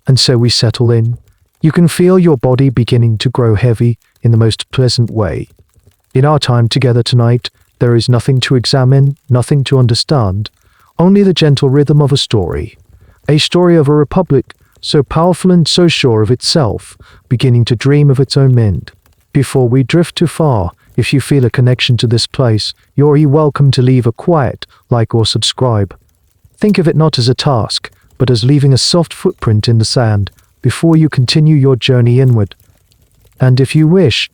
And so we settle in. You can feel your body beginning to grow heavy in the most pleasant way. In our time together tonight, there is nothing to examine, nothing to understand, only the gentle rhythm of a story of a republic so powerful and so sure of itself, beginning to dream of its own end. Before we drift too far, if you feel a connection to this place, you're welcome to leave a quiet like or subscribe. Think of it not as a task, but as leaving a soft footprint in the sand before you continue your journey inward. And if you wish,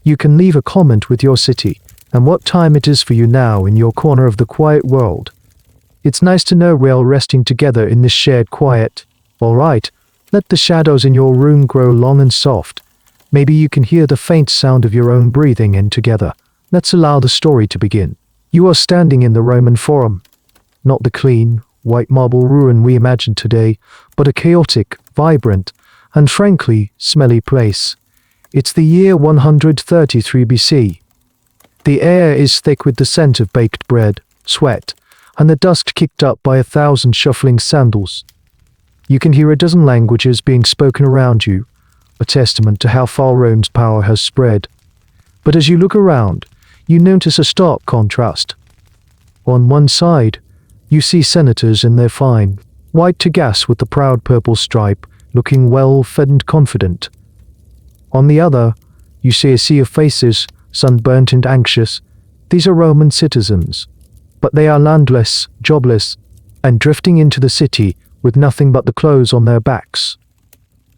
you can leave a comment with your city and what time it is for you now in your corner of the quiet world. It's nice to know we're all resting together in this shared quiet. All right, let the shadows in your room grow long and soft. Maybe you can hear the faint sound of your own breathing in together. Let's allow the story to begin. You are standing in the Roman Forum. Not the clean, white marble ruin we imagine today, but a chaotic, vibrant, and frankly, smelly place. It's the year 133 BC. The air is thick with the scent of baked bread, sweat, and the dust kicked up by 1,000 shuffling sandals. You can hear a dozen languages being spoken around you, a testament to how far Rome's power has spread. But as you look around, you notice a stark contrast. On one side, you see senators in their fine, white togas with the proud purple stripe, looking well-fed and confident. On the other, you see a sea of faces, sunburnt and anxious. These are Roman citizens, but they are landless, jobless, and drifting into the city with nothing but the clothes on their backs.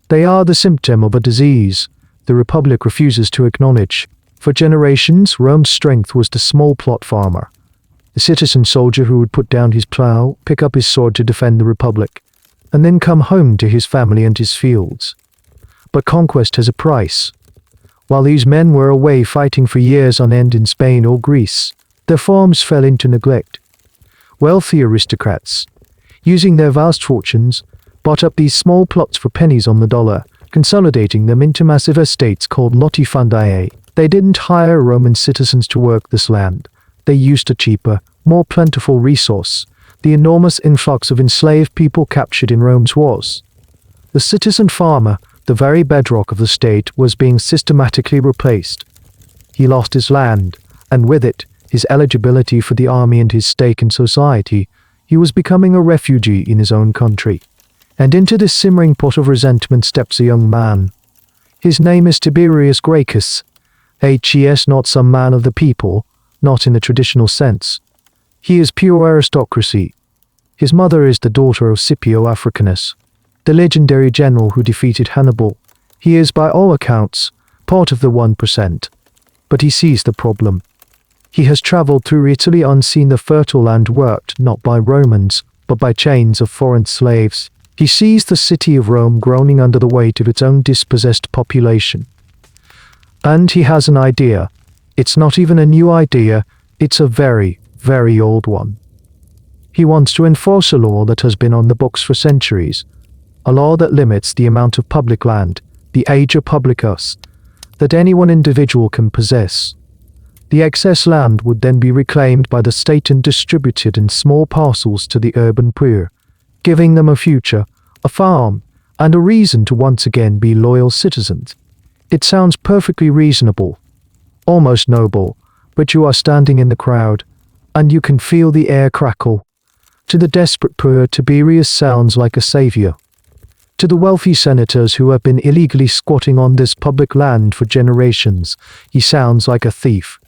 They are the symptom of a disease the Republic refuses to acknowledge. For generations, Rome's strength was the small plot farmer, the citizen soldier who would put down his plow, pick up his sword to defend the Republic, and then come home to his family and his fields. But conquest has a price. While these men were away fighting for years on end in Spain or Greece, their farms fell into neglect. Wealthy aristocrats, using their vast fortunes, bought up these small plots for pennies on the dollar, consolidating them into massive estates called latifundiae. They didn't hire Roman citizens to work this land. They used a cheaper, more plentiful resource, the enormous influx of enslaved people captured in Rome's wars. The citizen farmer, the very bedrock of the state, was being systematically replaced. He lost his land, and with it, his eligibility for the army and his stake in society. He was becoming a refugee in his own country. And into this simmering pot of resentment steps a young man. His name is Tiberius Gracchus. He is not some man of the people, not in the traditional sense. He is pure aristocracy. His mother is the daughter of Scipio Africanus, the legendary general who defeated Hannibal. He is, by all accounts, part of the 1%. But he sees the problem. He has traveled through Italy unseen the fertile land worked not by Romans, but by chains of foreign slaves. He sees the city of Rome groaning under the weight of its own dispossessed population. And he has an idea. It's not even a new idea, it's a very, very old one. He wants to enforce a law that has been on the books for centuries, a law that limits the amount of public land, the ager publicus, that any one individual can possess. The excess land would then be reclaimed by the state and distributed in small parcels to the urban poor, giving them a future, a farm, and a reason to once again be loyal citizens. It sounds perfectly reasonable, almost noble, but you are standing in the crowd, and you can feel the air crackle. To the desperate poor, Tiberius sounds like a savior. To the wealthy senators who have been illegally squatting on this public land for generations, he sounds like a thief.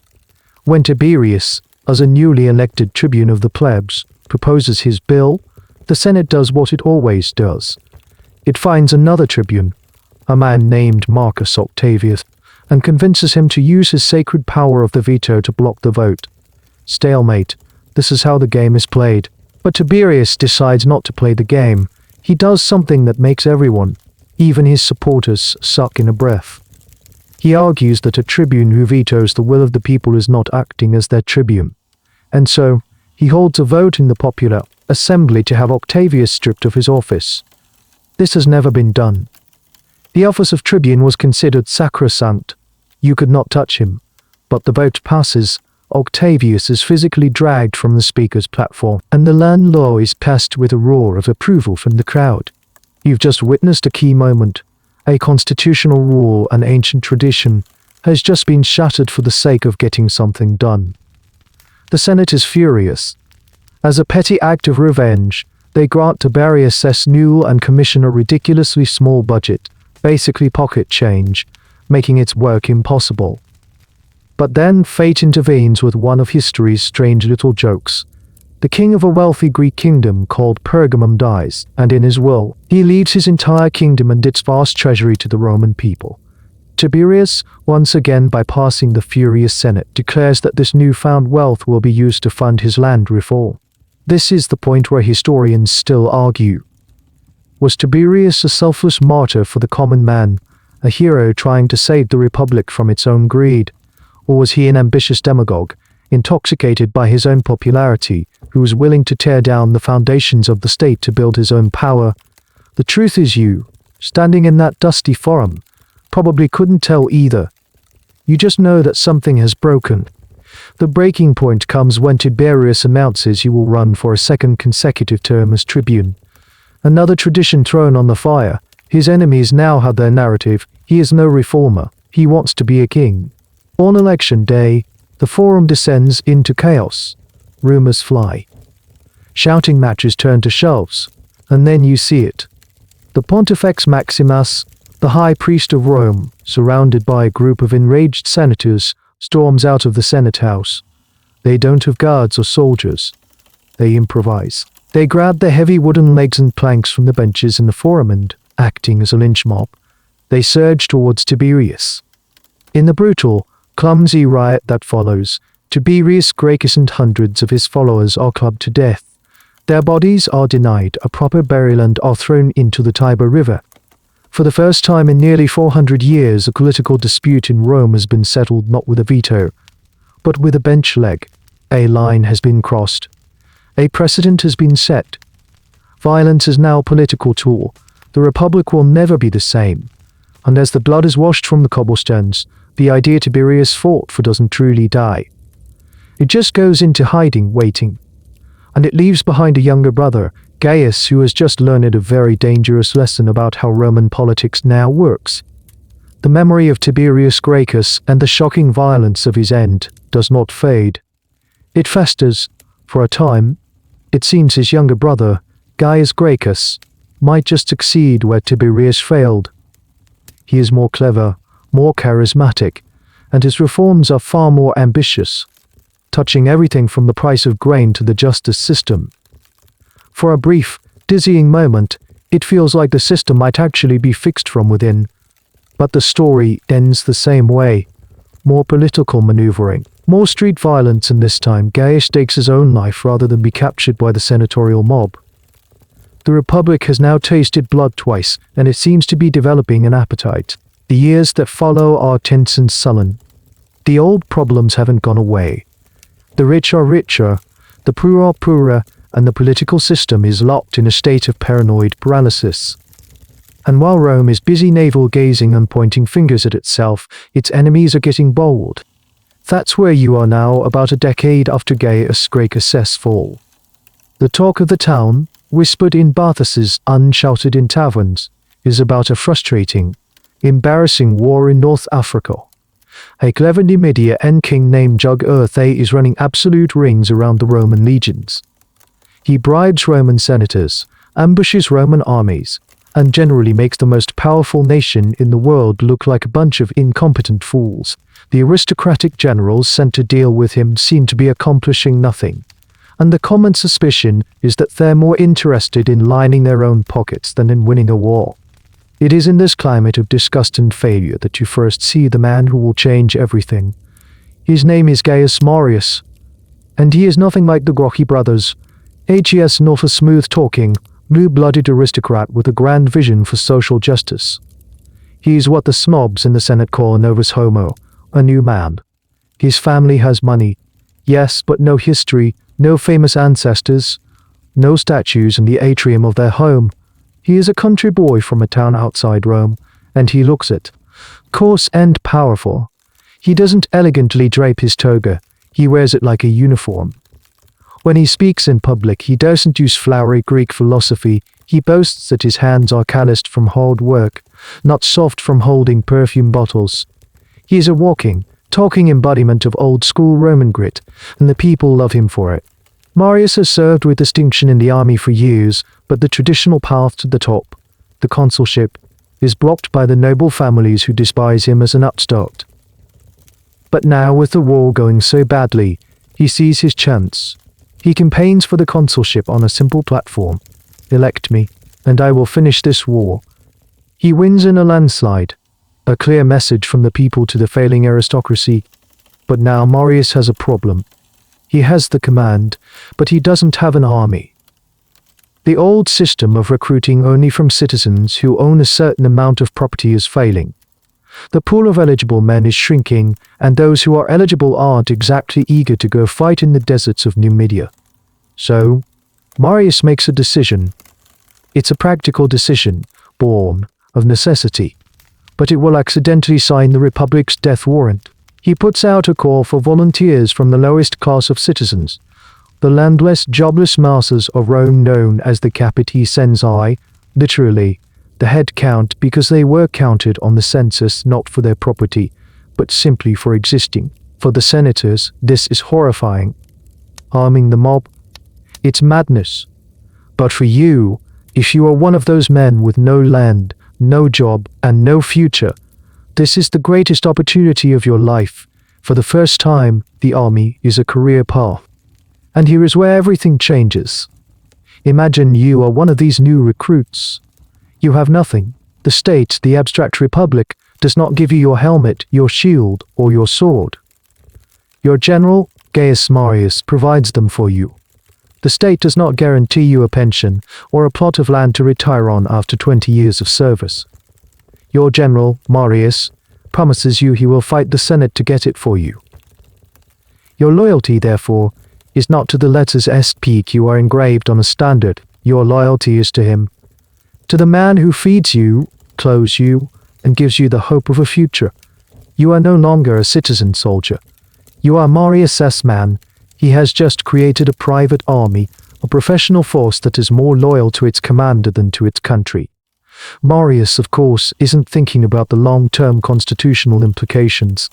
When Tiberius, as a newly elected tribune of the plebs, proposes his bill, the Senate does what it always does. It finds another tribune, a man named Marcus Octavius, and convinces him to use his sacred power of the veto to block the vote. Stalemate. This is how the game is played. But Tiberius decides not to play the game. He does something that makes everyone, even his supporters, suck in a breath. He argues that a tribune who vetoes the will of the people is not acting as their tribune. And so, he holds a vote in the popular assembly to have Octavius stripped of his office. This has never been done. The office of tribune was considered sacrosanct. You could not touch him. But the vote passes. Octavius is physically dragged from the speaker's platform, and the land law is passed with a roar of approval from the crowd. You've just witnessed a key moment. A constitutional rule and ancient tradition has just been shattered for the sake of getting something done. The Senate is furious. As a petty act of revenge, they grant Tiberius S. Newell and commission a ridiculously small budget, basically pocket change, making its work impossible. But then fate intervenes with one of history's strange little jokes. The king of a wealthy Greek kingdom called Pergamum dies, and in his will, he leaves his entire kingdom and its vast treasury to the Roman people. Tiberius, once again bypassing the furious Senate, declares that this newfound wealth will be used to fund his land reform. This is the point where historians still argue. Was Tiberius a selfless martyr for the common man, a hero trying to save the Republic from its own greed? Or was he an ambitious demagogue, intoxicated by his own popularity, who was willing to tear down the foundations of the state to build his own power? The truth is you, standing in that dusty forum, probably couldn't tell either. You just know that something has broken. The breaking point comes when Tiberius announces he will run for a second consecutive term as tribune. Another tradition thrown on the fire. His enemies now have their narrative. He is no reformer. He wants to be a king. On election day, the forum descends into chaos. Rumors fly. Shouting matches turn to shelves. And then you see it. The Pontifex Maximus, the high priest of Rome, surrounded by a group of enraged senators, storms out of the Senate House. They don't have guards or soldiers. They improvise. They grab the heavy wooden legs and planks from the benches in the forum and, acting as a lynch mob, they surge towards Tiberius. In the brutal, clumsy riot that follows, Tiberius Gracchus and hundreds of his followers are clubbed to death. Their bodies are denied a proper burial and are thrown into the Tiber River. For the first time in nearly 400 years, a political dispute in Rome has been settled not with a veto, but with a bench leg. A line has been crossed. A precedent has been set. Violence is now a political tool. The Republic will never be the same. And as the blood is washed from the cobblestones, the idea Tiberius fought for doesn't truly die. It just goes into hiding, waiting. And it leaves behind a younger brother, Gaius, who has just learned a very dangerous lesson about how Roman politics now works. The memory of Tiberius Gracchus and the shocking violence of his end does not fade. It festers. For a time, it seems his younger brother, Gaius Gracchus, might just succeed where Tiberius failed. He is more clever, more charismatic, and his reforms are far more ambitious, touching everything from the price of grain to the justice system. For a brief, dizzying moment, it feels like the system might actually be fixed from within. But the story ends the same way. More political maneuvering, more street violence, and this time Gaius takes his own life rather than be captured by the senatorial mob. The Republic has now tasted blood twice, and it seems to be developing an appetite. The years that follow are tense and sullen. The old problems haven't gone away. The rich are richer, the poor are poorer, and the political system is locked in a state of paranoid paralysis. And while Rome is busy navel-gazing and pointing fingers at itself, its enemies are getting bold. That's where you are now, about a decade after Gaius Gracchus' fall. The talk of the town, whispered in bathhouses, unshouted in taverns, is about a frustrating, embarrassing war in North Africa. A clever Numidian king named Jugurtha is running absolute rings around the Roman legions. He bribes Roman senators, ambushes Roman armies, and generally makes the most powerful nation in the world look like a bunch of incompetent fools. The aristocratic generals sent to deal with him seem to be accomplishing nothing, and the common suspicion is that they're more interested in lining their own pockets than in winning a war. It is in this climate of disgust and failure that you first see the man who will change everything. His name is Gaius Marius, and he is nothing like the Gracchi brothers. He is not a smooth-talking, blue-blooded aristocrat with a grand vision for social justice. He is what the snobs in the Senate call a novus homo, a new man. His family has money, yes, but no history, no famous ancestors, no statues in the atrium of their home. He is a country boy from a town outside Rome, and he looks it. Coarse and powerful. He doesn't elegantly drape his toga, he wears it like a uniform. When he speaks in public, he doesn't use flowery Greek philosophy, He boasts that his hands are calloused from hard work, not soft from holding perfume bottles. He is a walking, talking embodiment of old-school Roman grit, and the people love him for it. Marius has served with distinction in the army for years, but the traditional path to the top, the consulship, is blocked by the noble families who despise him as an upstart. But now, with the war going so badly, he sees his chance. He campaigns for the consulship on a simple platform. Elect me, and I will finish this war. He wins in a landslide, a clear message from the people to the failing aristocracy. But now Marius has a problem. He has the command, but he doesn't have an army. The old system of recruiting only from citizens who own a certain amount of property is failing. The pool of eligible men is shrinking, and those who are eligible aren't exactly eager to go fight in the deserts of Numidia. So, Marius makes a decision. It's a practical decision, born of necessity, but it will accidentally sign the Republic's death warrant. He puts out a call for volunteers from the lowest class of citizens, the landless, jobless masses of Rome known as the capiti censi, literally, the head count, because they were counted on the census not for their property, but simply for existing. For the senators, this is horrifying. Arming the mob? It's madness. But for you, if you are one of those men with no land, no job, and no future, this is the greatest opportunity of your life. For the first time, the army is a career path. And here is where everything changes. Imagine you are one of these new recruits. You have nothing. The state, the abstract republic, does not give you your helmet, your shield, or your sword. Your general, Gaius Marius, provides them for you. The state does not guarantee you a pension or a plot of land to retire on after 20 years of service. Your general, Marius, promises you he will fight the Senate to get it for you. Your loyalty, therefore, is not to the letters SPQ are engraved on a standard. Your loyalty is to him, to the man who feeds you, clothes you, and gives you the hope of a future. You are no longer a citizen soldier. You are Marius' man. He has just created a private army, a professional force that is more loyal to its commander than to its country. Marius, of course, isn't thinking about the long-term constitutional implications.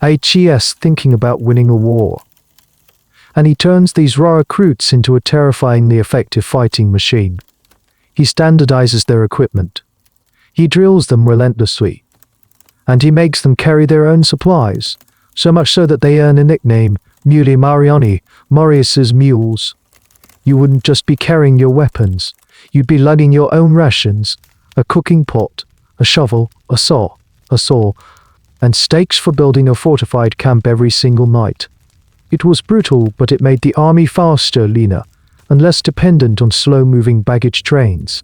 He's thinking about winning a war. And he turns these raw recruits into a terrifyingly effective fighting machine. He standardizes their equipment. He drills them relentlessly. And he makes them carry their own supplies, so much so that they earn a nickname, Muli Mariani, Marius's mules. You wouldn't just be carrying your weapons, you'd be lugging your own rations, a cooking pot, a shovel, a saw, and stakes for building a fortified camp every single night. It was brutal, but it made the army faster, leaner, and less dependent on slow-moving baggage trains.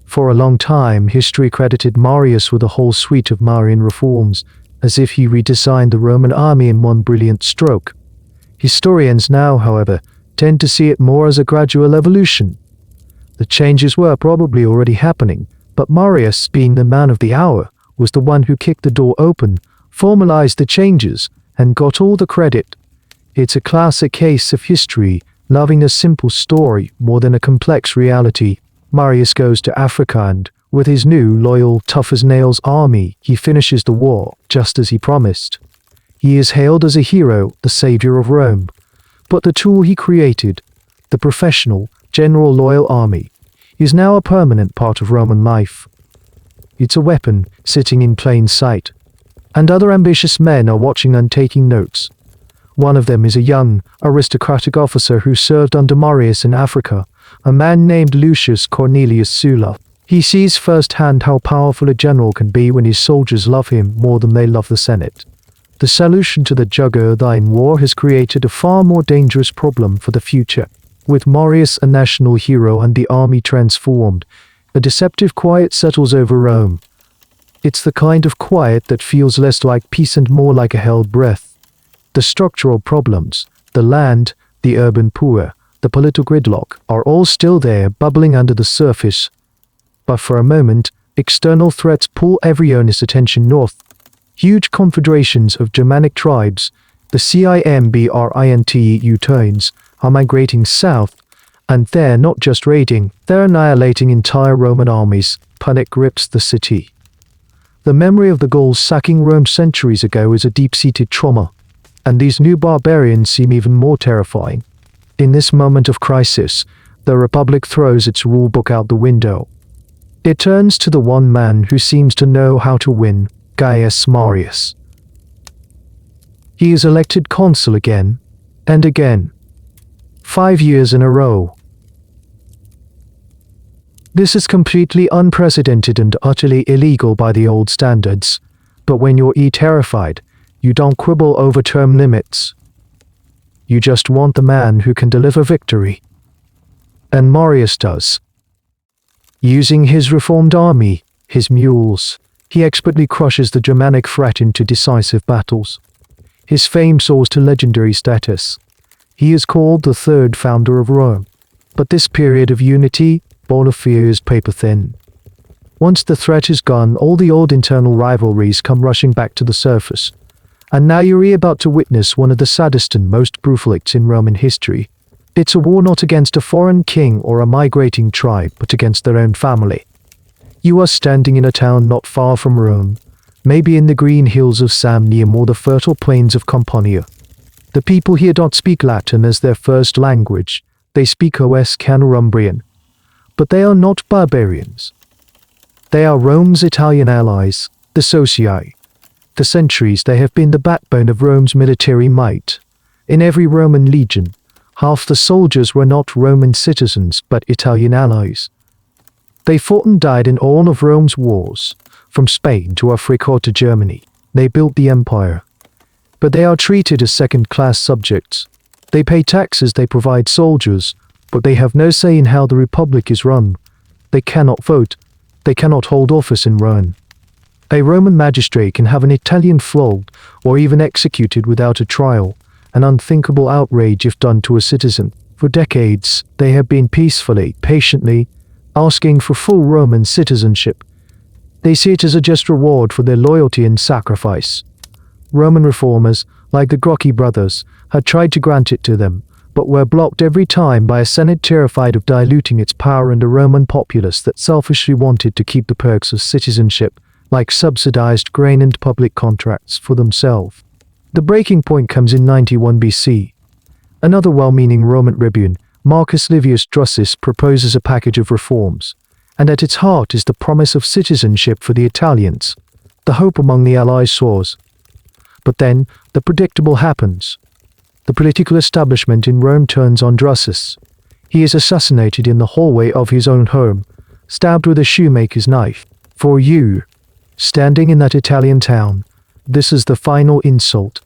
For a long time, history credited Marius with a whole suite of Marian reforms, as if he redesigned the Roman army in one brilliant stroke. Historians now, however, tend to see it more as a gradual evolution. The changes were probably already happening, but Marius, being the man of the hour, was the one who kicked the door open, formalized the changes, and got all the credit. It's a classic case of history loving a simple story more than a complex reality. Marius goes to Africa and, with his new, loyal, tough-as-nails army, he finishes the war, just as he promised. He is hailed as a hero, the savior of Rome. But the tool he created, the professional, general loyal army, is now a permanent part of Roman life. It's a weapon, sitting in plain sight. And other ambitious men are watching and taking notes. One of them is a young, aristocratic officer who served under Marius in Africa, a man named Lucius Cornelius Sulla. He sees firsthand how powerful a general can be when his soldiers love him more than they love the Senate. The solution to the Jugothine War has created a far more dangerous problem for the future. With Marius a national hero and the army transformed, a deceptive quiet settles over Rome. It's the kind of quiet that feels less like peace and more like a held breath. The structural problems, the land, the urban poor, the political gridlock are all still there, bubbling under the surface. But for a moment, external threats pull every earnest attention north. Huge confederations of Germanic tribes, the Cimbrintu, are migrating south, And they're not just raiding, they're annihilating entire Roman armies. Panic grips the city. The memory of the Gauls sacking Rome centuries ago is a deep-seated trauma, and these new barbarians seem even more terrifying. In this moment of crisis, the Republic throws its rulebook out the window. It turns to the one man who seems to know how to win, Gaius Marius. He is elected consul again, and again. 5 years in a row. This is completely unprecedented and utterly illegal by the old standards, but when you're terrified, you don't quibble over term limits. You just want the man who can deliver victory. And Marius does. Using his reformed army, his mules, he expertly crushes the Germanic threat into decisive battles. His fame soars to legendary status. He is called the third founder of Rome. But this period of unity, born of fear, is paper-thin. Once the threat is gone, all the old internal rivalries come rushing back to the surface. And now you're about to witness one of the saddest and most brutal acts in Roman history. It's a war not against a foreign king or a migrating tribe, but against their own family. You are standing in a town not far from Rome, maybe in the green hills of Samnium or the fertile plains of Campania. The people here don't speak Latin as their first language, they speak Oscanumbrian. But they are not barbarians. They are Rome's Italian allies, the Socii. For centuries they have been the backbone of Rome's military might. In every Roman legion, half the soldiers were not Roman citizens but Italian allies. They fought and died in all of Rome's wars, from Spain to Africa or to Germany. They built the empire. But they are treated as second-class subjects. They pay taxes, they provide soldiers, but they have no say in how the Republic is run. They cannot vote. They cannot hold office in Rome. A Roman magistrate can have an Italian flogged or even executed without a trial, an unthinkable outrage if done to a citizen. For decades, they have been peacefully, patiently, asking for full Roman citizenship. They see it as a just reward for their loyalty and sacrifice. Roman reformers, like the Gracchi brothers, had tried to grant it to them, but were blocked every time by a Senate terrified of diluting its power and a Roman populace that selfishly wanted to keep the perks of citizenship, like subsidized grain and public contracts, for themselves. The breaking point comes in 91 BC. Another well-meaning Roman tribune, Marcus Livius Drusus, proposes a package of reforms, and at its heart is the promise of citizenship for the Italians. The hope among the allies soars. But then, the predictable happens. The political establishment in Rome turns on Drusus. He is assassinated in the hallway of his own home, stabbed with a shoemaker's knife. For you, standing in that Italian town, this is the final insult.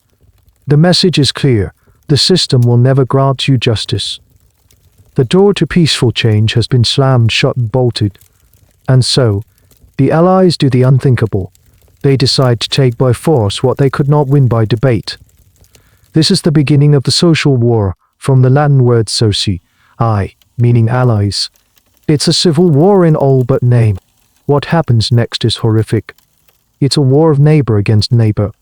The message is clear. The system will never grant you justice. The door to peaceful change has been slammed shut and bolted. And so, the Allies do the unthinkable. They decide to take by force what they could not win by debate. This is the beginning of the social war, from the Latin word soci, meaning allies. It's a civil war in all but name. What happens next is horrific. It's a war of neighbor against neighbor.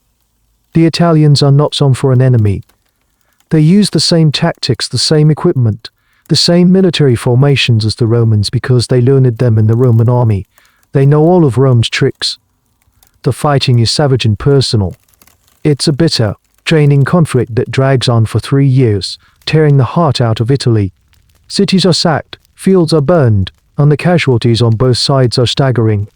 The Italians are not some foreign enemy. They use the same tactics, the same equipment, the same military formations as the Romans because they learned them in the Roman army. They know all of Rome's tricks. The fighting is savage and personal. It's a bitter, draining conflict that drags on for 3 years, tearing the heart out of Italy. Cities are sacked, fields are burned, and the casualties on both sides are staggering.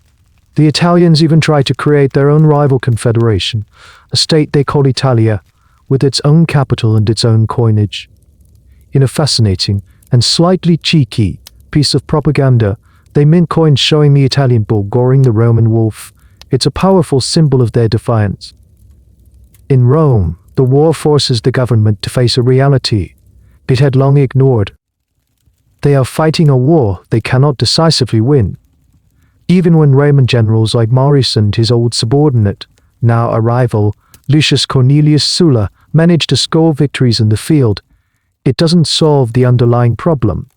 The Italians even try to create their own rival confederation, a state they call Italia, with its own capital and its own coinage. In a fascinating and slightly cheeky piece of propaganda, they mint coins showing the Italian bull goring the Roman wolf. It's a powerful symbol of their defiance. In Rome, the war forces the government to face a reality it had long ignored. They are fighting a war they cannot decisively win. Even when Roman generals like Marius and his old subordinate, now a rival, Lucius Cornelius Sulla, manage to score victories in the field, it doesn't solve the underlying problem.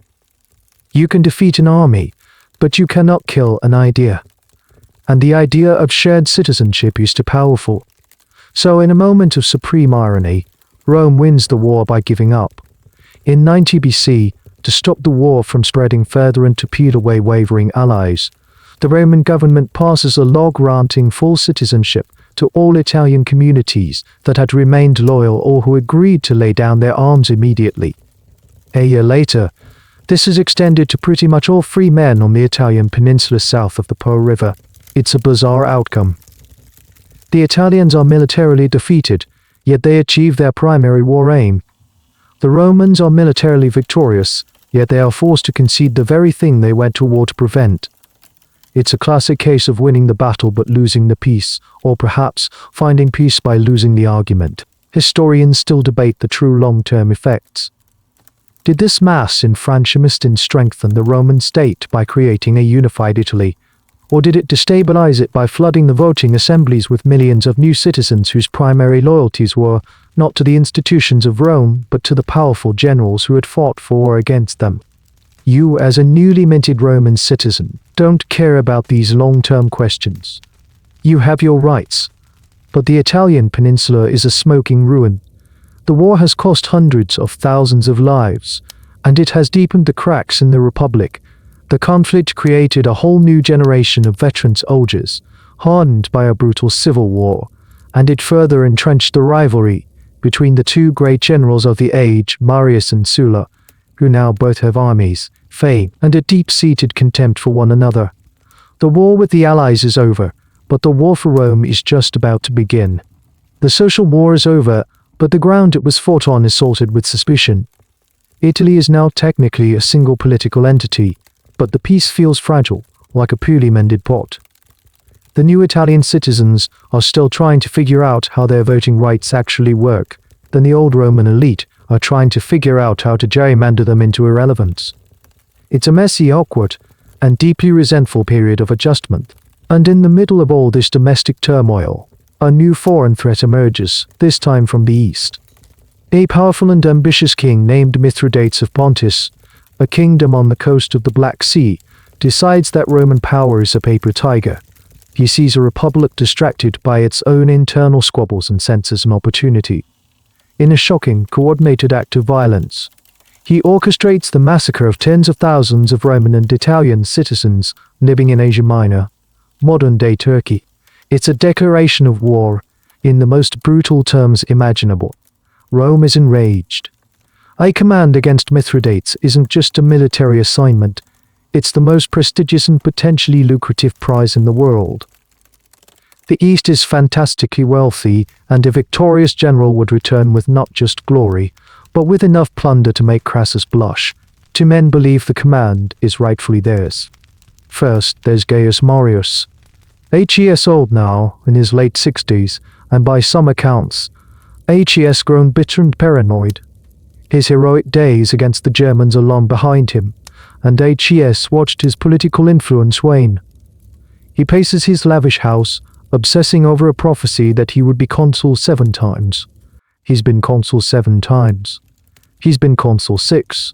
You can defeat an army, but you cannot kill an idea. And the idea of shared citizenship is too powerful. So in a moment of supreme irony, Rome wins the war by giving up. In 90 BC, to stop the war from spreading further and to peel away wavering allies. The Roman government passes a law granting full citizenship to all Italian communities that had remained loyal or who agreed to lay down their arms immediately. A year later, this is extended to pretty much all free men on the Italian peninsula south of the Po River. It's a bizarre outcome. The Italians are militarily defeated, yet they achieve their primary war aim. The Romans are militarily victorious, yet they are forced to concede the very thing they went to war to prevent. It's a classic case of winning the battle but losing the peace, or perhaps finding peace by losing the argument. Historians still debate the true long-term effects. Did this mass enfranchisement strengthen the Roman state by creating a unified Italy, or did it destabilize it by flooding the voting assemblies with millions of new citizens whose primary loyalties were not to the institutions of Rome but to the powerful generals who had fought for or against them? You, as a newly minted Roman citizen, don't care about these long-term questions. You have your rights, but the Italian peninsula is a smoking ruin. The war has cost hundreds of thousands of lives, and it has deepened the cracks in the Republic. The conflict created a whole new generation of veteran soldiers, hardened by a brutal civil war, and it further entrenched the rivalry between the two great generals of the age, Marius and Sulla, who now both have armies, fame, and a deep-seated contempt for one another. The war with the Allies is over, but the war for Rome is just about to begin. The social war is over, but the ground it was fought on is salted with suspicion. Italy is now technically a single political entity, but the peace feels fragile, like a poorly mended pot. The new Italian citizens are still trying to figure out how their voting rights actually work, then the old Roman elite are trying to figure out how to gerrymander them into irrelevance. It's a messy, awkward, and deeply resentful period of adjustment. And in the middle of all this domestic turmoil, a new foreign threat emerges, this time from the east. A powerful and ambitious king named Mithridates of Pontus, a kingdom on the coast of the Black Sea, decides that Roman power is a paper tiger. He sees a republic distracted by its own internal squabbles and senses an opportunity. In a shocking, coordinated act of violence, he orchestrates the massacre of tens of thousands of Roman and Italian citizens living in Asia Minor, modern-day Turkey. It's a declaration of war, in the most brutal terms imaginable. Rome is enraged. A command against Mithridates isn't just a military assignment, it's the most prestigious and potentially lucrative prize in the world. The East is fantastically wealthy, and a victorious general would return with not just glory, but with enough plunder to make Crassus blush. Two men believe the command is rightfully theirs. First, there's Gaius Marius. 8 years old now, in his late 60s, and by some accounts, has grown bitter and paranoid. His heroic days against the Germans are long behind him, and has watched his political influence wane. He paces his lavish house, obsessing over a prophecy that he would be consul 7 times. He's been consul 7 times. He's been consul 6.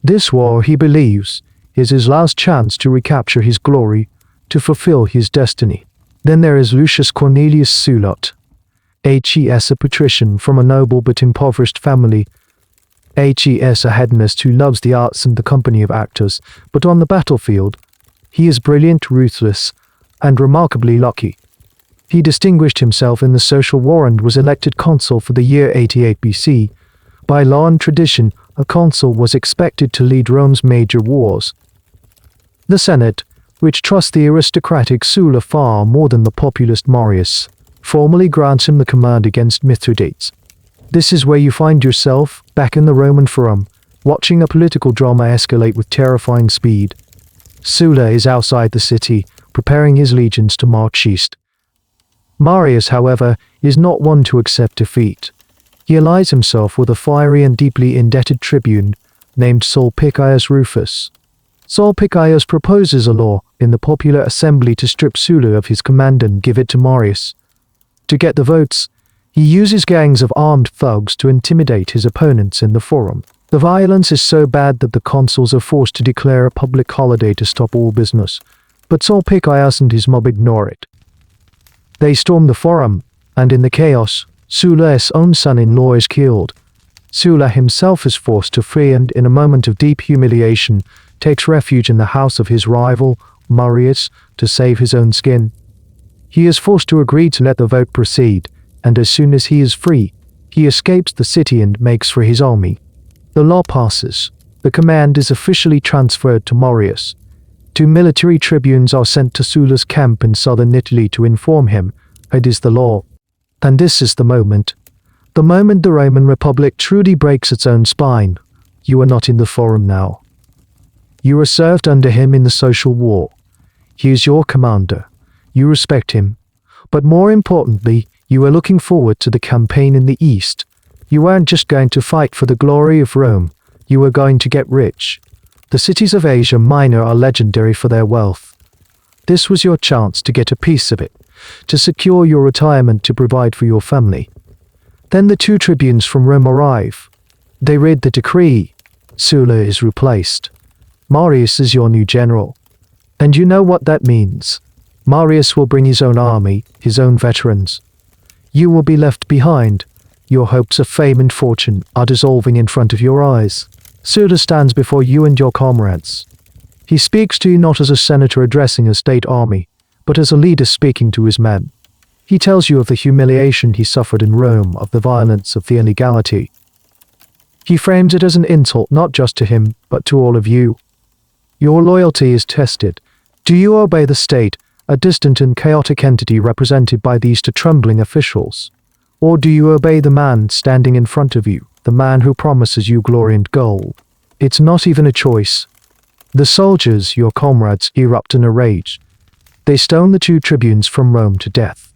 This war, he believes, is his last chance to recapture his glory, to fulfill his destiny. Then there is Lucius Cornelius Sulla, a patrician from a noble but impoverished family. A hedonist who loves the arts and the company of actors, but on the battlefield, he is brilliant, ruthless, and remarkably lucky. He distinguished himself in the social war and was elected consul for the year 88 BC. By law and tradition, a consul was expected to lead Rome's major wars. The Senate, which trusts the aristocratic Sulla far more than the populist Marius, formally grants him the command against Mithridates. This is where you find yourself, back in the Roman Forum, watching a political drama escalate with terrifying speed. Sulla is outside the city, preparing his legions to march east. Marius, however, is not one to accept defeat. He allies himself with a fiery and deeply indebted tribune named Sulpicius Rufus. Sulpicius proposes a law in the popular assembly to strip Sulla of his command and give it to Marius. To get the votes, he uses gangs of armed thugs to intimidate his opponents in the forum. The violence is so bad that the consuls are forced to declare a public holiday to stop all business, but Sulpicius and his mob ignore it. They storm the forum, and in the chaos, Sulla's own son-in-law is killed. Sulla himself is forced to flee and, in a moment of deep humiliation, takes refuge in the house of his rival, Marius, to save his own skin. He is forced to agree to let the vote proceed, and as soon as he is free, he escapes the city and makes for his army. The law passes. The command is officially transferred to Marius. 2 military tribunes are sent to Sulla's camp in southern Italy to inform him it is the law. And this is the moment the Roman Republic truly breaks its own spine. You are not in the forum now. You are served under him in the social war. He is your commander. You respect him. But more importantly, you are looking forward to the campaign in the East. You aren't just going to fight for the glory of Rome. You are going to get rich. The cities of Asia Minor are legendary for their wealth. This was your chance to get a piece of it, to secure your retirement, to provide for your family. Then the 2 tribunes from Rome arrive. They read the decree. Sulla is replaced. Marius is your new general. And you know what that means. Marius will bring his own army, his own veterans. You will be left behind. Your hopes of fame and fortune are dissolving in front of your eyes. Sulla stands before you and your comrades. He speaks to you not as a senator addressing a state army, but as a leader speaking to his men. He tells you of the humiliation he suffered in Rome, of the violence, of the illegality. He frames it as an insult not just to him, but to all of you. Your loyalty is tested. Do you obey the state, a distant and chaotic entity represented by these 2 trembling officials? Or do you obey the man standing in front of you, the man who promises you glory and gold? It's not even a choice. The soldiers, your comrades, erupt in a rage. They stone the 2 tribunes from Rome to death.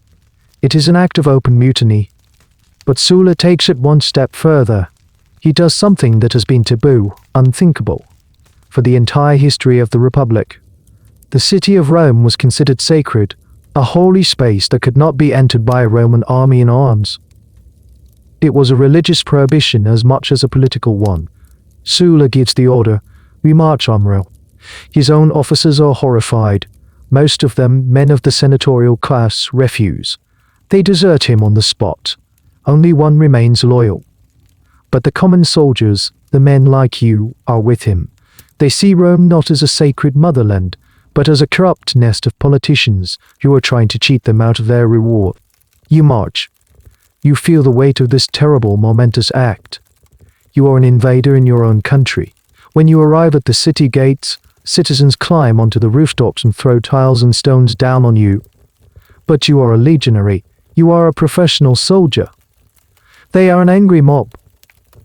It is an act of open mutiny. But Sulla takes it one step further. He does something that has been taboo, unthinkable, for the entire history of the Republic. The city of Rome was considered sacred, a holy space that could not be entered by a Roman army in arms. It was a religious prohibition as much as a political one. Sulla gives the order, we march on Rome. His own officers are horrified. Most of them, men of the senatorial class, refuse. They desert him on the spot. Only one remains loyal. But the common soldiers, the men like you, are with him. They see Rome not as a sacred motherland, but as a corrupt nest of politicians who are trying to cheat them out of their reward. You march. You feel the weight of this terrible, momentous act. You are an invader in your own country. When you arrive at the city gates, citizens climb onto the rooftops and throw tiles and stones down on you. But you are a legionary. You are a professional soldier. They are an angry mob.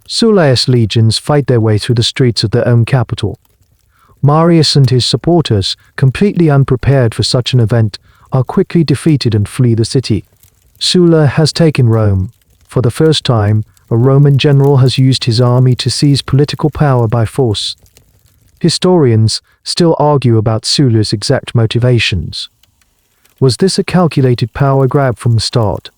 Sulla's legions fight their way through the streets of their own capital. Marius and his supporters, completely unprepared for such an event, are quickly defeated and flee the city. Sulla has taken Rome. For the first time, a Roman general has used his army to seize political power by force. Historians still argue about Sulla's exact motivations. Was this a calculated power grab from the start?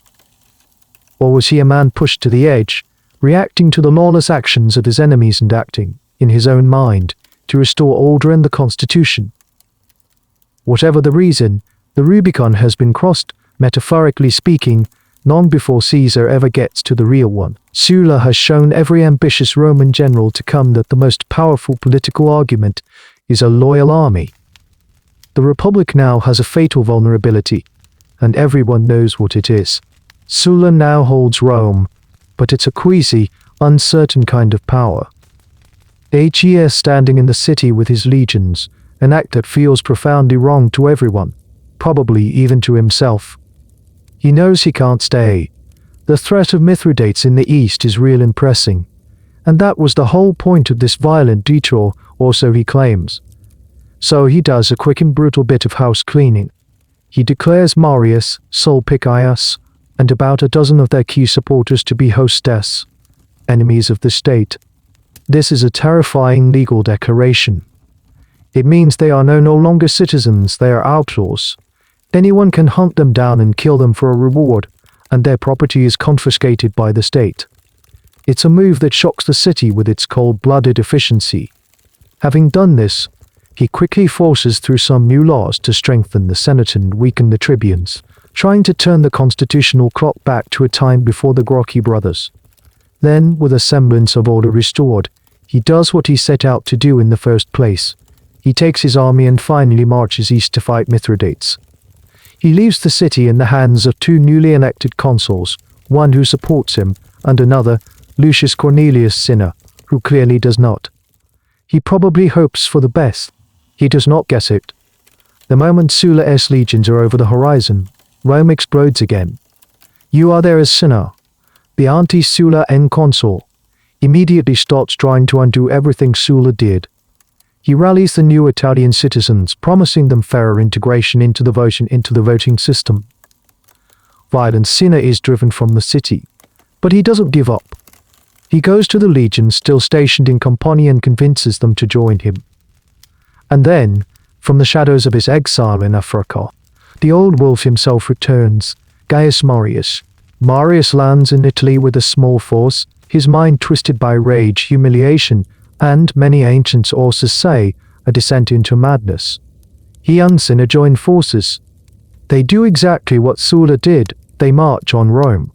Or was he a man pushed to the edge, reacting to the lawless actions of his enemies and acting, in his own mind, to restore order and the constitution? Whatever the reason, the Rubicon has been crossed, metaphorically speaking, long before Caesar ever gets to the real one. Sulla has shown every ambitious Roman general to come that the most powerful political argument is a loyal army. The Republic now has a fatal vulnerability, and everyone knows what it is. Sulla now holds Rome, but it's a queasy, uncertain kind of power. He is standing in the city with his legions, an act that feels profoundly wrong to everyone, probably even to himself. He knows he can't stay. The threat of Mithridates in the east is real and pressing, and that was the whole point of this violent detour, or so he claims. So he does a quick and brutal bit of house cleaning. He declares Marius, Sulpicius, and about a dozen of their key supporters to be hostess, enemies of the state. This is a terrifying legal declaration. It means they are no longer citizens, they are outlaws. Anyone can hunt them down and kill them for a reward, and their property is confiscated by the state. It's a move that shocks the city with its cold-blooded efficiency. Having done this, he quickly forces through some new laws to strengthen the Senate and weaken the tribunes, trying to turn the constitutional clock back to a time before the Gracchi brothers. Then, with a semblance of order restored, he does what he set out to do in the first place. He takes his army and finally marches east to fight Mithridates. He leaves the city in the hands of two newly elected consuls, one who supports him, and another, Lucius Cornelius Cinna, who clearly does not. He probably hopes for the best. He does not guess it. The moment Sulla's legions are over the horizon, Rome explodes again. You are there as Cinna, the anti-Sulla consul, immediately starts trying to undo everything Sulla did. He rallies the new Italian citizens, promising them fairer integration into the voting system. Violent Cinna is driven from the city, but he doesn't give up. He goes to the legions still stationed in Campania and convinces them to join him. And then, from the shadows of his exile in Africa, the old wolf himself returns, Gaius Marius. Marius lands in Italy with a small force, his mind twisted by rage, humiliation, and, many ancient sources say, a descent into madness. He and Cinna join forces. They do exactly what Sulla did, they march on Rome.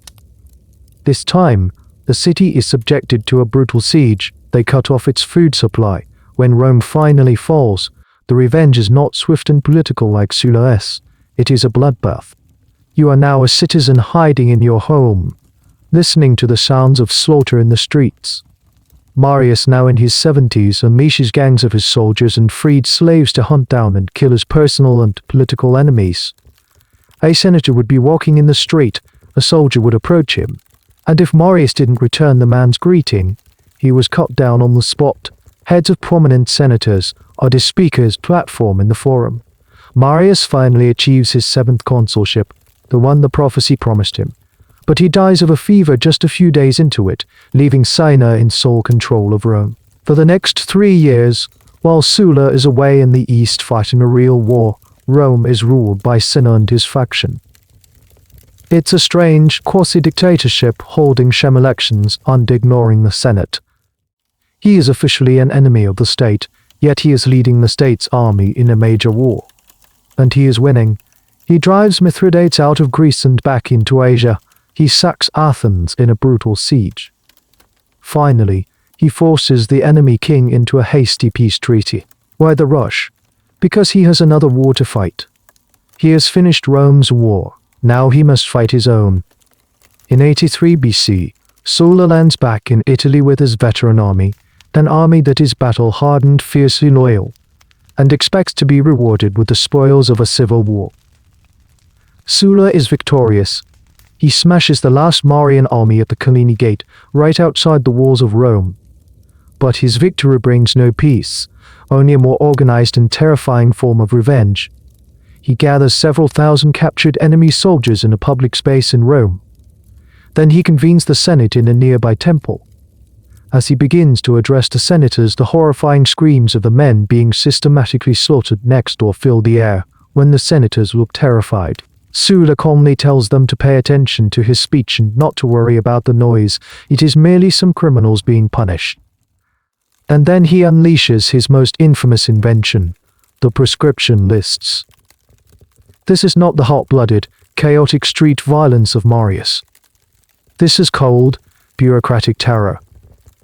This time, the city is subjected to a brutal siege. They cut off its food supply. When Rome finally falls, the revenge is not swift and political like Sulla's. It is a bloodbath. You are now a citizen hiding in your home, listening to the sounds of slaughter in the streets. Marius, now in his 70s, unleashes gangs of his soldiers and freed slaves to hunt down and kill his personal and political enemies. A senator would be walking in the street, a soldier would approach him, and if Marius didn't return the man's greeting, he was cut down on the spot. Heads of prominent senators are the speaker's platform in the forum. Marius finally achieves his 7th consulship, the one the prophecy promised him. But he dies of a fever just a few days into it, leaving Cinna in sole control of Rome. For the next 3 years, while Sulla is away in the east fighting a real war, Rome is ruled by Cinna and his faction. It's a strange, quasi-dictatorship holding sham elections and ignoring the Senate. He is officially an enemy of the state, yet he is leading the state's army in a major war. And he is winning. He drives Mithridates out of Greece and back into Asia. He sacks Athens in a brutal siege. Finally, he forces the enemy king into a hasty peace treaty. Why the rush? Because he has another war to fight. He has finished Rome's war. Now he must fight his own. In 83 BC, Sulla lands back in Italy with his veteran army, an army that is battle-hardened, fiercely loyal, and expects to be rewarded with the spoils of a civil war. Sulla is victorious. He smashes the last Marian army at the Collini Gate, right outside the walls of Rome. But his victory brings no peace, only a more organized and terrifying form of revenge. He gathers several thousand captured enemy soldiers in a public space in Rome. Then he convenes the Senate in a nearby temple. As he begins to address the senators, the horrifying screams of the men being systematically slaughtered next door fill the air. When the senators look terrified, Sulla calmly tells them to pay attention to his speech and not to worry about the noise. It is merely some criminals being punished. And then he unleashes his most infamous invention, the prescription lists. This is not the hot-blooded, chaotic street violence of Marius. This is cold, bureaucratic terror.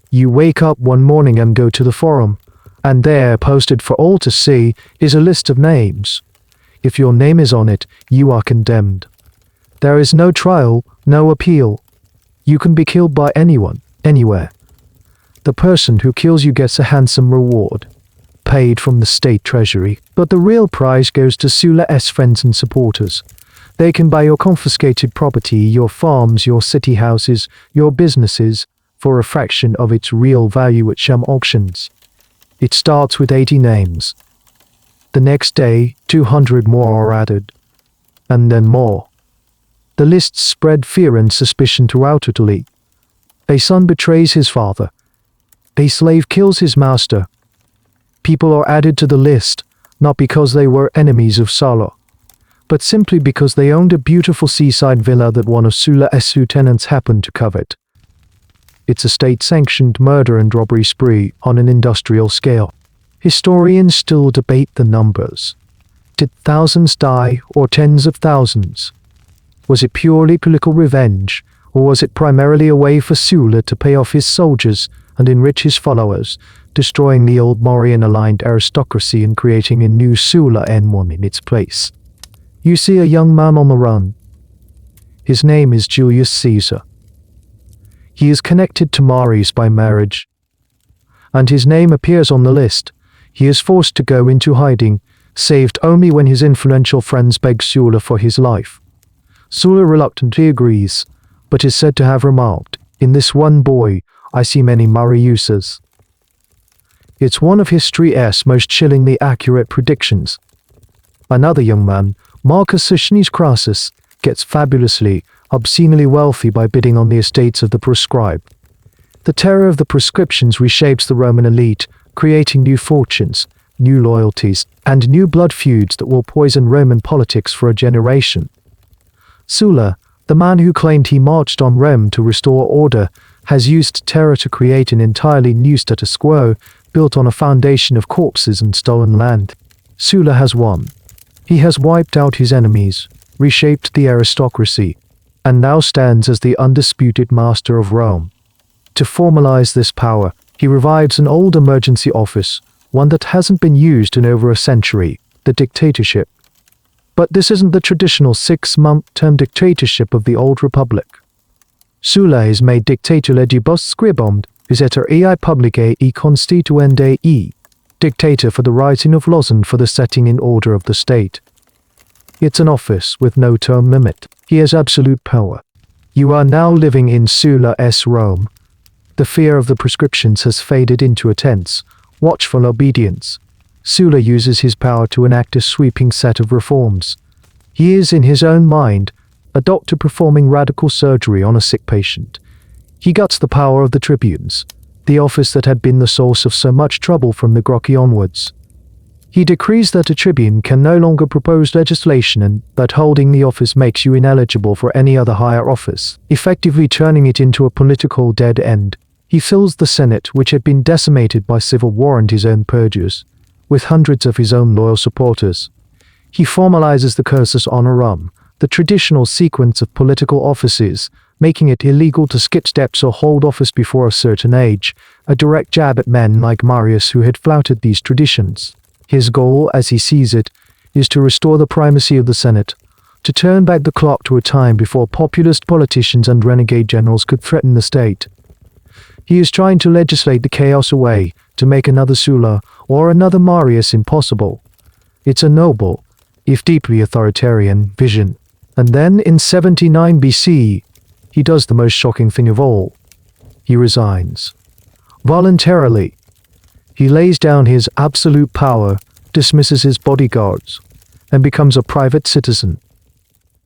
You wake up one morning and go to the forum, and there, posted for all to see, is a list of names. If your name is on it, you are condemned. There is no trial, no appeal. You can be killed by anyone, anywhere. The person who kills you gets a handsome reward, paid from the state treasury, but the real prize goes to Sulla's friends and supporters. They can buy your confiscated property, your farms, your city houses, your businesses, for a fraction of its real value at sham auctions. It starts with 80 names. The next day, 200 more are added. And then more. The lists spread fear and suspicion throughout Italy. A son betrays his father. A slave kills his master. People are added to the list, not because they were enemies of Sulla, but simply because they owned a beautiful seaside villa that one of Sulla's lieutenants happened to covet. It's a state-sanctioned murder and robbery spree on an industrial scale. Historians still debate the numbers. Did thousands die, or tens of thousands? Was it purely political revenge, Or was it primarily a way for Sulla to pay off his soldiers and enrich his followers, destroying the old Mauryan-aligned aristocracy and creating a new Sulla N1 in its place? You see a young man on the run. His name is Julius Caesar. He is connected to Marius by marriage, and his name appears on the list. He is forced to go into hiding, saved only when his influential friends beg Sulla for his life. Sulla reluctantly agrees, but is said to have remarked, "In this one boy, I see many Mariuses." It's one of history's most chillingly accurate predictions. Another young man, Marcus Crassus, gets fabulously, obscenely wealthy by bidding on the estates of the proscribed. The terror of the prescriptions reshapes the Roman elite, creating new fortunes, new loyalties, and new blood feuds that will poison Roman politics for a generation. Sulla, the man who claimed he marched on Rome to restore order, has used terror to create an entirely new status quo, built on a foundation of corpses and stolen land. Sulla has won. He has wiped out his enemies, reshaped the aristocracy, and now stands as the undisputed master of Rome. To formalize this power, he revives an old emergency office, one that hasn't been used in over a century, the dictatorship. But this isn't the traditional 6-month term dictatorship of the old republic. Sulla is made dictator legibus scribum, useter ei publicae e constituende e, dictator for the writing of laws and for the setting in order of the state. It's an office with no term limit. He has absolute power. You are now living in Sulla's Rome. The fear of the prescriptions has faded into a tense, watchful obedience. Sulla uses his power to enact a sweeping set of reforms. He is, in his own mind, a doctor performing radical surgery on a sick patient. He guts the power of the tribunes, the office that had been the source of so much trouble from the Gracchi onwards. He decrees that a tribune can no longer propose legislation and that holding the office makes you ineligible for any other higher office, effectively turning it into a political dead end. He fills the Senate, which had been decimated by civil war and his own purges, with hundreds of his own loyal supporters. He formalizes the cursus honorum, the traditional sequence of political offices, making it illegal to skip steps or hold office before a certain age, a direct jab at men like Marius who had flouted these traditions. His goal, as he sees it, is to restore the primacy of the Senate, to turn back the clock to a time before populist politicians and renegade generals could threaten the state. He is trying to legislate the chaos away, to make another Sulla or another Marius impossible. It's a noble, if deeply authoritarian, vision. And then, in 79 BC, he does the most shocking thing of all. He resigns. Voluntarily. He lays down his absolute power, dismisses his bodyguards, and becomes a private citizen.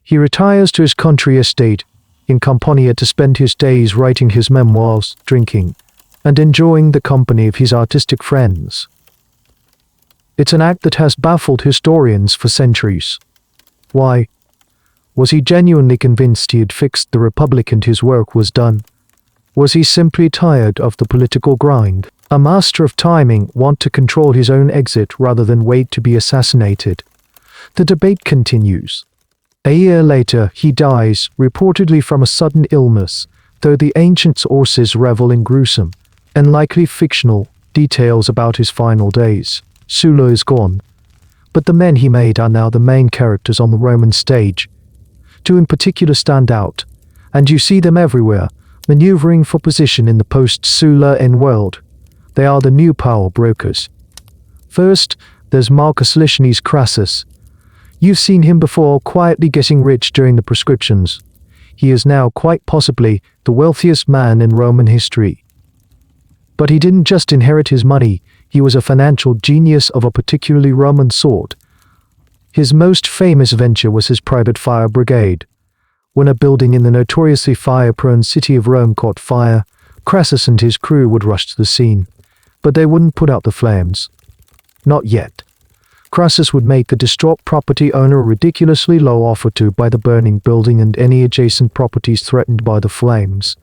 He retires to his country estate in Campania to spend his days writing his memoirs, drinking, and enjoying the company of his artistic friends. It's an act that has baffled historians for centuries. Why? Was he genuinely convinced he had fixed the Republic and his work was done? Was he simply tired of the political grind? A master of timing, want to control his own exit rather than wait to be assassinated. The debate continues. A year later, he dies, reportedly from a sudden illness, though the ancient sources revel in gruesome, and likely fictional, details about his final days. Sulla is gone, but the men he made are now the main characters on the Roman stage. Two in particular stand out, and you see them everywhere, maneuvering for position in the post-Sulla world. They are the new power brokers. First, there's Marcus Licinius Crassus. You've seen him before, quietly getting rich during the proscriptions. He is now quite possibly the wealthiest man in Roman history. But he didn't just inherit his money, he was a financial genius of a particularly Roman sort. His most famous venture was his private fire brigade. When a building in the notoriously fire-prone city of Rome caught fire, Crassus and his crew would rush to the scene. But they wouldn't put out the flames. Not yet. Crassus would make the distraught property owner a ridiculously low offer to buy the burning building and any adjacent properties threatened by the flames.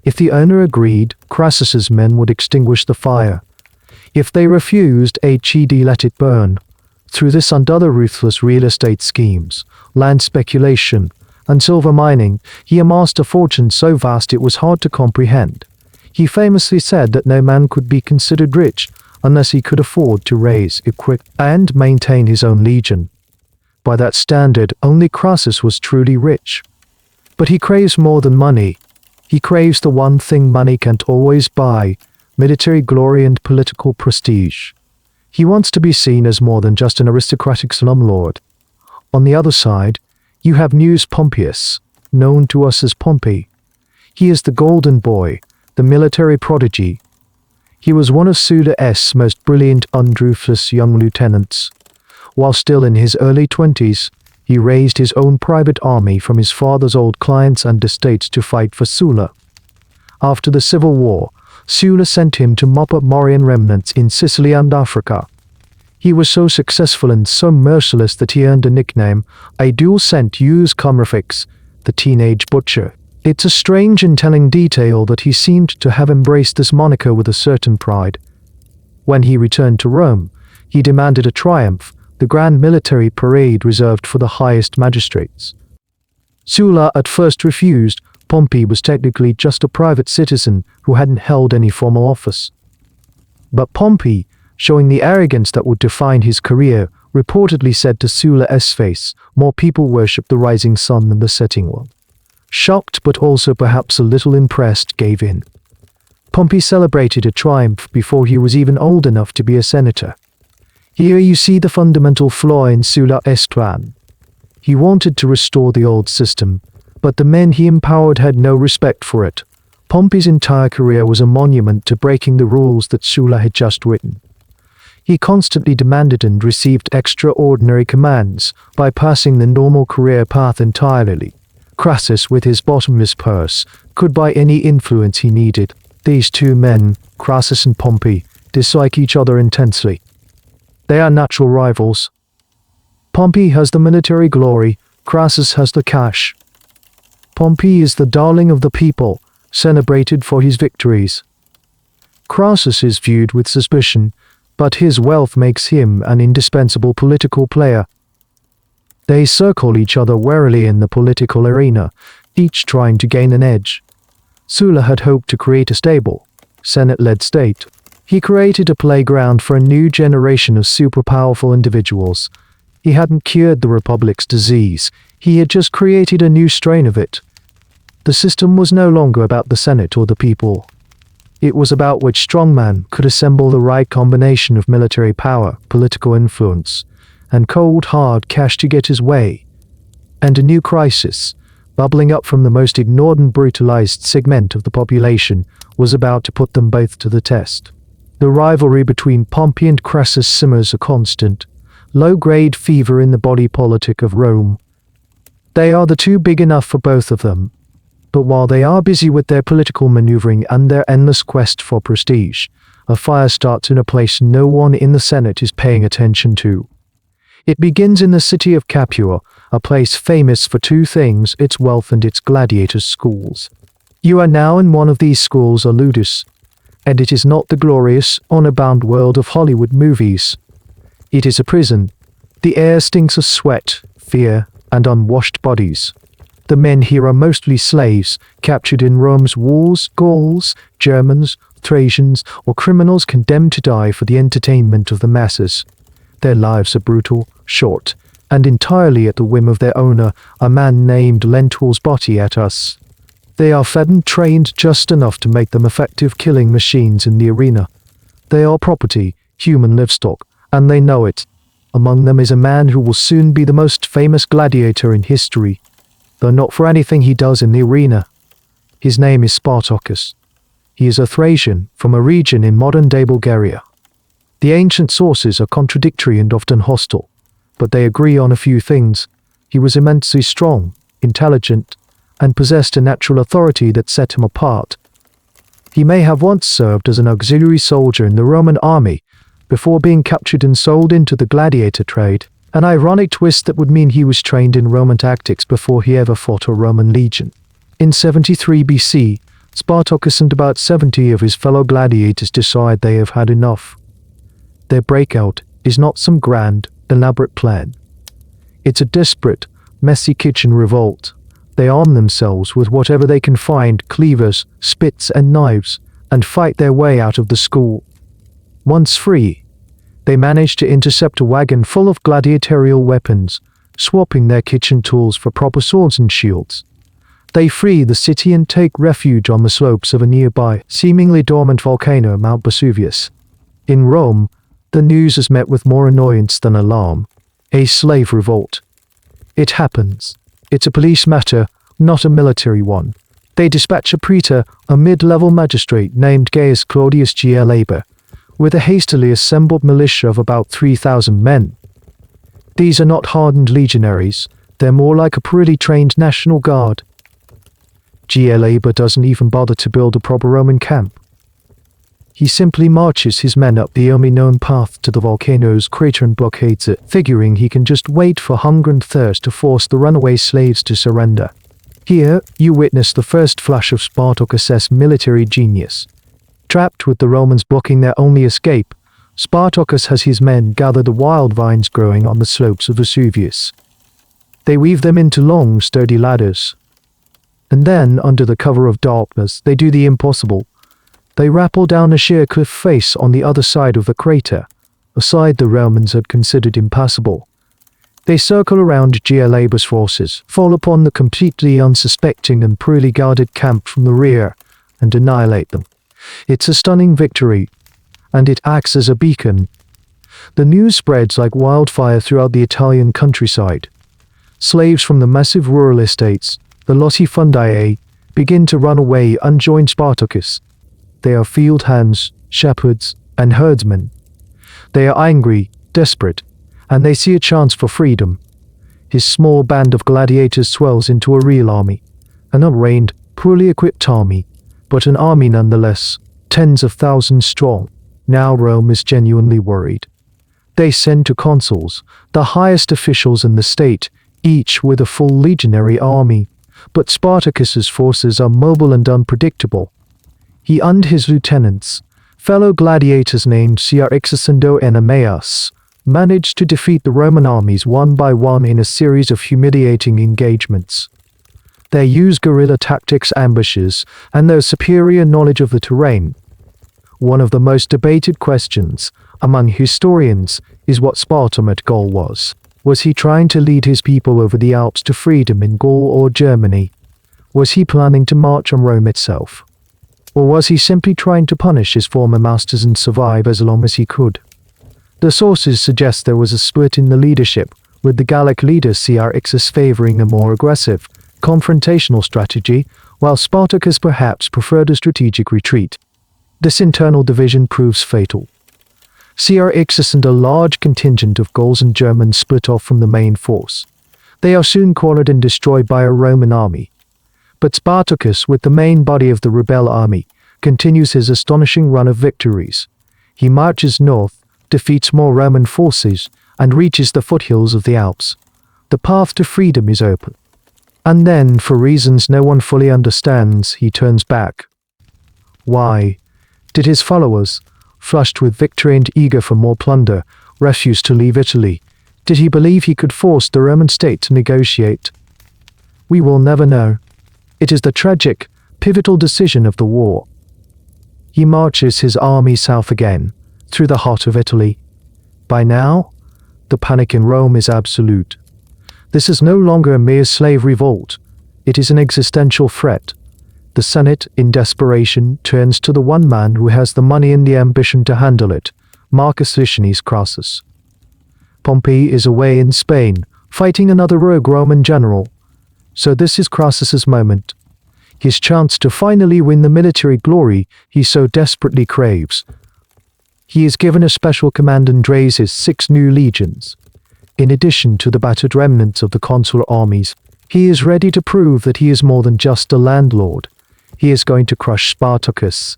If the owner agreed, Crassus's men would extinguish the fire. If they refused, he'd let it burn. Through this and other ruthless real estate schemes, land speculation, and silver mining, he amassed a fortune so vast it was hard to comprehend. He famously said that no man could be considered rich unless he could afford to raise, equip, and maintain his own legion. By that standard, only Crassus was truly rich. But he craves more than money. He craves the one thing money can't always buy: military glory and political prestige. He wants to be seen as more than just an aristocratic slumlord. On the other side, you have Gnaeus Pompeius, known to us as Pompey. He is the golden boy, the military prodigy. He was one of Sulla's most brilliant, unruthless young lieutenants. While still in his early 20s, he raised his own private army from his father's old clients and estates to fight for Sulla. After the civil war, Sulla sent him to mop up Mauryan remnants in Sicily and Africa. He was so successful and so merciless that he earned a nickname, Adolescent Ius Comrafix, the teenage butcher. It's a strange and telling detail that he seemed to have embraced this moniker with a certain pride. When he returned to Rome, he demanded a triumph, the grand military parade reserved for the highest magistrates. Sulla at first refused. Pompey was technically just a private citizen who hadn't held any formal office. But Pompey, showing the arrogance that would define his career, reportedly said to Sulla's face, "More people worship the rising sun than the setting one." Shocked but also perhaps a little impressed, gave in. Pompey celebrated a triumph before he was even old enough to be a senator. Here you see the fundamental flaw in Sulla's plan. He wanted to restore the old system, but the men he empowered had no respect for it. Pompey's entire career was a monument to breaking the rules that Sulla had just written. He constantly demanded and received extraordinary commands, bypassing the normal career path entirely. Crassus, with his bottomless purse, could buy any influence he needed. These two men, Crassus and Pompey, dislike each other intensely. They are natural rivals. Pompey has the military glory, Crassus has the cash. Pompey is the darling of the people, celebrated for his victories. Crassus is viewed with suspicion, but his wealth makes him an indispensable political player. They circle each other warily in the political arena, each trying to gain an edge. Sulla had hoped to create a stable, Senate-led state. He created a playground for a new generation of super-powerful individuals. He hadn't cured the Republic's disease, he had just created a new strain of it. The system was no longer about the Senate or the people. It was about which strongman could assemble the right combination of military power, political influence, and cold hard cash to get his way. And a new crisis, bubbling up from the most ignored and brutalized segment of the population, was about to put them both to the test. The rivalry between Pompey and Crassus simmers a constant, low-grade fever in the body politic of Rome. They are the two big enough for both of them. But while they are busy with their political maneuvering and their endless quest for prestige, a fire starts in a place no one in the Senate is paying attention to. It begins in the city of Capua, a place famous for two things, its wealth and its gladiator schools. You are now in one of these schools, Ludus, and it is not the glorious, honor-bound world of Hollywood movies. It is a prison. The air stinks of sweat, fear, and unwashed bodies. The men here are mostly slaves, captured in Rome's wars, Gauls, Germans, Thracians, or criminals condemned to die for the entertainment of the masses. Their lives are brutal, short, and entirely at the whim of their owner, a man named Lentulus Botiatus. They are fed and trained just enough to make them effective killing machines in the arena. They are property, human livestock, and they know it. Among them is a man who will soon be the most famous gladiator in history, though not for anything he does in the arena. His name is Spartacus. He is a Thracian from a region in modern-day Bulgaria. The ancient sources are contradictory and often hostile, but they agree on a few things. He was immensely strong, intelligent, and possessed a natural authority that set him apart. He may have once served as an auxiliary soldier in the Roman army before being captured and sold into the gladiator trade, an ironic twist that would mean he was trained in Roman tactics before he ever fought a Roman legion. In 73 BC, Spartacus and about 70 of his fellow gladiators decide they have had enough. Their breakout is not some grand, elaborate plan. It's a desperate, messy kitchen revolt, They arm themselves with whatever they can find, cleavers, spits, and knives, and fight their way out of the school. Once free, they manage to intercept a wagon full of gladiatorial weapons, swapping their kitchen tools for proper swords and shields. They flee the city and take refuge on the slopes of a nearby, seemingly dormant volcano, Mount Vesuvius. In Rome, the news is met with more annoyance than alarm. A slave revolt. It happens. It's a police matter, not a military one. They dispatch a praetor, a mid-level magistrate named Gaius Claudius Glabor, with a hastily assembled militia of about 3,000 men. These are not hardened legionaries, they're more like a poorly trained National Guard. Glabor doesn't even bother to build a proper Roman camp. He simply marches his men up the only known path to the volcano's crater and blockades it, figuring he can just wait for hunger and thirst to force the runaway slaves to surrender. Here, you witness the first flash of Spartacus's military genius. Trapped with the Romans blocking their only escape, Spartacus has his men gather the wild vines growing on the slopes of Vesuvius. They weave them into long, sturdy ladders. And then, under the cover of darkness, they do the impossible. They rappel down a sheer cliff face on the other side of the crater, a side the Romans had considered impassable. They circle around Glabor's forces, fall upon the completely unsuspecting and poorly guarded camp from the rear, and annihilate them. It's a stunning victory, and it acts as a beacon. The news spreads like wildfire throughout the Italian countryside. Slaves from the massive rural estates, the latifundii, begin to run away and join Spartacus. They are field hands, shepherds, and herdsmen. They are angry, desperate, and they see a chance for freedom. His small band of gladiators swells into a real army, an untrained, poorly equipped army, but an army nonetheless, tens of thousands strong. Now Rome is genuinely worried. They send to consuls, the highest officials in the state, each with a full legionary army, but Spartacus's forces are mobile and unpredictable. He and his lieutenants, fellow gladiators named Crixus and Oenomaus, managed to defeat the Roman armies one by one in a series of humiliating engagements. They used guerrilla tactics, ambushes, and their superior knowledge of the terrain. One of the most debated questions among historians is what Sparta's goal was. Was he trying to lead his people over the Alps to freedom in Gaul or Germany? Was he planning to march on Rome itself? Or was he simply trying to punish his former masters and survive as long as he could? The sources suggest there was a split in the leadership, with the Gallic leader Crixus favoring a more aggressive, confrontational strategy, while Spartacus perhaps preferred a strategic retreat. This internal division proves fatal. Crixus and a large contingent of Gauls and Germans split off from the main force. They are soon cornered and destroyed by a Roman army. But Spartacus, with the main body of the rebel army, continues his astonishing run of victories. He marches north, defeats more Roman forces, and reaches the foothills of the Alps. The path to freedom is open. And then, for reasons no one fully understands, he turns back. Why did his followers, flushed with victory and eager for more plunder, refuse to leave Italy? Did he believe he could force the Roman state to negotiate? We will never know. It is the tragic, pivotal decision of the war. He marches his army south again, through the heart of Italy. By now, the panic in Rome is absolute. This is no longer a mere slave revolt. It is an existential threat. The Senate, in desperation, turns to the one man who has the money and the ambition to handle it, Marcus Licinius Crassus. Pompey is away in Spain, fighting another rogue Roman general. So this is Crassus's moment. His chance to finally win the military glory he so desperately craves. He is given a special command and raises 6 new legions. In addition to the battered remnants of the consular armies, he is ready to prove that he is more than just a landlord. He is going to crush Spartacus.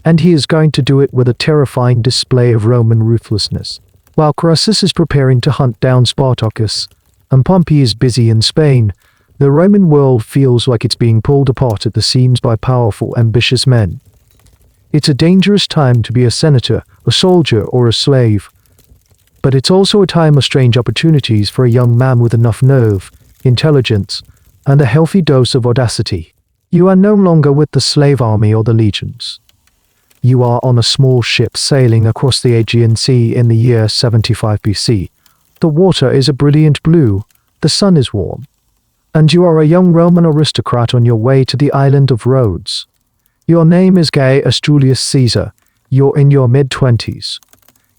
And he is going to do it with a terrifying display of Roman ruthlessness. While Crassus is preparing to hunt down Spartacus, and Pompey is busy in Spain, the Roman world feels like it's being pulled apart at the seams by powerful, ambitious men. It's a dangerous time to be a senator, a soldier, or a slave. But it's also a time of strange opportunities for a young man with enough nerve, intelligence, and a healthy dose of audacity. You are no longer with the slave army or the legions. You are on a small ship sailing across the Aegean Sea in the year 75 BC. The water is a brilliant blue, the sun is warm, and you are a young Roman aristocrat on your way to the island of Rhodes. Your name is Gaius Julius Caesar. You're in your mid-20s.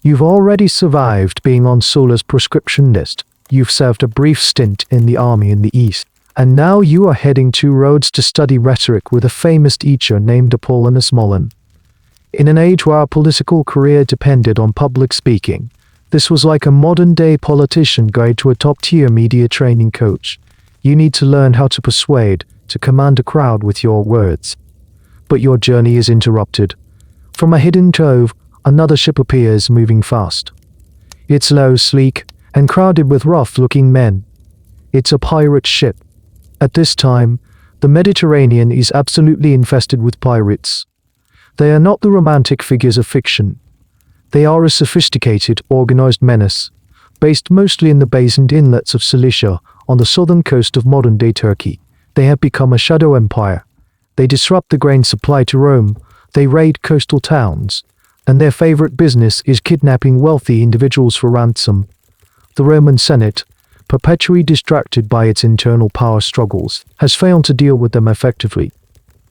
You've already survived being on Sulla's proscription list. You've served a brief stint in the army in the East, and now you are heading to Rhodes to study rhetoric with a famous teacher named Apollonius Molon. In an age where our political career depended on public speaking, this was like a modern-day politician going to a top-tier media training coach. You need to learn how to persuade, to command a crowd with your words. But your journey is interrupted. From a hidden cove, another ship appears, moving fast. It's low, sleek, and crowded with rough-looking men. It's a pirate ship. At this time, the Mediterranean is absolutely infested with pirates. They are not the romantic figures of fiction. They are a sophisticated, organized menace, based mostly in the bays and inlets of Cilicia on the southern coast of modern-day Turkey. They have become a shadow empire. They disrupt the grain supply to Rome, they raid coastal towns, and their favorite business is kidnapping wealthy individuals for ransom. The Roman Senate, perpetually distracted by its internal power struggles, has failed to deal with them effectively.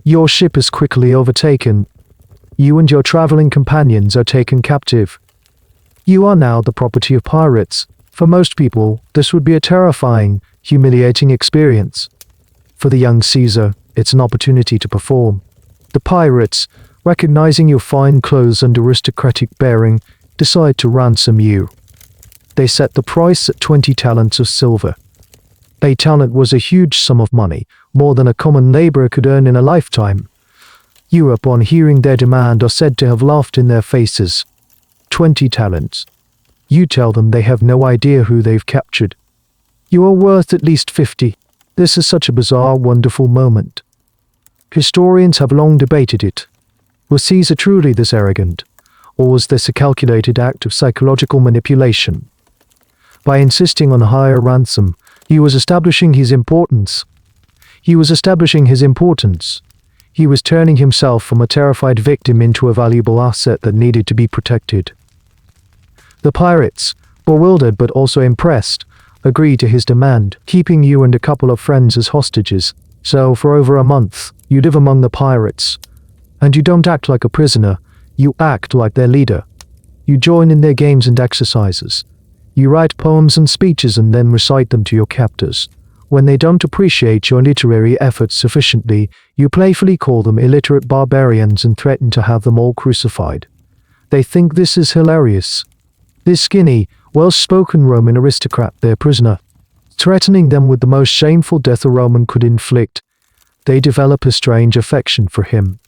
Your ship is quickly overtaken. You and your traveling companions are taken captive. You are now the property of pirates. For most people, this would be a terrifying, humiliating experience. For the young Caesar, it's an opportunity to perform. The pirates, recognizing your fine clothes and aristocratic bearing, decide to ransom you. They set the price at 20 talents of silver. A talent was a huge sum of money, more than a common laborer could earn in a lifetime. You, upon hearing their demand, are said to have laughed in their faces. 20 talents. You tell them they have no idea who they've captured. You are worth at least 50. This is such a bizarre, wonderful moment. Historians have long debated it. Was Caesar truly this arrogant, or was this a calculated act of psychological manipulation? By insisting on a higher ransom, he was establishing his importance. He was turning himself from a terrified victim into a valuable asset that needed to be protected. The pirates, bewildered but also impressed, agreed to his demand, keeping you and a couple of friends as hostages. So, for over a month, you live among the pirates. And you don't act like a prisoner, you act like their leader. You join in their games and exercises. You write poems and speeches and then recite them to your captors. When they don't appreciate your literary efforts sufficiently, you playfully call them illiterate barbarians and threaten to have them all crucified. They think this is hilarious. This skinny, well-spoken Roman aristocrat, their prisoner, threatening them with the most shameful death a Roman could inflict. They develop a strange affection for him.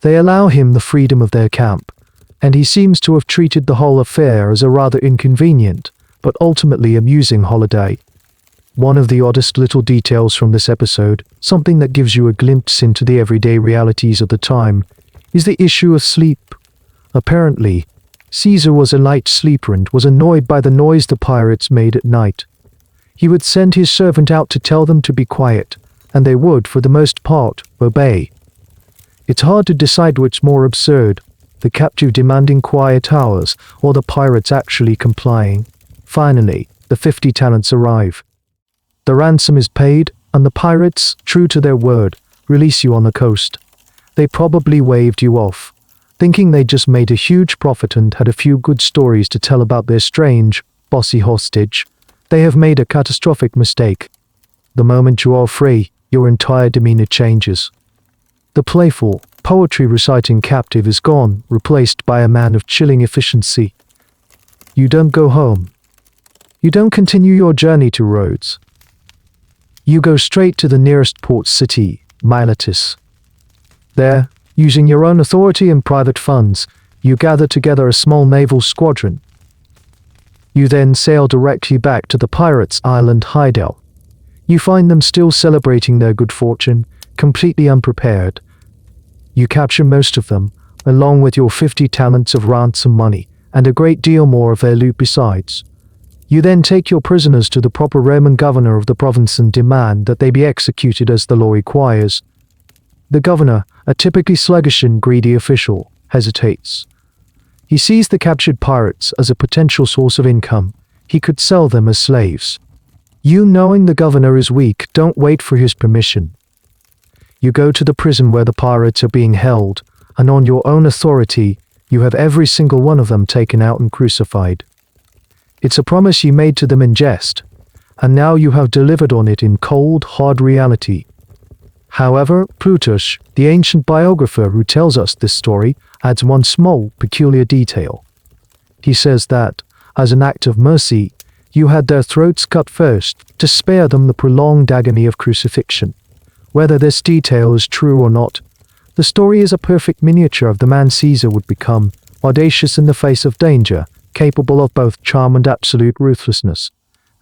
They allow him the freedom of their camp, and he seems to have treated the whole affair as a rather inconvenient, but ultimately amusing holiday. One of the oddest little details from this episode, something that gives you a glimpse into the everyday realities of the time, is the issue of sleep. Apparently, Caesar was a light sleeper and was annoyed by the noise the pirates made at night. He would send his servant out to tell them to be quiet, and they would, for the most part, obey. It's hard to decide which more absurd, the captive demanding quiet hours, or the pirates actually complying. Finally, the 50 talents arrive. The ransom is paid, and the pirates, true to their word, release you on the coast. They probably waved you off, thinking they just made a huge profit and had a few good stories to tell about their strange, bossy hostage. They have made a catastrophic mistake. The moment you are free, your entire demeanor changes. The playful, poetry-reciting captive is gone, replaced by a man of chilling efficiency. You don't go home. You don't continue your journey to Rhodes. You go straight to the nearest port city, Miletus. There, using your own authority and private funds, you gather together a small naval squadron. You then sail directly back to the pirates' island hideout. You find them still celebrating their good fortune, completely unprepared. You capture most of them, along with your 50 talents of ransom money, and a great deal more of their loot besides. You then take your prisoners to the proper Roman governor of the province and demand that they be executed as the law requires. The governor, a typically sluggish and greedy official, hesitates. He sees the captured pirates as a potential source of income. He could sell them as slaves. You, knowing the governor is weak, don't wait for his permission. You go to the prison where the pirates are being held, and on your own authority, you have every single one of them taken out and crucified. It's a promise you made to them in jest, and now you have delivered on it in cold, hard reality. However, Plutarch, the ancient biographer who tells us this story, adds one small, peculiar detail. He says that, as an act of mercy, you had their throats cut first, to spare them the prolonged agony of crucifixion. Whether this detail is true or not, the story is a perfect miniature of the man Caesar would become, audacious in the face of danger, capable of both charm and absolute ruthlessness,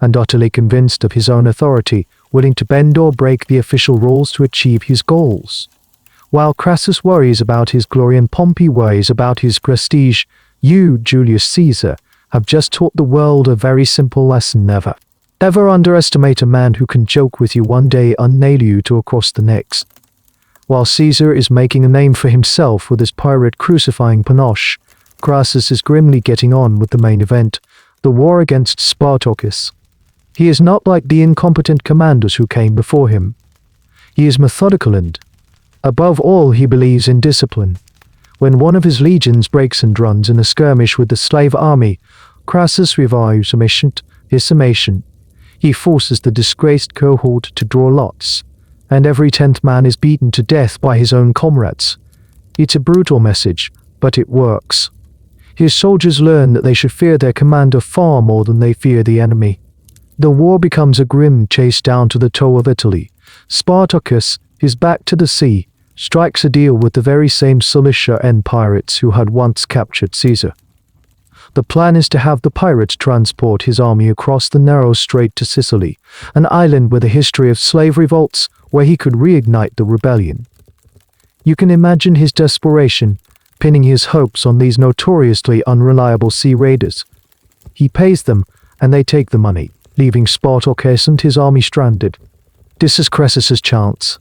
and utterly convinced of his own authority, willing to bend or break the official rules to achieve his goals. While Crassus worries about his glory and Pompey worries about his prestige, you, Julius Caesar, have just taught the world a very simple lesson: never, ever underestimate a man who can joke with you one day and nail you to a cross the next. While Caesar is making a name for himself with his pirate crucifying panache, Crassus is grimly getting on with the main event, the war against Spartacus. He is not like the incompetent commanders who came before him. He is methodical and, above all, he believes in discipline. When one of his legions breaks and runs in a skirmish with the slave army, Crassus revives his summation. He forces the disgraced cohort to draw lots, and every 10th man is beaten to death by his own comrades. It's a brutal message, but it works. His soldiers learn that they should fear their commander far more than they fear the enemy. The war becomes a grim chase down to the toe of Italy. Spartacus, his back to the sea, strikes a deal with the very same Cilicia and pirates who had once captured Caesar. The plan is to have the pirates transport his army across the narrow strait to Sicily, an island with a history of slave revolts where he could reignite the rebellion. You can imagine his desperation, pinning his hopes on these notoriously unreliable sea raiders. He pays them, and they take the money, leaving Spartacus and his army stranded. This is Crassus's chance.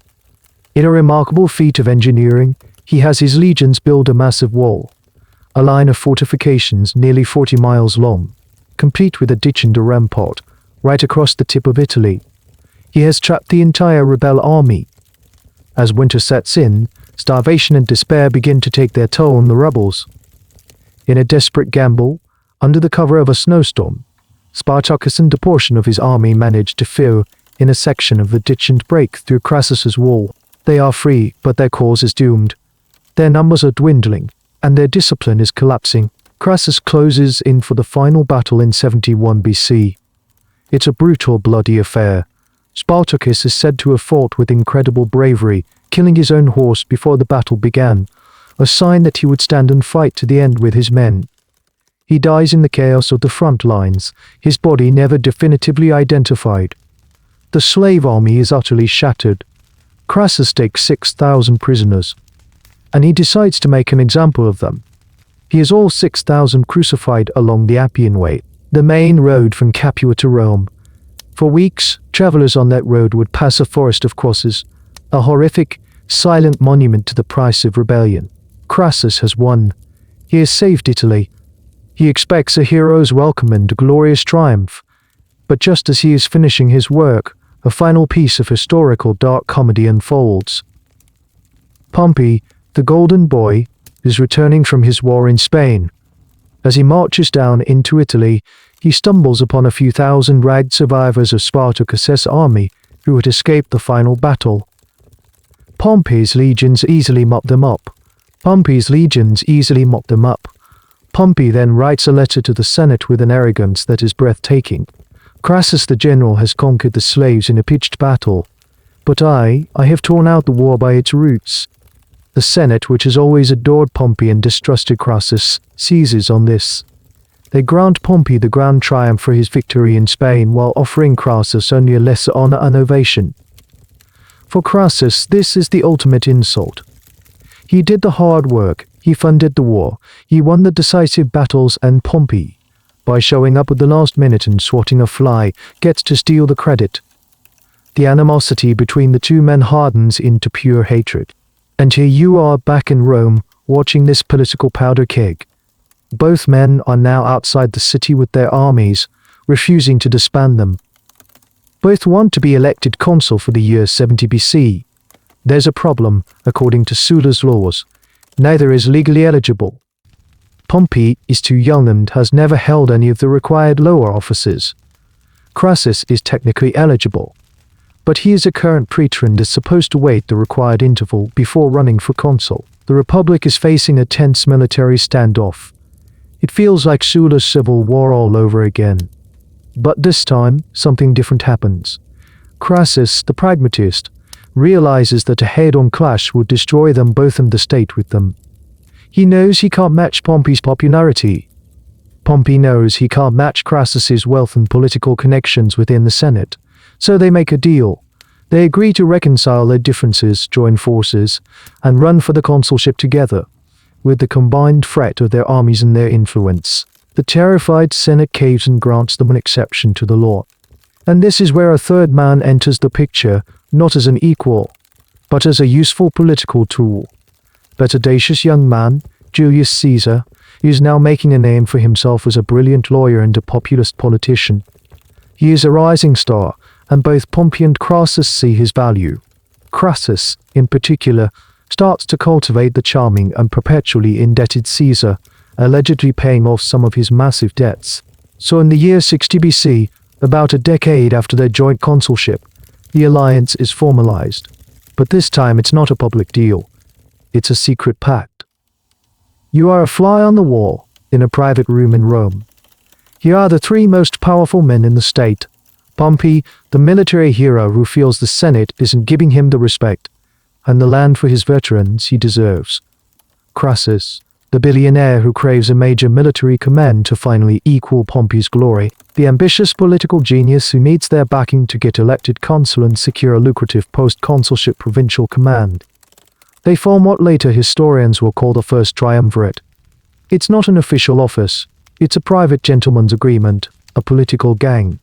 In a remarkable feat of engineering, he has his legions build a massive wall, a line of fortifications nearly 40 miles long, complete with a ditch and a rampart, right across the tip of Italy. He has trapped the entire rebel army. As winter sets in, starvation and despair begin to take their toll on the rebels. In a desperate gamble, under the cover of a snowstorm, Spartacus and a portion of his army manage to fill in a section of the ditch and break through Crassus's wall. They are free, but their cause is doomed. Their numbers are dwindling, and their discipline is collapsing. Crassus closes in for the final battle in 71 BC. It's a brutal, bloody affair. Spartacus is said to have fought with incredible bravery, killing his own horse before the battle began, a sign that he would stand and fight to the end with his men. He dies in the chaos of the front lines, his body never definitively identified. The slave army is utterly shattered. Crassus takes 6,000 prisoners, and he decides to make an example of them. He has all 6,000 crucified along the Appian Way, the main road from Capua to Rome. For weeks, travelers on that road would pass a forest of crosses, a horrific, silent monument to the price of rebellion. Crassus has won. He has saved Italy. He expects a hero's welcome and a glorious triumph. But just as he is finishing his work, a final piece of historical dark comedy unfolds. Pompey, the Golden Boy, is returning from his war in Spain. As he marches down into Italy, he stumbles upon a few thousand ragged survivors of Spartacus' army who had escaped the final battle. Pompey's legions easily mop them up. Pompey then writes a letter to the Senate with an arrogance that is breathtaking. Crassus the general has conquered the slaves in a pitched battle, but I have torn out the war by its roots. The Senate, which has always adored Pompey and distrusted Crassus, seizes on this. They grant Pompey the grand triumph for his victory in Spain while offering Crassus only a lesser honor and ovation. For Crassus, this is the ultimate insult. He did the hard work, he funded the war, he won the decisive battles, and Pompey, by showing up at the last minute and swatting a fly, gets to steal the credit. The animosity between the two men hardens into pure hatred. And here you are back in Rome, watching this political powder keg. Both men are now outside the city with their armies, refusing to disband them. Both want to be elected consul for the year 70 BC. There's a problem, according to Sulla's laws. Neither is legally eligible. Pompey is too young and has never held any of the required lower offices. Crassus is technically eligible, but he is a current praetor and is supposed to wait the required interval before running for consul. The Republic is facing a tense military standoff. It feels like Sulla's civil war all over again. But this time, something different happens. Crassus, the pragmatist, realizes that a head-on clash would destroy them both and the state with them. He knows he can't match Pompey's popularity. Pompey knows he can't match Crassus's wealth and political connections within the Senate. So they make a deal. They agree to reconcile their differences, join forces, and run for the consulship together, with the combined threat of their armies and their influence. The terrified Senate caves and grants them an exception to the law. And this is where a third man enters the picture, not as an equal, but as a useful political tool. That audacious young man, Julius Caesar, is now making a name for himself as a brilliant lawyer and a populist politician. He is a rising star, and both Pompey and Crassus see his value. Crassus, in particular, starts to cultivate the charming and perpetually indebted Caesar, allegedly paying off some of his massive debts. So in the year 60 BC, about a decade after their joint consulship, the alliance is formalized. But this time it's not a public deal. It's a secret pact. You are a fly on the wall, in a private room in Rome. Here are the three most powerful men in the state. Pompey, the military hero who feels the Senate isn't giving him the respect and the land for his veterans he deserves. Crassus, the billionaire who craves a major military command to finally equal Pompey's glory. The ambitious political genius who needs their backing to get elected consul and secure a lucrative post-consulship provincial command. They form what later historians will call the First Triumvirate. It's not an official office. It's a private gentleman's agreement, a political gang.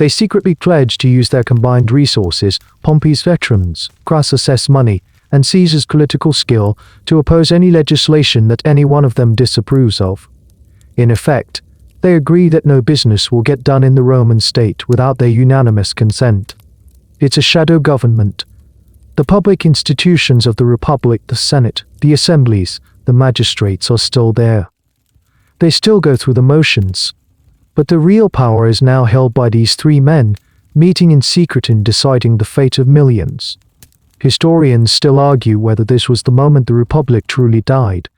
They secretly pledge to use their combined resources, Pompey's veterans, Crassus' money, and Caesar's political skill, to oppose any legislation that any one of them disapproves of. In effect, they agree that no business will get done in the Roman state without their unanimous consent. It's a shadow government. The public institutions of the Republic, the Senate, the assemblies, the magistrates are still there. They still go through the motions. But the real power is now held by these three men, meeting in secret and deciding the fate of millions. Historians still argue whether this was the moment the Republic truly died.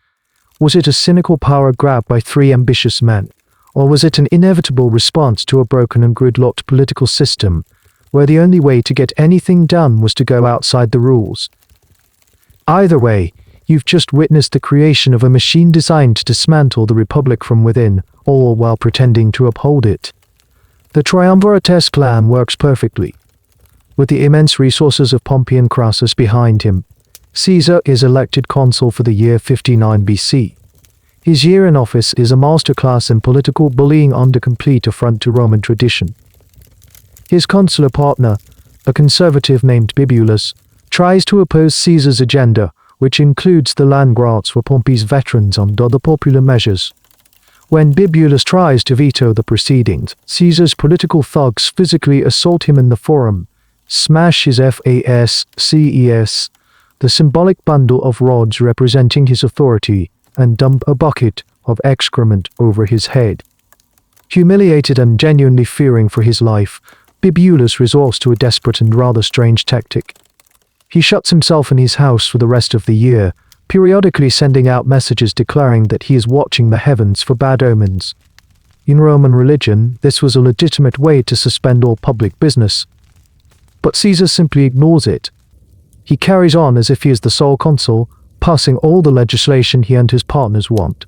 Was it a cynical power grab by three ambitious men, or was it an inevitable response to a broken and gridlocked political system, where the only way to get anything done was to go outside the rules? Either way, you've just witnessed the creation of a machine designed to dismantle the Republic from within, all while pretending to uphold it. The Triumvirate plan works perfectly. With the immense resources of Pompey and Crassus behind him, Caesar is elected consul for the year 59 BC. His year in office is a masterclass in political bullying under complete affront to Roman tradition. His consular partner, a conservative named Bibulus, tries to oppose Caesar's agenda, which includes the land grants for Pompey's veterans and other popular measures. When Bibulus tries to veto the proceedings, Caesar's political thugs physically assault him in the forum, smash his fasces, the symbolic bundle of rods representing his authority, and dump a bucket of excrement over his head. Humiliated and genuinely fearing for his life, Bibulus resorts to a desperate and rather strange tactic. He shuts himself in his house for the rest of the year, periodically sending out messages declaring that he is watching the heavens for bad omens. In Roman religion, this was a legitimate way to suspend all public business. But Caesar simply ignores it. He carries on as if he is the sole consul, passing all the legislation he and his partners want.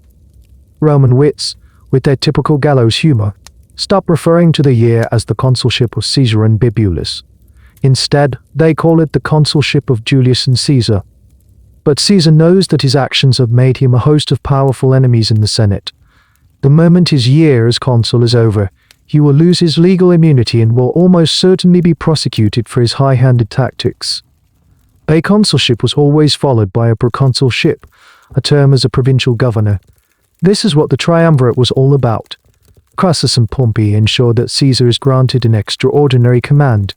Roman wits, with their typical gallows humor, stop referring to the year as the consulship of Caesar and Bibulus. Instead, they call it the consulship of Julius and Caesar. But Caesar knows that his actions have made him a host of powerful enemies in the Senate. The moment his year as consul is over, he will lose his legal immunity and will almost certainly be prosecuted for his high-handed tactics. A consulship was always followed by a proconsulship, a term as a provincial governor. This is what the Triumvirate was all about. Crassus and Pompey ensured that Caesar is granted an extraordinary command,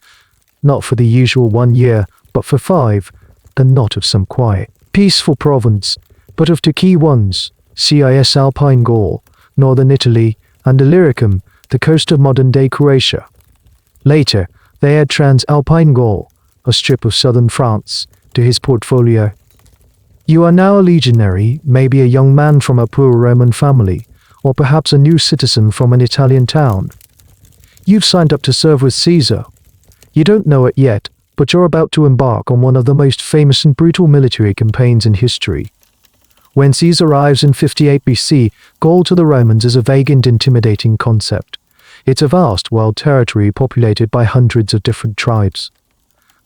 not for the usual 1 year, but for 5, and not of some quiet, peaceful province, but of two key ones, Cis Alpine Gaul, northern Italy, and Illyricum, the coast of modern-day Croatia. Later, they add Transalpine Gaul, a strip of southern France, to his portfolio. You are now a legionary, maybe a young man from a poor Roman family, or perhaps a new citizen from an Italian town. You've signed up to serve with Caesar. You don't know it yet, but you're about to embark on one of the most famous and brutal military campaigns in history. When Caesar arrives in 58 BC, Gaul to the Romans is a vague and intimidating concept. It's a vast, wild territory populated by hundreds of different tribes.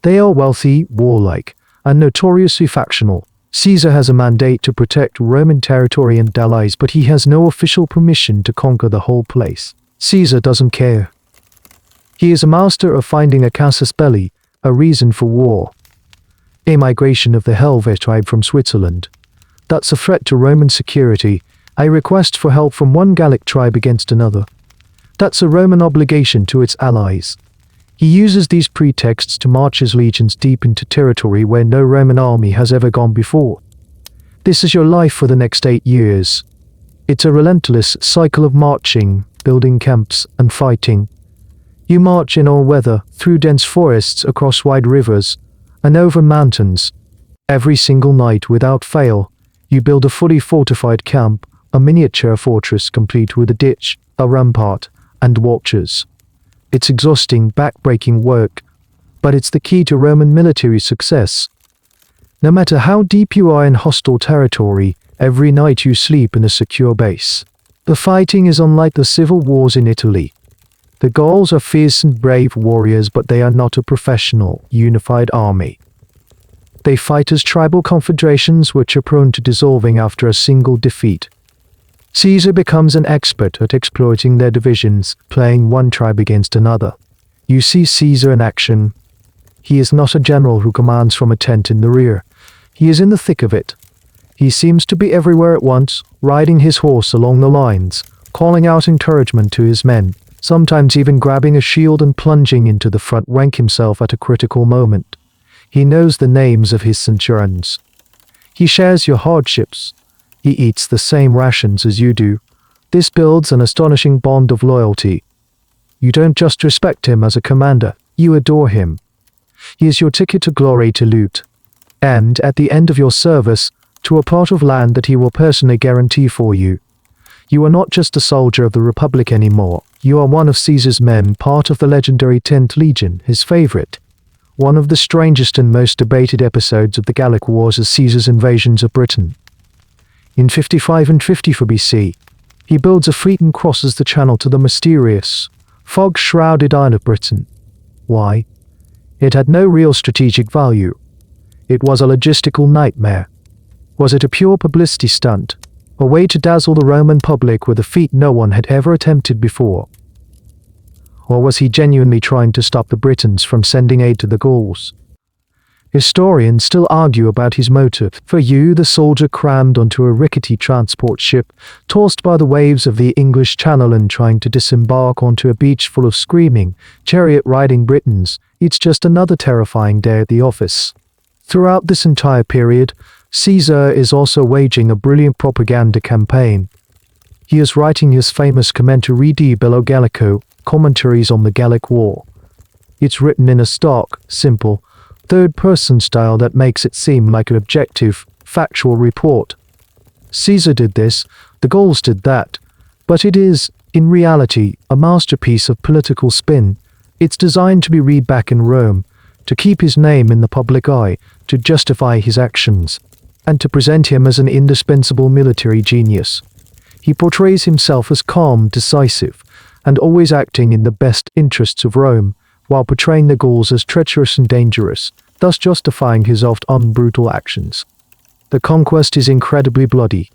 They are wealthy, warlike, and notoriously factional. Caesar has a mandate to protect Roman territory and allies, but he has no official permission to conquer the whole place. Caesar doesn't care. He is a master of finding a casus belli, a reason for war. A migration of the Helvet tribe from Switzerland. That's a threat to Roman security, a request for help from one Gallic tribe against another. That's a Roman obligation to its allies. He uses these pretexts to march his legions deep into territory where no Roman army has ever gone before. This is your life for the next 8 years. It's a relentless cycle of marching, building camps, and fighting. You march in all weather, through dense forests, across wide rivers, and over mountains. Every single night, without fail, you build a fully fortified camp, a miniature fortress complete with a ditch, a rampart, and watchers. It's exhausting, back-breaking work, but it's the key to Roman military success. No matter how deep you are in hostile territory, every night you sleep in a secure base. The fighting is unlike the civil wars in Italy. The Gauls are fierce and brave warriors, but they are not a professional, unified army. They fight as tribal confederations which are prone to dissolving after a single defeat. Caesar becomes an expert at exploiting their divisions, playing one tribe against another. You see Caesar in action. He is not a general who commands from a tent in the rear. He is in the thick of it. He seems to be everywhere at once, riding his horse along the lines, calling out encouragement to his men, sometimes even grabbing a shield and plunging into the front rank himself at a critical moment. He knows the names of his centurions. He shares your hardships. He eats the same rations as you do. This builds an astonishing bond of loyalty. You don't just respect him as a commander, you adore him. He is your ticket to glory, to loot, and, at the end of your service, to a plot of land that he will personally guarantee for you. You are not just a soldier of the Republic anymore. You are one of Caesar's men, part of the legendary 10th Legion, his favorite. One of the strangest and most debated episodes of the Gallic Wars is Caesar's invasions of Britain. In 55 and 54 BC, he builds a fleet and crosses the Channel to the mysterious, fog-shrouded Isle of Britain. Why? It had no real strategic value. It was a logistical nightmare. Was it a pure publicity stunt? A way to dazzle the Roman public with a feat no one had ever attempted before? Or was he genuinely trying to stop the Britons from sending aid to the Gauls? Historians still argue about his motive. For you, the soldier crammed onto a rickety transport ship, tossed by the waves of the English Channel and trying to disembark onto a beach full of screaming, chariot-riding Britons, it's just another terrifying day at the office. Throughout this entire period, Caesar is also waging a brilliant propaganda campaign. He is writing his famous Commentari di Bello Gallico, commentaries on the Gallic War. It's written in a stock, simple, third-person style that makes it seem like an objective, factual report. Caesar did this, the Gauls did that, but it is, in reality, a masterpiece of political spin. It's designed to be read back in Rome, to keep his name in the public eye, to justify his actions, and to present him as an indispensable military genius. He portrays himself as calm, decisive, and always acting in the best interests of Rome, while portraying the Gauls as treacherous and dangerous, thus justifying his oft-brutal actions. The conquest is incredibly bloody.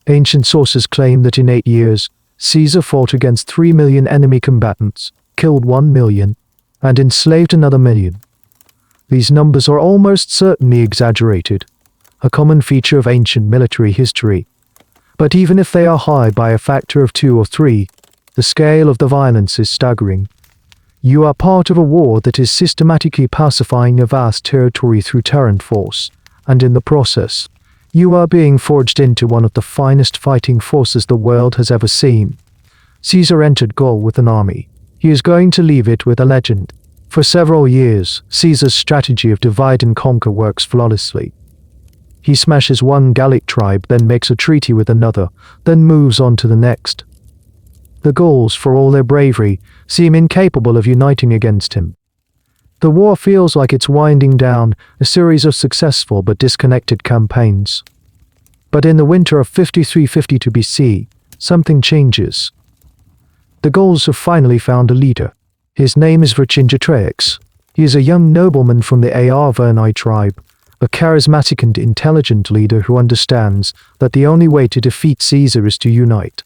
Ancient sources claim that in 8 years, Caesar fought against 3 million enemy combatants, killed 1 million, and enslaved another million. These numbers are almost certainly exaggerated, a common feature of ancient military history. But even if they are high by a factor of 2 or 3, the scale of the violence is staggering. You are part of a war that is systematically pacifying a vast territory through torrent force, and in the process, you are being forged into one of the finest fighting forces the world has ever seen. Caesar entered Gaul with an army. He is going to leave it with a legend. For several years, Caesar's strategy of divide and conquer works flawlessly. He smashes one Gallic tribe, then makes a treaty with another, then moves on to the next. The Gauls, for all their bravery, seem incapable of uniting against him. The war feels like it's winding down, a series of successful but disconnected campaigns. But in the winter of 53-52 BC, something changes. The Gauls have finally found a leader. His name is Vercingetorix. He is a young nobleman from the Arverni tribe, a charismatic and intelligent leader who understands that the only way to defeat Caesar is to unite.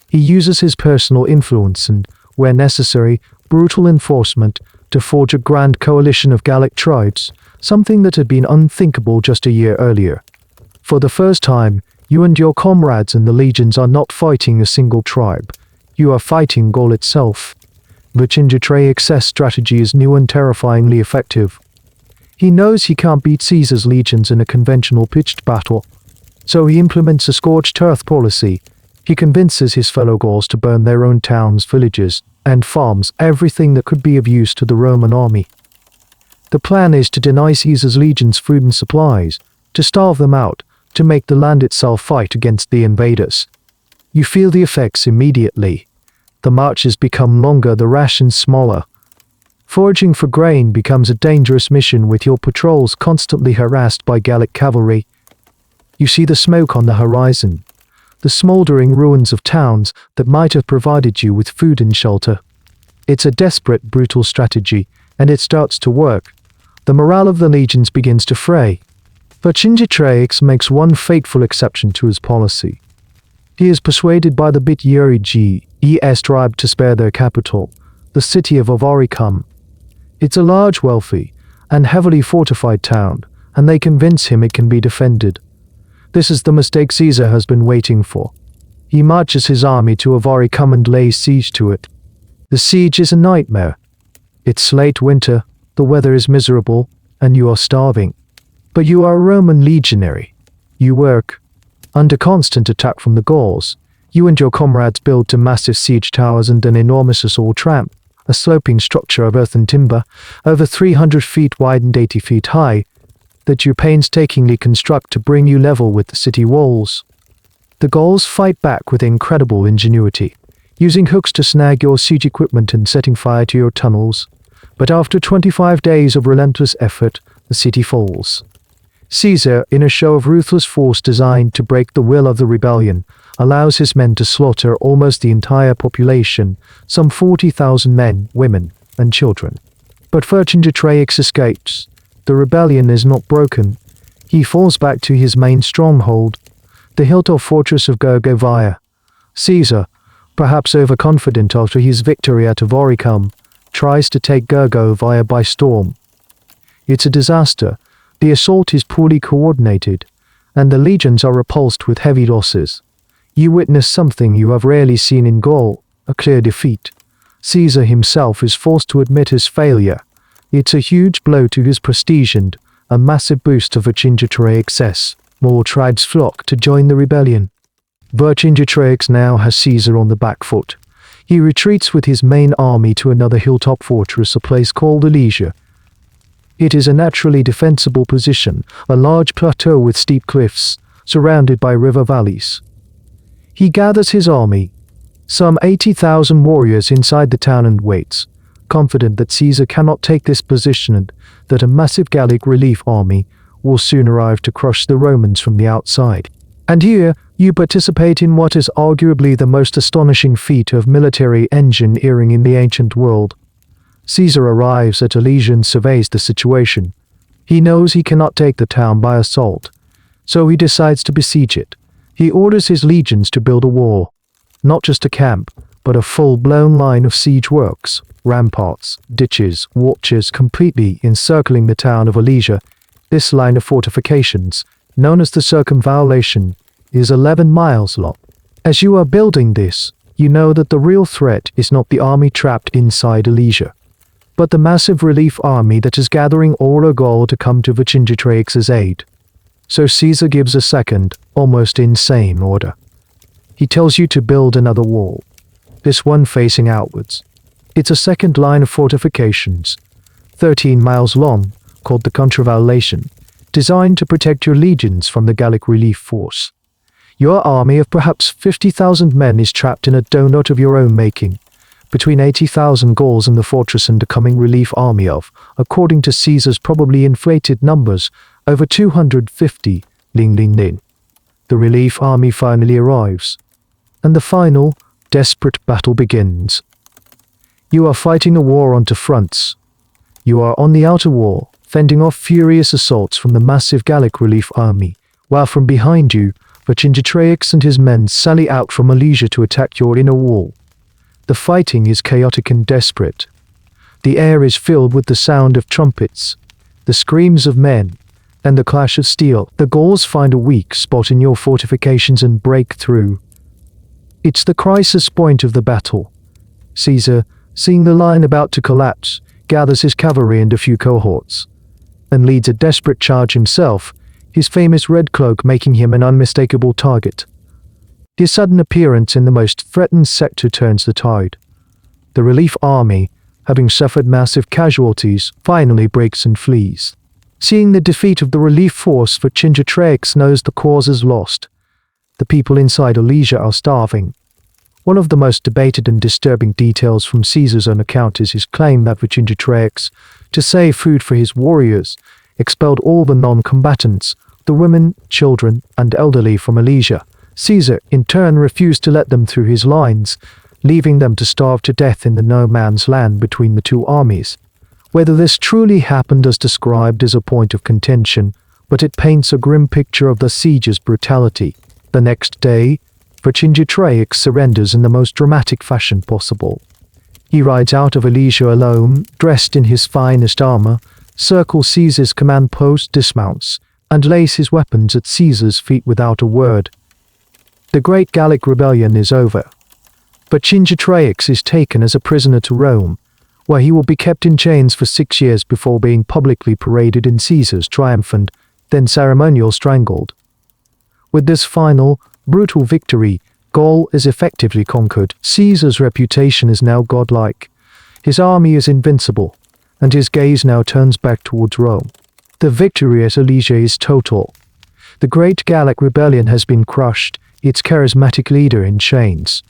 He uses his personal influence and, where necessary, brutal enforcement to forge a grand coalition of Gallic tribes, something that had been unthinkable just a year earlier. For the first time, you and your comrades in the legions are not fighting a single tribe. You are fighting Gaul itself. Vercingetorix's strategy is new and terrifyingly effective. He knows he can't beat Caesar's legions in a conventional pitched battle, so he implements a scorched earth policy. He convinces his fellow Gauls to burn their own towns, villages, and farms, everything that could be of use to the Roman army. The plan is to deny Caesar's legions food and supplies, to starve them out, to make the land itself fight against the invaders. You feel the effects immediately. The marches become longer, the rations smaller. Foraging for grain becomes a dangerous mission with your patrols constantly harassed by Gallic cavalry. You see the smoke on the horizon, the smoldering ruins of towns that might have provided you with food and shelter. It's a desperate, brutal strategy, and it starts to work. The morale of the legions begins to fray. Vercingetorix makes one fateful exception to his policy. He is persuaded by the Betrayal tribe to spare their capital, the city of Avaricum. It's a large, wealthy, and heavily fortified town, and they convince him it can be defended. This is the mistake Caesar has been waiting for. He marches his army to Avaricum and lays siege to it. The siege is a nightmare. It's late winter, the weather is miserable, and you are starving. But you are a Roman legionary. You work. Under constant attack from the Gauls, you and your comrades build 2 massive siege towers and an enormous assault ramp, a sloping structure of earth and timber, over 300 feet wide and 80 feet high, that you painstakingly construct to bring you level with the city walls. The Gauls fight back with incredible ingenuity, using hooks to snag your siege equipment and setting fire to your tunnels. But after 25 days of relentless effort, the city falls. Caesar, in a show of ruthless force designed to break the will of the rebellion, allows his men to slaughter almost the entire population, some 40,000 men, women, and children. But Vercingetorix escapes. The rebellion is not broken. He falls back to his main stronghold, the hilltop fortress of Gergovia. Caesar, perhaps overconfident after his victory at Avaricum, tries to take Gergovia by storm. It's a disaster. The assault is poorly coordinated, and the legions are repulsed with heavy losses. You witness something you have rarely seen in Gaul, a clear defeat. Caesar himself is forced to admit his failure. It's a huge blow to his prestige and a massive boost to Vercingetorix. More tribes flock to join the rebellion. Vercingetorix now has Caesar on the back foot. He retreats with his main army to another hilltop fortress, a place called Alesia. It is a naturally defensible position, a large plateau with steep cliffs, surrounded by river valleys. He gathers his army, some 80,000 warriors inside the town, and waits, confident that Caesar cannot take this position and that a massive Gallic relief army will soon arrive to crush the Romans from the outside. And here, you participate in what is arguably the most astonishing feat of military engineering in the ancient world. Caesar arrives at Alesia and surveys the situation. He knows he cannot take the town by assault, so he decides to besiege it. He orders his legions to build a wall, not just a camp, but a full-blown line of siege works, ramparts, ditches, watches completely encircling the town of Alesia. This line of fortifications, known as the circumvallation, is 11 miles long. As you are building this, you know that the real threat is not the army trapped inside Alesia, but the massive relief army that is gathering all her Gaul to come to Vercingetorix's aid. So Caesar gives a second, almost insane order. He tells you to build another wall, this one facing outwards. It's a second line of fortifications, 13 miles long, called the Triumvirate, designed to protect your legions from the Gallic relief force. Your army of perhaps 50,000 men is trapped in a donut of your own making, between 80,000 Gauls in the fortress and a coming relief army of, according to Caesar's probably inflated numbers, over 250, ling ling ling. The relief army finally arrives, and the final, desperate battle begins. You are fighting a war on two fronts. You are on the outer wall, fending off furious assaults from the massive Gallic relief army, while from behind you, Vercingetorix and his men sally out from Alesia to attack your inner wall. The fighting is chaotic and desperate. The air is filled with the sound of trumpets, the screams of men, and the clash of steel. The Gauls find a weak spot in your fortifications and break through. It's the crisis point of the battle. Caesar, seeing the line about to collapse, gathers his cavalry and a few cohorts, and leads a desperate charge himself, his famous red cloak making him an unmistakable target. His sudden appearance in the most threatened sector turns the tide. The relief army, having suffered massive casualties, finally breaks and flees. Seeing the defeat of the relief force, Vercingetorix knows the cause is lost. The people inside Alesia are starving. One of the most debated and disturbing details from Caesar's own account is his claim that Vercingetorix, to save food for his warriors, expelled all the non-combatants, the women, children, and elderly from Alesia. Caesar, in turn, refused to let them through his lines, leaving them to starve to death in the no-man's land between the two armies. Whether this truly happened as described is a point of contention, but it paints a grim picture of the siege's brutality. The next day, Vercingetorix surrenders in the most dramatic fashion possible. He rides out of Alesia alone, dressed in his finest armor, circles Caesar's command post, dismounts, and lays his weapons at Caesar's feet without a word. The Great Gallic Rebellion is over. Vercingetorix is taken as a prisoner to Rome, where he will be kept in chains for 6 years before being publicly paraded in Caesar's triumph and then ceremonially strangled. With this final, brutal victory, Gaul is effectively conquered. Caesar's reputation is now godlike. His army is invincible, and his gaze now turns back towards Rome. The victory at Alesia is total. The Great Gallic Rebellion has been crushed, its charismatic leader in chains.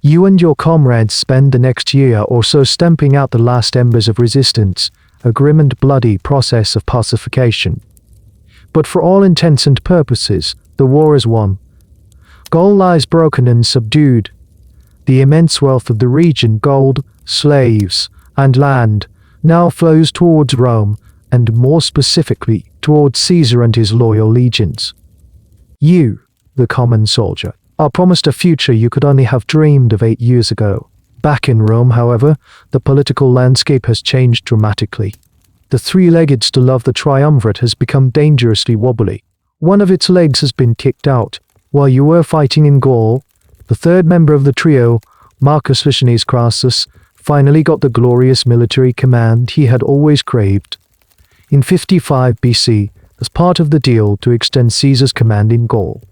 You and your comrades spend the next year or so stamping out the last embers of resistance, a grim and bloody process of pacification. But for all intents and purposes, the war is won. Gaul lies broken and subdued. The immense wealth of the region, gold, slaves, and land, now flows towards Rome, and more specifically, towards Caesar and his loyal legions. You, the common soldier, are promised a future you could only have dreamed of 8 years ago. Back in Rome, however, the political landscape has changed dramatically. The three-legged stool of the Triumvirate has become dangerously wobbly. One of its legs has been kicked out. While you were fighting in Gaul, the third member of the trio, Marcus Licinius Crassus, finally got the glorious military command he had always craved. In 55 BC, as part of the deal to extend Caesar's command in Gaul,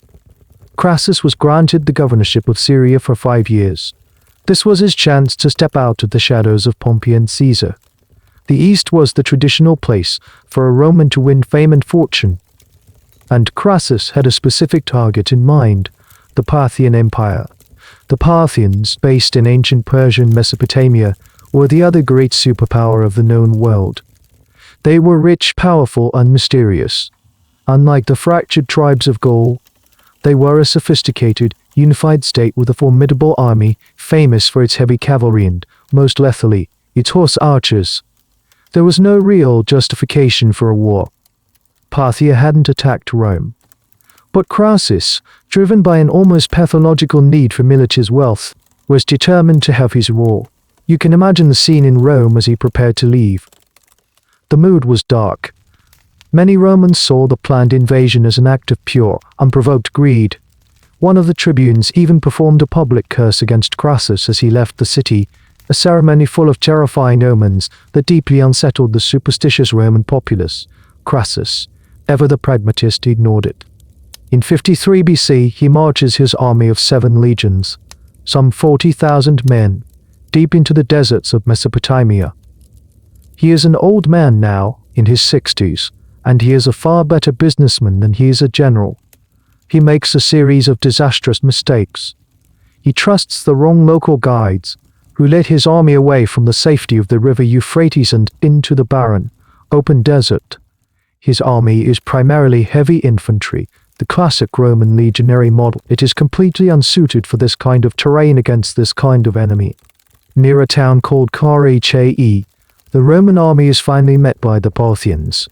Crassus was granted the governorship of Syria for 5 years. This was his chance to step out of the shadows of Pompey and Caesar. The East was the traditional place for a Roman to win fame and fortune, and Crassus had a specific target in mind, the Parthian Empire. The Parthians, based in ancient Persian Mesopotamia, were the other great superpower of the known world. They were rich, powerful, and mysterious. Unlike the fractured tribes of Gaul, they were a sophisticated, unified state with a formidable army, famous for its heavy cavalry and, most lethally, its horse archers. There was no real justification for a war. Parthia hadn't attacked Rome. But Crassus, driven by an almost pathological need for military wealth, was determined to have his rule. You can imagine the scene in Rome as he prepared to leave. The mood was dark. Many Romans saw the planned invasion as an act of pure, unprovoked greed. One of the tribunes even performed a public curse against Crassus as he left the city, a ceremony full of terrifying omens that deeply unsettled the superstitious Roman populace. Crassus, ever the pragmatist, ignored it. In 53 BC, he marches his army of 7 legions, some 40,000 men, deep into the deserts of Mesopotamia. He is an old man now, in his 60s, and he is a far better businessman than he is a general. He makes a series of disastrous mistakes. He trusts the wrong local guides, who led his army away from the safety of the river Euphrates and into the barren, open desert. His army is primarily heavy infantry, the classic Roman legionary model. It is completely unsuited for this kind of terrain against this kind of enemy. Near a town called Gracchi, the Roman army is finally met by the Parthians.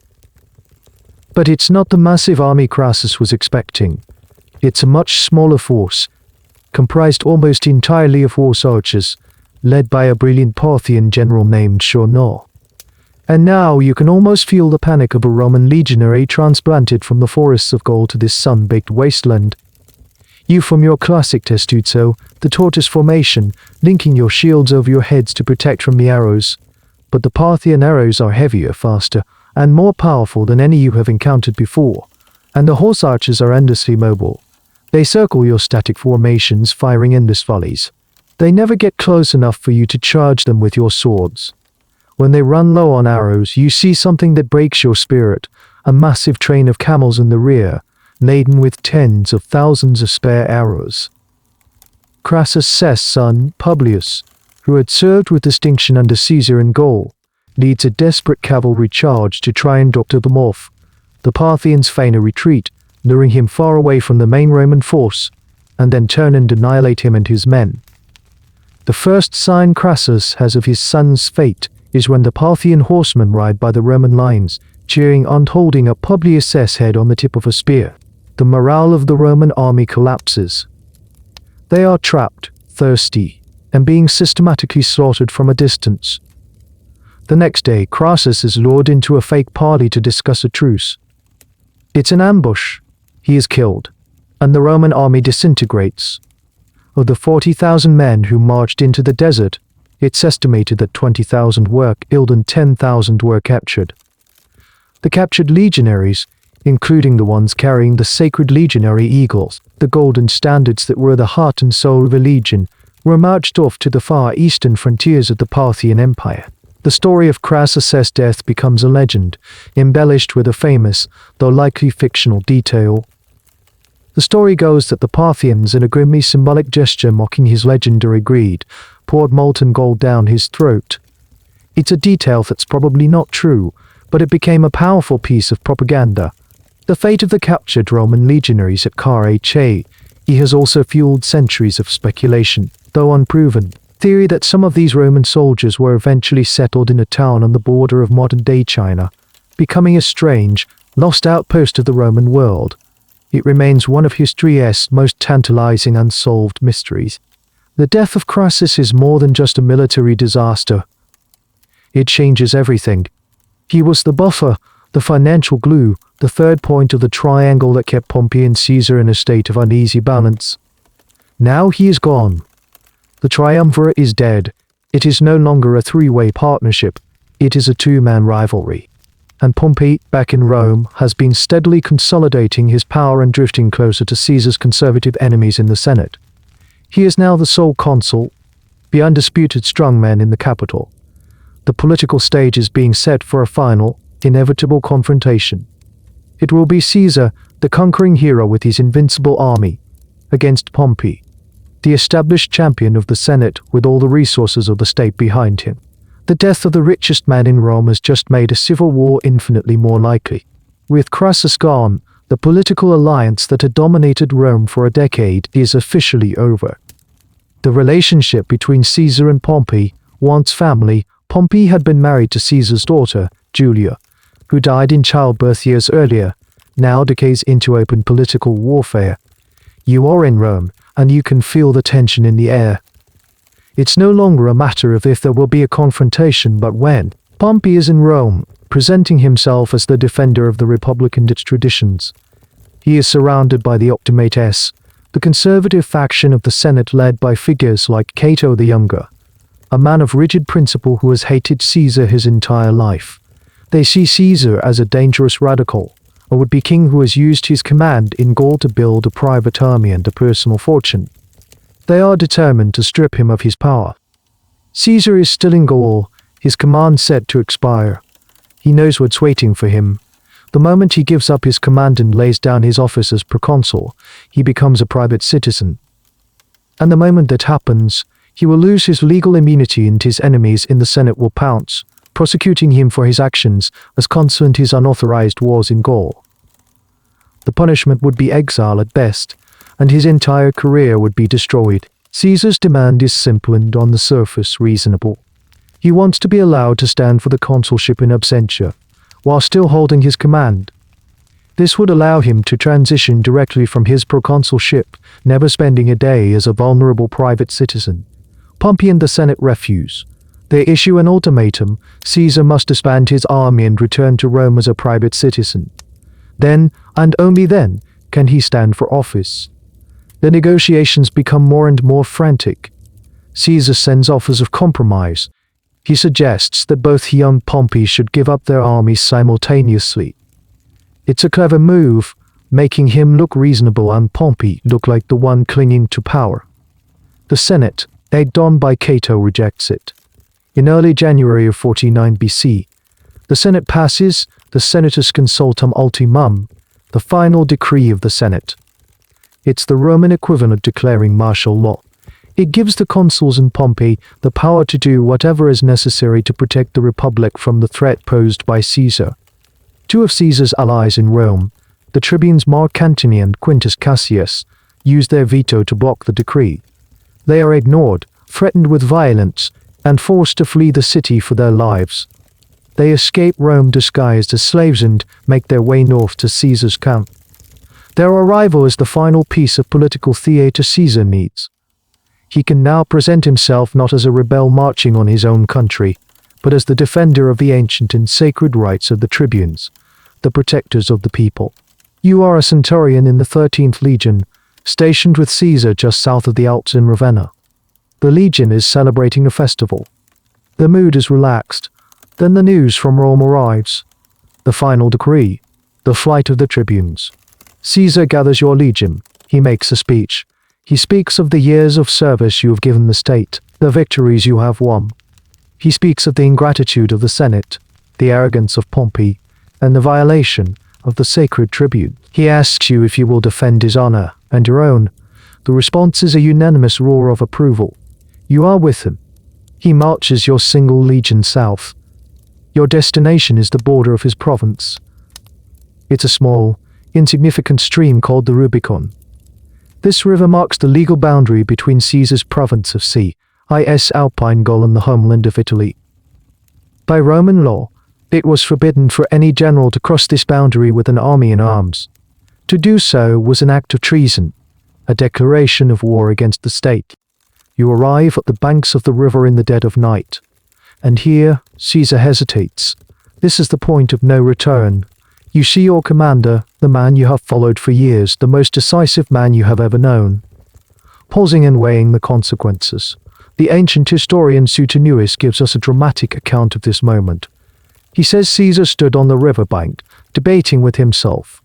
But it's not the massive army Crassus was expecting. It's a much smaller force, comprised almost entirely of horse archers, led by a brilliant Parthian general named Julius. And now you can almost feel the panic of a Roman legionary transplanted from the forests of Gaul to this sun-baked wasteland. You form your classic testudo, the tortoise formation, linking your shields over your heads to protect from the arrows. But the Parthian arrows are heavier, faster, and more powerful than any you have encountered before, and the horse archers are endlessly mobile. They circle your static formations, firing endless volleys. They never get close enough for you to charge them with your swords. When they run low on arrows, you see something that breaks your spirit, a massive train of camels in the rear, laden with tens of thousands of spare arrows. Crassus' son, Publius, who had served with distinction under Caesar in Gaul, leads a desperate cavalry charge to try and doctor them off. The Parthians feign a retreat, luring him far away from the main Roman force, and then turn and annihilate him and his men. The first sign Crassus has of his son's fate is when the Parthian horsemen ride by the Roman lines, cheering and holding up Publius' head on the tip of a spear. The morale of the Roman army collapses. They are trapped, thirsty, and being systematically slaughtered from a distance. The next day, Crassus is lured into a fake party to discuss a truce. It's an ambush. He is killed, and the Roman army disintegrates. Of the 40,000 men who marched into the desert, it's estimated that 20,000 were killed and 10,000 were captured. The captured legionaries, including the ones carrying the sacred legionary eagles, the golden standards that were the heart and soul of a legion, were marched off to the far eastern frontiers of the Parthian Empire. The story of Crassus' death becomes a legend, embellished with a famous, though likely fictional, detail. The story goes that the Parthians, in a grimly symbolic gesture mocking his legendary greed, poured molten gold down his throat. It's a detail that's probably not true, but it became a powerful piece of propaganda. The fate of the captured Roman legionaries at Gracchi has also fueled centuries of speculation, though unproven. Theory that some of these Roman soldiers were eventually settled in a town on the border of modern-day China, becoming a strange, lost outpost of the Roman world. It remains one of history's most tantalizing unsolved mysteries. The death of Crassus is more than just a military disaster. It changes everything. He was the buffer, the financial glue, the third point of the triangle that kept Pompey and Caesar in a state of uneasy balance. Now he is gone. The Triumvirate is dead. It is no longer a three-way partnership. It is a two-man rivalry. And Pompey, back in Rome, has been steadily consolidating his power and drifting closer to Caesar's conservative enemies in the Senate. He is now the sole consul, the undisputed strongman in the capital. The political stage is being set for a final, inevitable confrontation. It will be Caesar, the conquering hero with his invincible army, against Pompey, the established champion of the Senate with all the resources of the state behind him. The death of the richest man in Rome has just made a civil war infinitely more likely. With Crassus gone, the political alliance that had dominated Rome for a decade is officially over. The relationship between Caesar and Pompey, once family, Pompey had been married to Caesar's daughter, Julia, who died in childbirth years earlier, now decays into open political warfare. You are in Rome, and you can feel the tension in the air. It's no longer a matter of if there will be a confrontation, but when. Pompey is in Rome, presenting himself as the defender of the Republic and its traditions. He is surrounded by the Optimates, the conservative faction of the Senate led by figures like Cato the Younger, a man of rigid principle who has hated Caesar his entire life. They see Caesar as a dangerous radical, a would-be king who has used his command in Gaul to build a private army and a personal fortune. They are determined to strip him of his power. Caesar is still in Gaul, his command set to expire. He knows what's waiting for him. The moment he gives up his command and lays down his office as proconsul, he becomes a private citizen. And the moment that happens, he will lose his legal immunity and his enemies in the Senate will pounce, prosecuting him for his actions as consul in his unauthorized wars in Gaul. The punishment would be exile at best, and his entire career would be destroyed. Caesar's demand is simple and on the surface reasonable. He wants to be allowed to stand for the consulship in absentia, while still holding his command. This would allow him to transition directly from his proconsulship, never spending a day as a vulnerable private citizen. Pompey and the Senate refuse. They issue an ultimatum: Caesar must disband his army and return to Rome as a private citizen. Then, and only then, can he stand for office. The negotiations become more and more frantic. Caesar sends offers of compromise. He suggests that both he and Pompey should give up their armies simultaneously. It's a clever move, making him look reasonable and Pompey look like the one clinging to power. The Senate, egged on by Cato, rejects it. In early January of 49 BC, the Senate passes the Senatus Consultum Ultimum, the final decree of the Senate. It's the Roman equivalent declaring martial law. It gives the consuls and Pompey the power to do whatever is necessary to protect the Republic from the threat posed by Caesar. Two of Caesar's allies in Rome, the tribunes Mark Antony and Quintus Cassius, use their veto to block the decree. They are ignored, threatened with violence, and forced to flee the city for their lives. They escape Rome disguised as slaves and make their way north to Caesar's camp. Their arrival is the final piece of political theater Caesar needs. He can now present himself not as a rebel marching on his own country, but as the defender of the ancient and sacred rights of the tribunes, the protectors of the people. You are a centurion in the 13th Legion, stationed with Caesar just south of the Alps in Ravenna. The legion is celebrating a festival. The mood is relaxed. Then the news from Rome arrives. The final decree, the flight of the tribunes. Caesar gathers your legion. He makes a speech. He speaks of the years of service you have given the state, the victories you have won. He speaks of the ingratitude of the Senate, the arrogance of Pompey, and the violation of the sacred tribune. He asks you if you will defend his honor and your own. The response is a unanimous roar of approval. You are with him. He marches your single legion south. Your destination is the border of his province. It's a small, insignificant stream called the Rubicon. This river marks the legal boundary between Caesar's province of Cis Alpine Gaul and the homeland of Italy. By Roman law, it was forbidden for any general to cross this boundary with an army in arms. To do so was an act of treason, a declaration of war against the state. You arrive at the banks of the river in the dead of night. And here, Caesar hesitates. This is the point of no return. You see your commander, the man you have followed for years, the most decisive man you have ever known, pausing and weighing the consequences. The ancient historian Suetonius gives us a dramatic account of this moment. He says Caesar stood on the riverbank, debating with himself,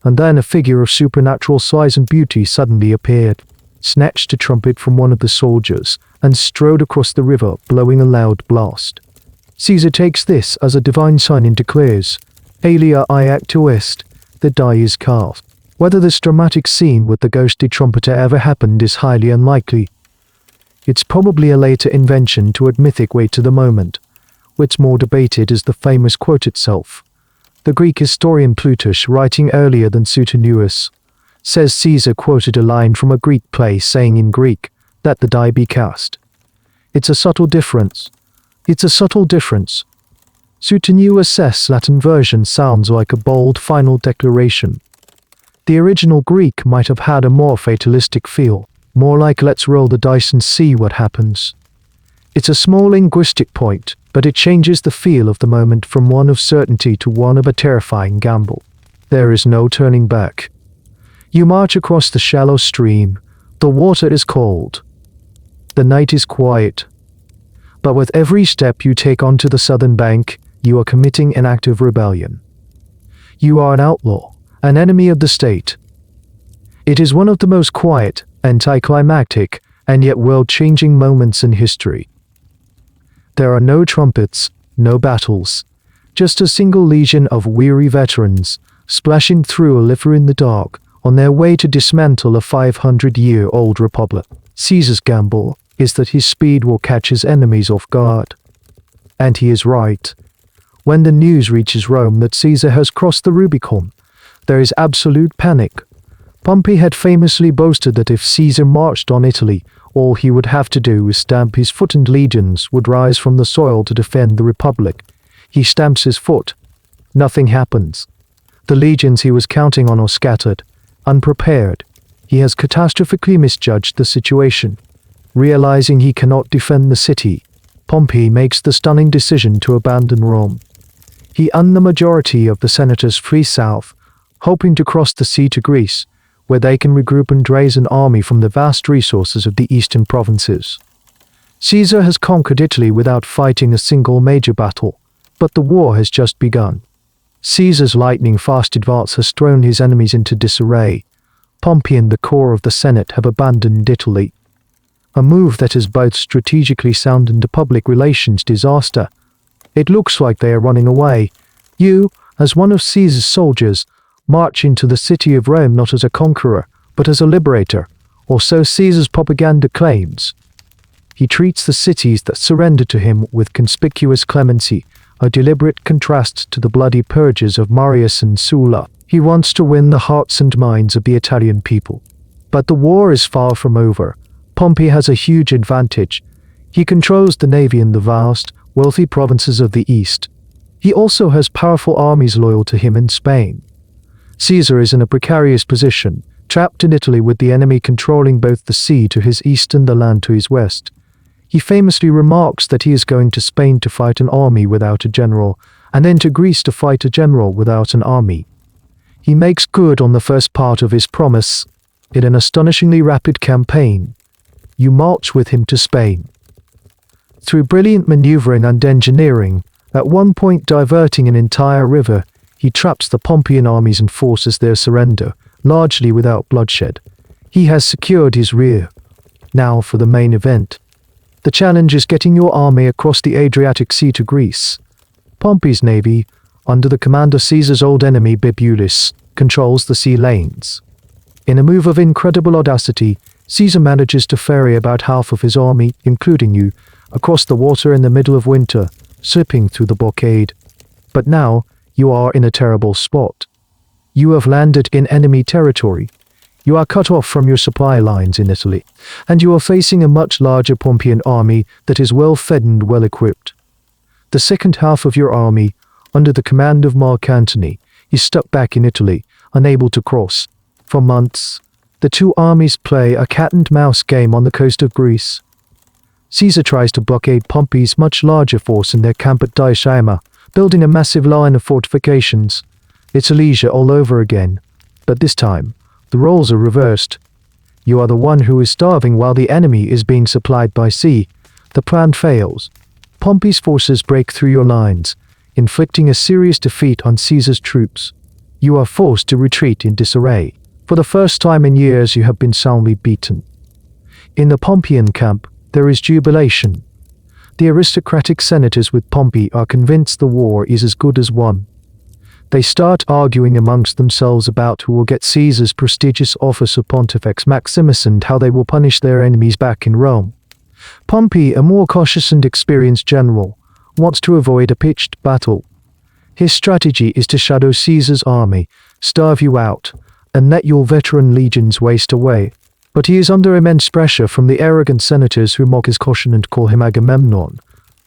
and then a figure of supernatural size and beauty suddenly appeared, snatched a trumpet from one of the soldiers, and strode across the river, blowing a loud blast. Caesar takes this as a divine sign and declares, Alia actu est, the die is cast. Whether this dramatic scene with the ghostly trumpeter ever happened is highly unlikely. It's probably a later invention to add mythic weight to the moment. What's more debated is the famous quote itself. The Greek historian Plutarch, writing earlier than Suetonius, says Caesar quoted a line from a Greek play saying in Greek, that the die be cast. It's a subtle difference. Suetonius' Latin version sounds like a bold final declaration. The original Greek might have had a more fatalistic feel, more like let's roll the dice and see what happens. It's a small linguistic point, but it changes the feel of the moment from one of certainty to one of a terrifying gamble. There is no turning back. You march across the shallow stream. The water is cold. The night is quiet. But with every step you take onto the southern bank, you are committing an act of rebellion. You are an outlaw, an enemy of the state. It is one of the most quiet, anticlimactic, and yet world-changing moments in history. There are no trumpets, no battles, just a single legion of weary veterans splashing through a river in the dark on their way to dismantle a 500-year-old republic. Caesar's gamble is that his speed will catch his enemies off guard. And he is right. When the news reaches Rome that Caesar has crossed the Rubicon, there is absolute panic. Pompey had famously boasted that if Caesar marched on Italy, all he would have to do is stamp his foot and legions would rise from the soil to defend the republic. He stamps his foot. Nothing happens. The legions he was counting on are scattered, unprepared. He has catastrophically misjudged the situation. Realizing he cannot defend the city, Pompey makes the stunning decision to abandon Rome. He and the majority of the senators flee south, hoping to cross the sea to Greece, where they can regroup and raise an army from the vast resources of the eastern provinces. Caesar has conquered Italy without fighting a single major battle, but the war has just begun. Caesar's lightning-fast advance has thrown his enemies into disarray. Pompey and the core of the Senate have abandoned Italy, a move that is both strategically sound and a public relations disaster. It looks like they are running away. You, as one of Caesar's soldiers, march into the city of Rome not as a conqueror, but as a liberator, or so Caesar's propaganda claims. He treats the cities that surrender to him with conspicuous clemency, a deliberate contrast to the bloody purges of Marius and Sulla. He wants to win the hearts and minds of the Italian people. But the war is far from over. Pompey has a huge advantage. He controls the navy in the vast, wealthy provinces of the east. He also has powerful armies loyal to him in Spain. Caesar is in a precarious position, trapped in Italy with the enemy controlling both the sea to his east and the land to his west. He famously remarks that he is going to Spain to fight an army without a general, and then to Greece to fight a general without an army. He makes good on the first part of his promise. In an astonishingly rapid campaign, you march with him to Spain. Through brilliant maneuvering and engineering, at one point diverting an entire river, he traps the Pompeian armies and forces their surrender, largely without bloodshed. He has secured his rear. Now for the main event. The challenge is getting your army across the Adriatic Sea to Greece. Pompey's navy, under the command of Caesar's old enemy Bibulus, controls the sea lanes. In a move of incredible audacity, Caesar manages to ferry about half of his army, including you, across the water in the middle of winter, slipping through the blockade. But now, you are in a terrible spot. You have landed in enemy territory. You are cut off from your supply lines in Italy, and you are facing a much larger Pompeian army that is well-fed and well-equipped. The second half of your army, under the command of Mark Antony, is stuck back in Italy, unable to cross. For months, the two armies play a cat-and-mouse game on the coast of Greece. Caesar tries to blockade Pompey's much larger force in their camp at Diocima, building a massive line of fortifications. It's Alesia all over again, but this time, the roles are reversed. You are the one who is starving while the enemy is being supplied by sea. The plan fails. Pompey's forces break through your lines, inflicting a serious defeat on Caesar's troops. You are forced to retreat in disarray. For the first time in years you have been soundly beaten. In the Pompeian camp, there is jubilation. The aristocratic senators with Pompey are convinced the war is as good as won. They start arguing amongst themselves about who will get Caesar's prestigious office of Pontifex Maximus and how they will punish their enemies back in Rome. Pompey, a more cautious and experienced general, wants to avoid a pitched battle. His strategy is to shadow Caesar's army, starve you out, and let your veteran legions waste away. But he is under immense pressure from the arrogant senators who mock his caution and call him Agamemnon,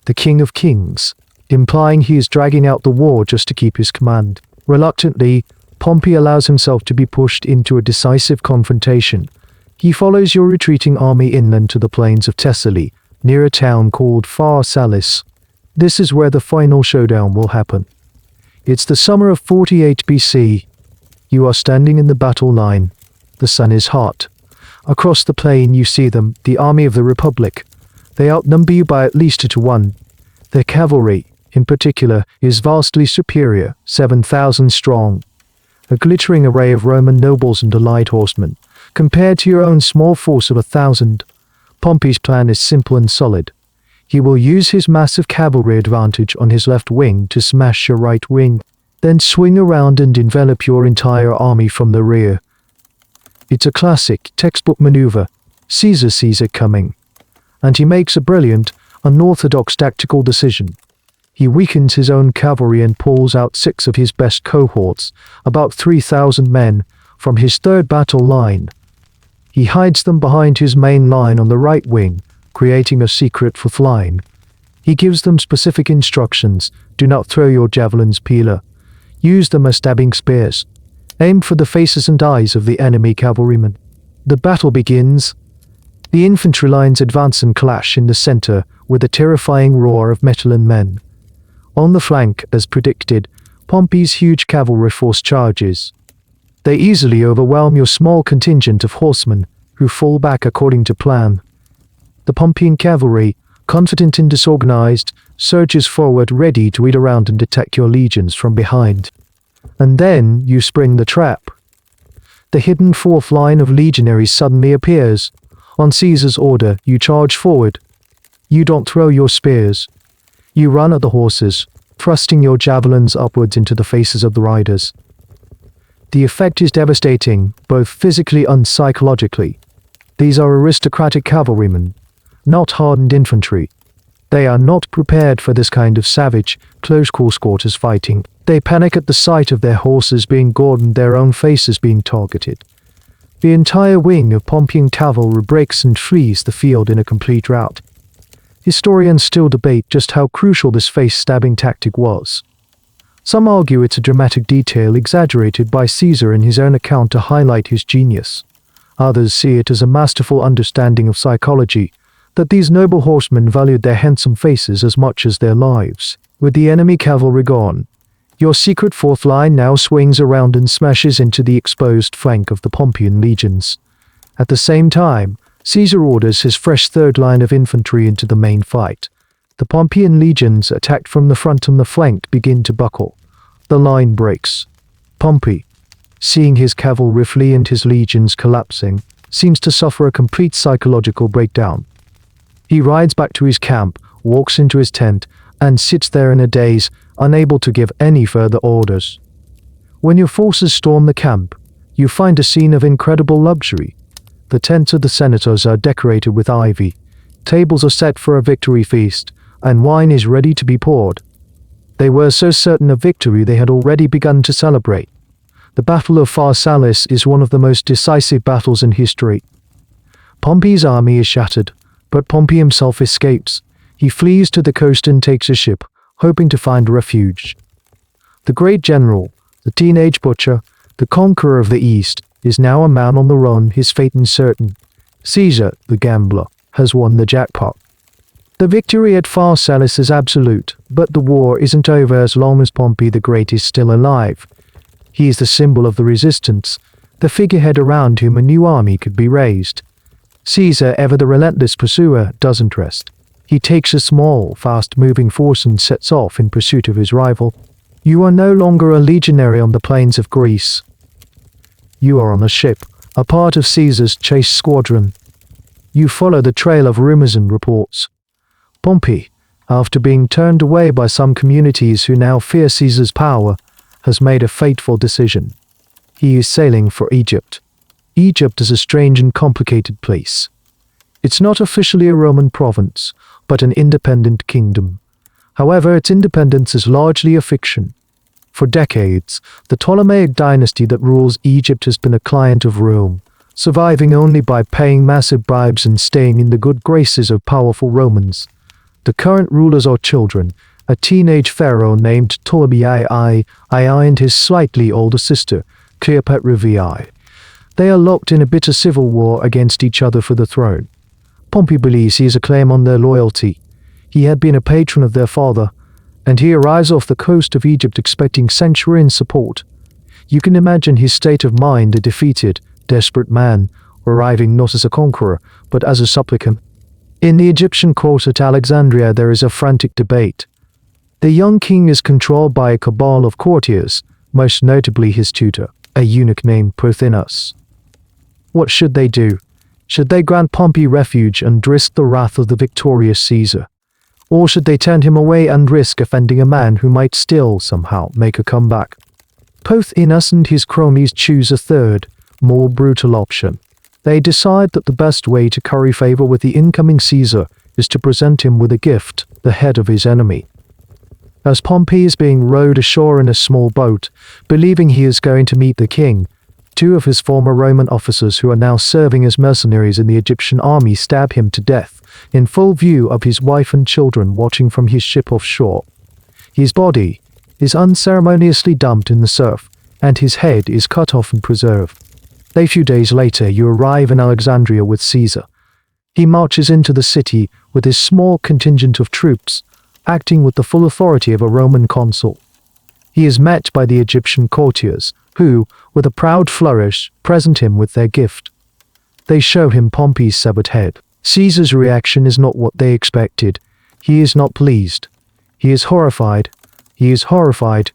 the king of kings, implying he is dragging out the war just to keep his command. Reluctantly, Pompey allows himself to be pushed into a decisive confrontation. He follows your retreating army inland to the plains of Thessaly, near a town called Pharsalis. This is where the final showdown will happen. It's the summer of 48 BC. You are standing in the battle line. The sun is hot. Across the plain you see them, the army of the Republic. They outnumber you by at least 2-1. Their cavalry, in particular, is vastly superior, 7,000 strong. A glittering array of Roman nobles and light horsemen, compared to your own small force of 1,000. Pompey's plan is simple and solid. He will use his massive cavalry advantage on his left wing to smash your right wing, then swing around and envelop your entire army from the rear. It's a classic, textbook maneuver. Caesar sees it coming. And he makes a brilliant, unorthodox tactical decision. He weakens his own cavalry and pulls out 6 of his best cohorts, about 3,000 men, from his third battle line. He hides them behind his main line on the right wing, creating a secret fourth line. He gives them specific instructions: do not throw your javelins peeler. Use them as stabbing spears. Aim for the faces and eyes of the enemy cavalrymen. The battle begins. The infantry lines advance and clash in the center with a terrifying roar of metal and men. On the flank, as predicted, Pompey's huge cavalry force charges. They easily overwhelm your small contingent of horsemen, who fall back according to plan. The Pompeian cavalry, confident and disorganized, surges forward ready to eat around and attack your legions from behind. And then you spring the trap. The hidden fourth line of legionaries suddenly appears. On Caesar's order, you charge forward. You don't throw your spears. You run at the horses, thrusting your javelins upwards into the faces of the riders. The effect is devastating, both physically and psychologically. These are aristocratic cavalrymen, not hardened infantry. They are not prepared for this kind of savage, close-close quarters fighting. They panic at the sight of their horses being gored and their own faces being targeted. The entire wing of Pompeian cavalry breaks and flees the field in a complete rout. Historians still debate just how crucial this face-stabbing tactic was. Some argue it's a dramatic detail exaggerated by Caesar in his own account to highlight his genius. Others see it as a masterful understanding of psychology, that these noble horsemen valued their handsome faces as much as their lives. With the enemy cavalry gone, your secret fourth line now swings around and smashes into the exposed flank of the Pompeian legions. At the same time, Caesar orders his fresh third line of infantry into the main fight. The Pompeian legions, attacked from the front and the flank, begin to buckle. The line breaks. Pompey, seeing his cavalry flee and his legions collapsing, seems to suffer a complete psychological breakdown. He rides back to his camp, walks into his tent, and sits there in a daze, unable to give any further orders. When your forces storm the camp, you find a scene of incredible luxury. The tents of the senators are decorated with ivy, tables are set for a victory feast, and wine is ready to be poured. They were so certain of victory they had already begun to celebrate. The Battle of Pharsalis is one of the most decisive battles in history. Pompey's army is shattered, but Pompey himself escapes. He flees to the coast and takes a ship, hoping to find refuge. The great general, the teenage butcher, the conqueror of the East, is now a man on the run, his fate uncertain. Caesar, the gambler, has won the jackpot. The victory at Pharsalis is absolute, but the war isn't over as long as Pompey the Great is still alive. He is the symbol of the resistance, the figurehead around whom a new army could be raised. Caesar, ever the relentless pursuer, doesn't rest. He takes a small, fast-moving force and sets off in pursuit of his rival. You are no longer a legionary on the plains of Greece. You are on a ship, a part of Caesar's chase squadron. You follow the trail of rumors and reports. Pompey, after being turned away by some communities who now fear Caesar's power, has made a fateful decision. He is sailing for Egypt. Egypt is a strange and complicated place. It's not officially a Roman province, but an independent kingdom. However, its independence is largely a fiction. For decades, the Ptolemaic dynasty that rules Egypt has been a client of Rome, surviving only by paying massive bribes and staying in the good graces of powerful Romans. The current rulers are children, a teenage pharaoh named Ptolemy I and his slightly older sister, Cleopatra VI. They are locked in a bitter civil war against each other for the throne. Pompey believes he has a claim on their loyalty. He had been a patron of their father, and he arrives off the coast of Egypt expecting centurion support. You can imagine his state of mind, a defeated, desperate man, arriving not as a conqueror, but as a supplicant. In the Egyptian court at Alexandria there is a frantic debate. The young king is controlled by a cabal of courtiers, most notably his tutor, a eunuch named Pothinus. What should they do? Should they grant Pompey refuge and risk the wrath of the victorious Caesar? Or should they turn him away and risk offending a man who might still, somehow, make a comeback? Pothinus and his cronies choose a third, more brutal option. They decide that the best way to curry favor with the incoming Caesar is to present him with a gift, the head of his enemy. As Pompey is being rowed ashore in a small boat, believing he is going to meet the king, two of his former Roman officers who are now serving as mercenaries in the Egyptian army stab him to death, in full view of his wife and children watching from his ship offshore. His body is unceremoniously dumped in the surf, and his head is cut off and preserved. A few days later, you arrive in Alexandria with Caesar. He marches into the city with his small contingent of troops, acting with the full authority of a Roman consul. He is met by the Egyptian courtiers, who, with a proud flourish, present him with their gift. They show him Pompey's severed head. Caesar's reaction is not what they expected. He is not pleased. He is horrified. He is horrified.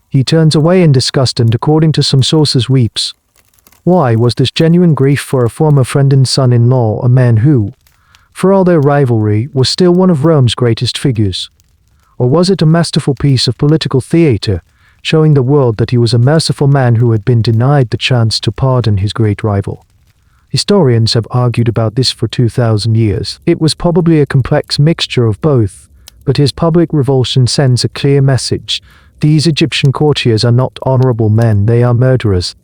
He turns away in disgust and, according to some sources, weeps. Why was this genuine grief for a former friend and son-in-law, a man who, for all their rivalry, was still one of Rome's greatest figures? Or was it a masterful piece of political theatre, showing the world that he was a merciful man who had been denied the chance to pardon his great rival? Historians have argued about this for 2,000 years. It was probably a complex mixture of both, but his public revulsion sends a clear message. These Egyptian courtiers are not honorable men, they are murderers.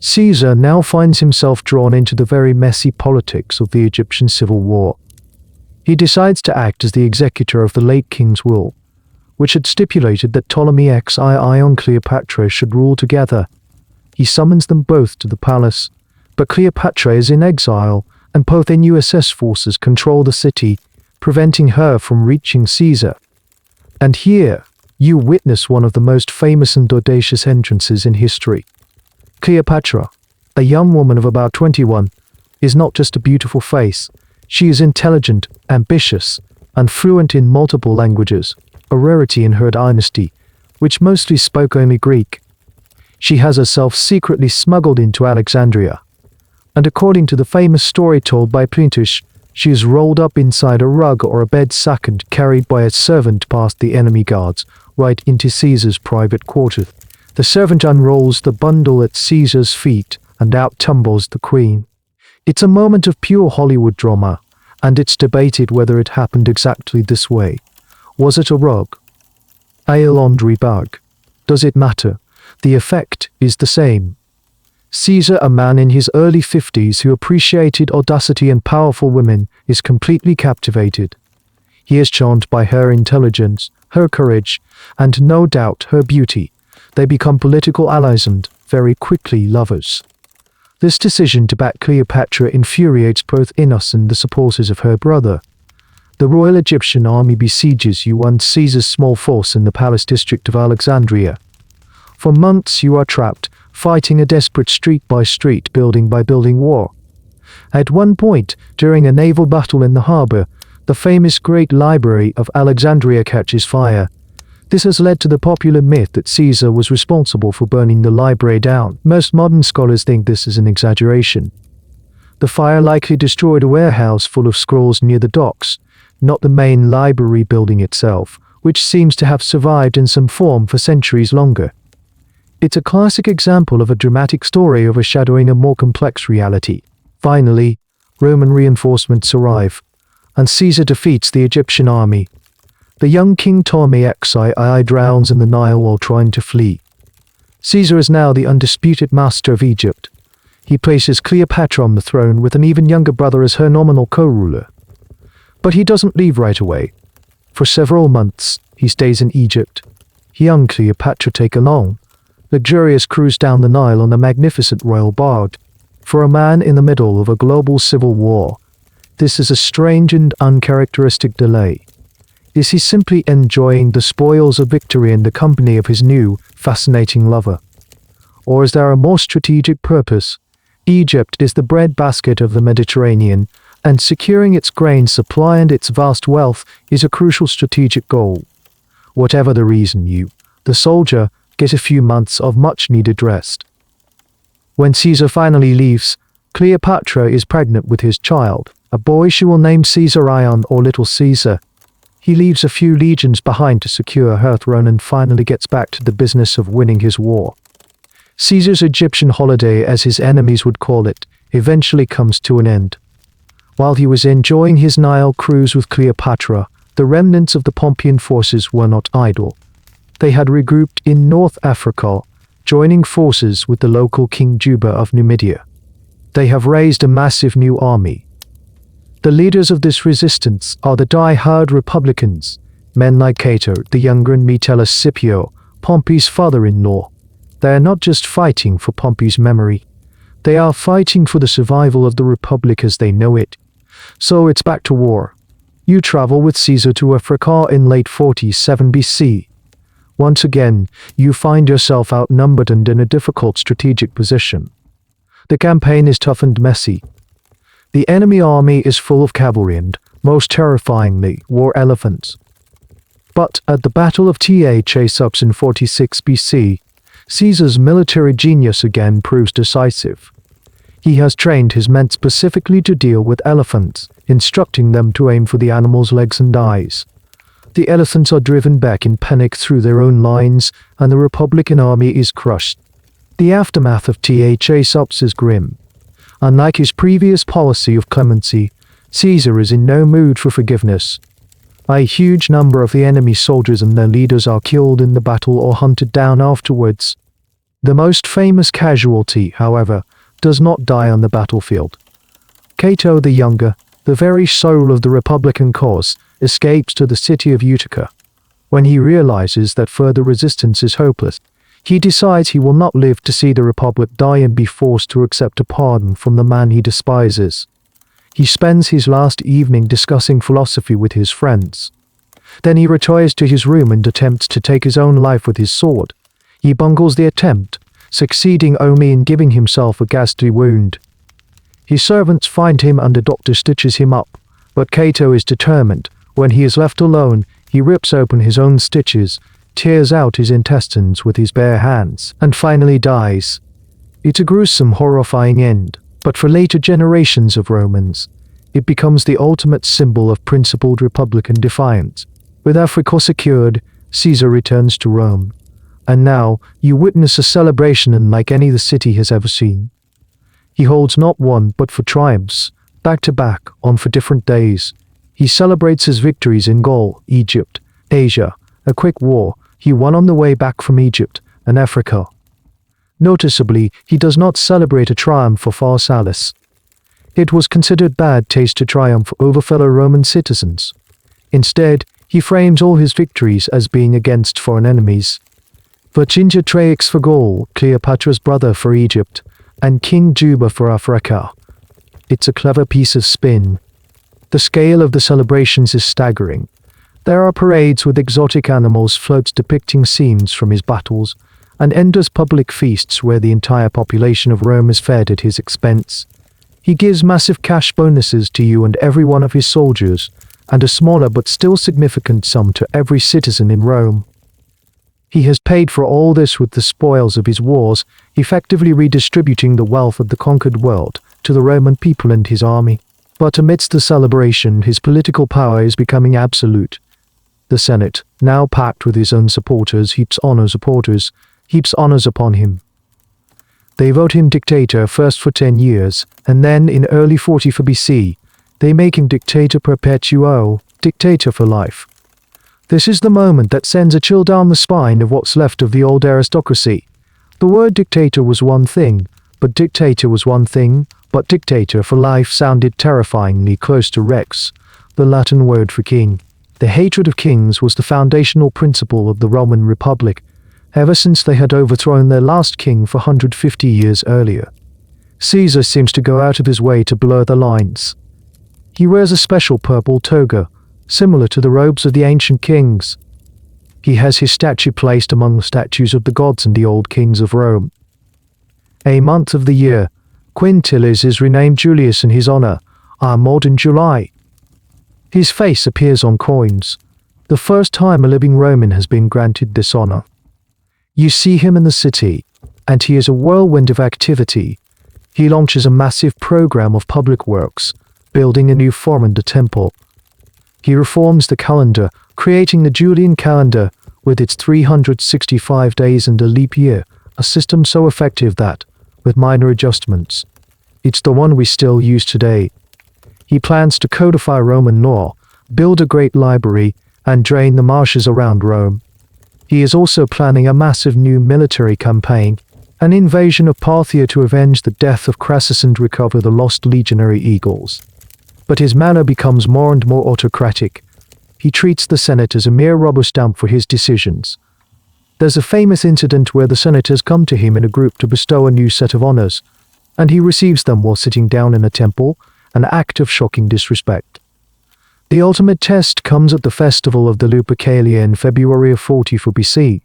Caesar now finds himself drawn into the very messy politics of the Egyptian civil war. He decides to act as the executor of the late king's will, which had stipulated that Ptolemy XII and Cleopatra should rule together. He summons them both to the palace, but Cleopatra is in exile, and Pothinus' forces control the city, preventing her from reaching Caesar. And here, you witness one of the most famous and audacious entrances in history. Cleopatra, a young woman of about 21, is not just a beautiful face. She is intelligent, ambitious, and fluent in multiple languages, a rarity in her dynasty, which mostly spoke only Greek. She has herself secretly smuggled into Alexandria, and according to the famous story told by Plutarch, she is rolled up inside a rug or a bed sack and carried by a servant past the enemy guards, right into Caesar's private quarters. The servant unrolls the bundle at Caesar's feet, and out tumbles the queen. It's a moment of pure Hollywood drama, and it's debated whether it happened exactly this way. Was it a rug? A laundry bag? Does it matter? The effect is the same. Caesar, a man in his early 50s who appreciated audacity and powerful women, is completely captivated. He is charmed by her intelligence, her courage, and no doubt her beauty. They become political allies and, very quickly, lovers. This decision to back Cleopatra infuriates Pothinus and the supporters of her brother. The royal Egyptian army besieges you and Caesar's small force in the palace district of Alexandria. For months you are trapped, fighting a desperate street-by-street, building-by-building war. At one point, during a naval battle in the harbor, the famous Great Library of Alexandria catches fire. This has led to the popular myth that Caesar was responsible for burning the library down. Most modern scholars think this is an exaggeration. The fire likely destroyed a warehouse full of scrolls near the docks, not the main library building itself, which seems to have survived in some form for centuries longer. It's a classic example of a dramatic story overshadowing a more complex reality. Finally, Roman reinforcements arrive, and Caesar defeats the Egyptian army. The young King Ptolemy XII drowns in the Nile while trying to flee. Caesar is now the undisputed master of Egypt. He places Cleopatra on the throne with an even younger brother as her nominal co-ruler. But he doesn't leave right away. For several months, he stays in Egypt. He and Cleopatra take a long, luxurious cruise down the Nile on a magnificent royal barge. For a man in the middle of a global civil war, this is a strange and uncharacteristic delay. Is he simply enjoying the spoils of victory in the company of his new, fascinating lover? Or is there a more strategic purpose? Egypt is the breadbasket of the Mediterranean, and securing its grain supply and its vast wealth is a crucial strategic goal. Whatever the reason, you, the soldier, get a few months of much-needed rest. When Caesar finally leaves, Cleopatra is pregnant with his child, a boy she will name Caesarion or Little Caesar. He leaves a few legions behind to secure her throne and finally gets back to the business of winning his war. Caesar's Egyptian holiday, as his enemies would call it, eventually comes to an end. While he was enjoying his Nile cruise with Cleopatra, the remnants of the Pompeian forces were not idle. They had regrouped in North Africa, joining forces with the local King Juba of Numidia. They have raised a massive new army. The leaders of this resistance are the die-hard Republicans, men like Cato the Younger and Metellus Scipio, Pompey's father-in-law. They are not just fighting for Pompey's memory. They are fighting for the survival of the Republic as they know it. So it's back to war. You travel with Caesar to Africa in late 47 BC. Once again, you find yourself outnumbered and in a difficult strategic position. The campaign is tough and messy. The enemy army is full of cavalry and, most terrifyingly, war elephants. But at the Battle of Thasos in 46 BC, Caesar's military genius again proves decisive. He has trained his men specifically to deal with elephants, instructing them to aim for the animal's legs and eyes. The elephants are driven back in panic through their own lines, and the Republican army is crushed. The aftermath of Thasos is grim. Unlike his previous policy of clemency, Caesar is in no mood for forgiveness. A huge number of the enemy soldiers and their leaders are killed in the battle or hunted down afterwards. The most famous casualty, however, does not die on the battlefield. Cato the Younger, the very soul of the Republican cause, escapes to the city of Utica. When he realizes that further resistance is hopeless, he decides he will not live to see the Republic die and be forced to accept a pardon from the man he despises. He spends his last evening discussing philosophy with his friends. Then he retires to his room and attempts to take his own life with his sword. He bungles the attempt, succeeding only in giving himself a ghastly wound. His servants find him and a doctor stitches him up, but Cato is determined. When he is left alone, he rips open his own stitches, tears out his intestines with his bare hands, and finally dies. It's a gruesome, horrifying end, but for later generations of Romans, it becomes the ultimate symbol of principled Republican defiance. With Africa secured, Caesar returns to Rome. And now, you witness a celebration unlike any the city has ever seen. He holds not one but 4 triumphs, back to back, on 4 different days. He celebrates his victories in Gaul, Egypt, Asia, a quick war he won on the way back from Egypt, and Africa. Noticeably, he does not celebrate a triumph for Pharsalus. It was considered bad taste to triumph over fellow Roman citizens. Instead, he frames all his victories as being against foreign enemies. Vercingetorix for Gaul, Cleopatra's brother for Egypt, and King Juba for Africa. It's a clever piece of spin. The scale of the celebrations is staggering. There are parades with exotic animals, floats depicting scenes from his battles, and endless public feasts where the entire population of Rome is fed at his expense. He gives massive cash bonuses to you and every one of his soldiers, and a smaller but still significant sum to every citizen in Rome. He has paid for all this with the spoils of his wars, effectively redistributing the wealth of the conquered world to the Roman people and his army. But amidst the celebration, his political power is becoming absolute. The Senate, now packed with his own supporters, heaps honors upon him. They vote him dictator first for 10 years, and then in early 44 BC, they make him dictator perpetuo, dictator for life. This is the moment that sends a chill down the spine of what's left of the old aristocracy. The word dictator was one thing, but dictator for life sounded terrifyingly close to rex, the Latin word for king. The hatred of kings was the foundational principle of the Roman Republic, ever since they had overthrown their last king 450 years earlier. Caesar seems to go out of his way to blur the lines. He wears a special purple toga, similar to the robes of the ancient kings. He has his statue placed among the statues of the gods and the old kings of Rome. A month of the year, Quintilis is renamed Julius in his honor, our modern July. His face appears on coins, the first time a living Roman has been granted this honor. You see him in the city, and he is a whirlwind of activity. He launches a massive program of public works, building a new forum and a temple. He reforms the calendar, creating the Julian calendar with its 365 days and a leap year, a system so effective that, with minor adjustments, it's the one we still use today. He plans to codify Roman law, build a great library, and drain the marshes around Rome. He is also planning a massive new military campaign, an invasion of Parthia to avenge the death of Crassus and recover the lost legionary eagles. But his manner becomes more and more autocratic. He treats the Senate as a mere rubber stamp for his decisions. There's a famous incident where the senators come to him in a group to bestow a new set of honors, and he receives them while sitting down in a temple, an act of shocking disrespect. The ultimate test comes at the festival of the Lupercalia in February of 44 BC.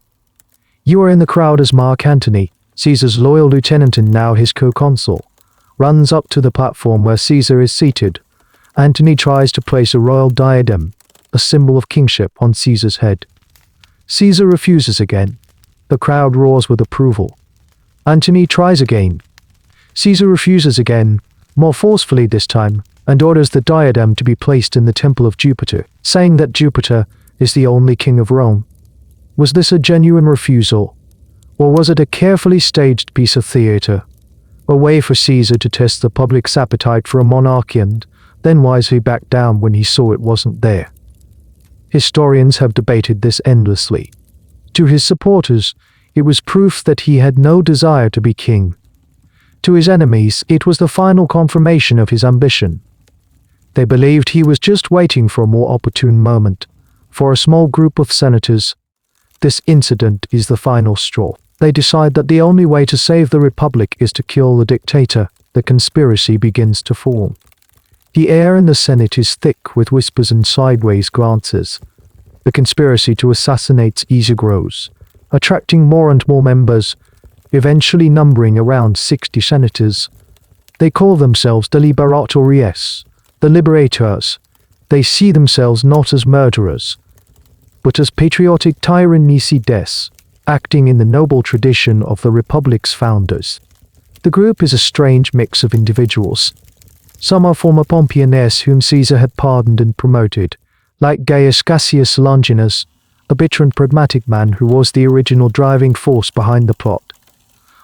You are in the crowd as Mark Antony, Caesar's loyal lieutenant and now his co-consul, runs up to the platform where Caesar is seated. Antony tries to place a royal diadem, a symbol of kingship, on Caesar's head. Caesar refuses again. The crowd roars with approval. Antony tries again. Caesar refuses again, more forcefully this time, and orders the diadem to be placed in the temple of Jupiter, saying that Jupiter is the only king of Rome. Was this a genuine refusal? Or was it a carefully staged piece of theater? A way for Caesar to test the public's appetite for a monarchy and then wisely back down when he saw it wasn't there. Historians have debated this endlessly. To his supporters, it was proof that he had no desire to be king. To his enemies, it was the final confirmation of his ambition. They believed he was just waiting for a more opportune moment. For a small group of senators, this incident is the final straw. They decide that the only way to save the Republic is to kill the dictator. The conspiracy begins to form. The air in the Senate is thick with whispers and sideways glances. The conspiracy to assassinate Caesar grows, attracting more and more members, eventually numbering around 60 senators. They call themselves the Liberatores, the liberators. They see themselves not as murderers, but as patriotic tyrannicides, acting in the noble tradition of the Republic's founders. The group is a strange mix of individuals. Some are former Pompeians whom Caesar had pardoned and promoted, like Gaius Cassius Longinus, a bitter and pragmatic man who was the original driving force behind the plot.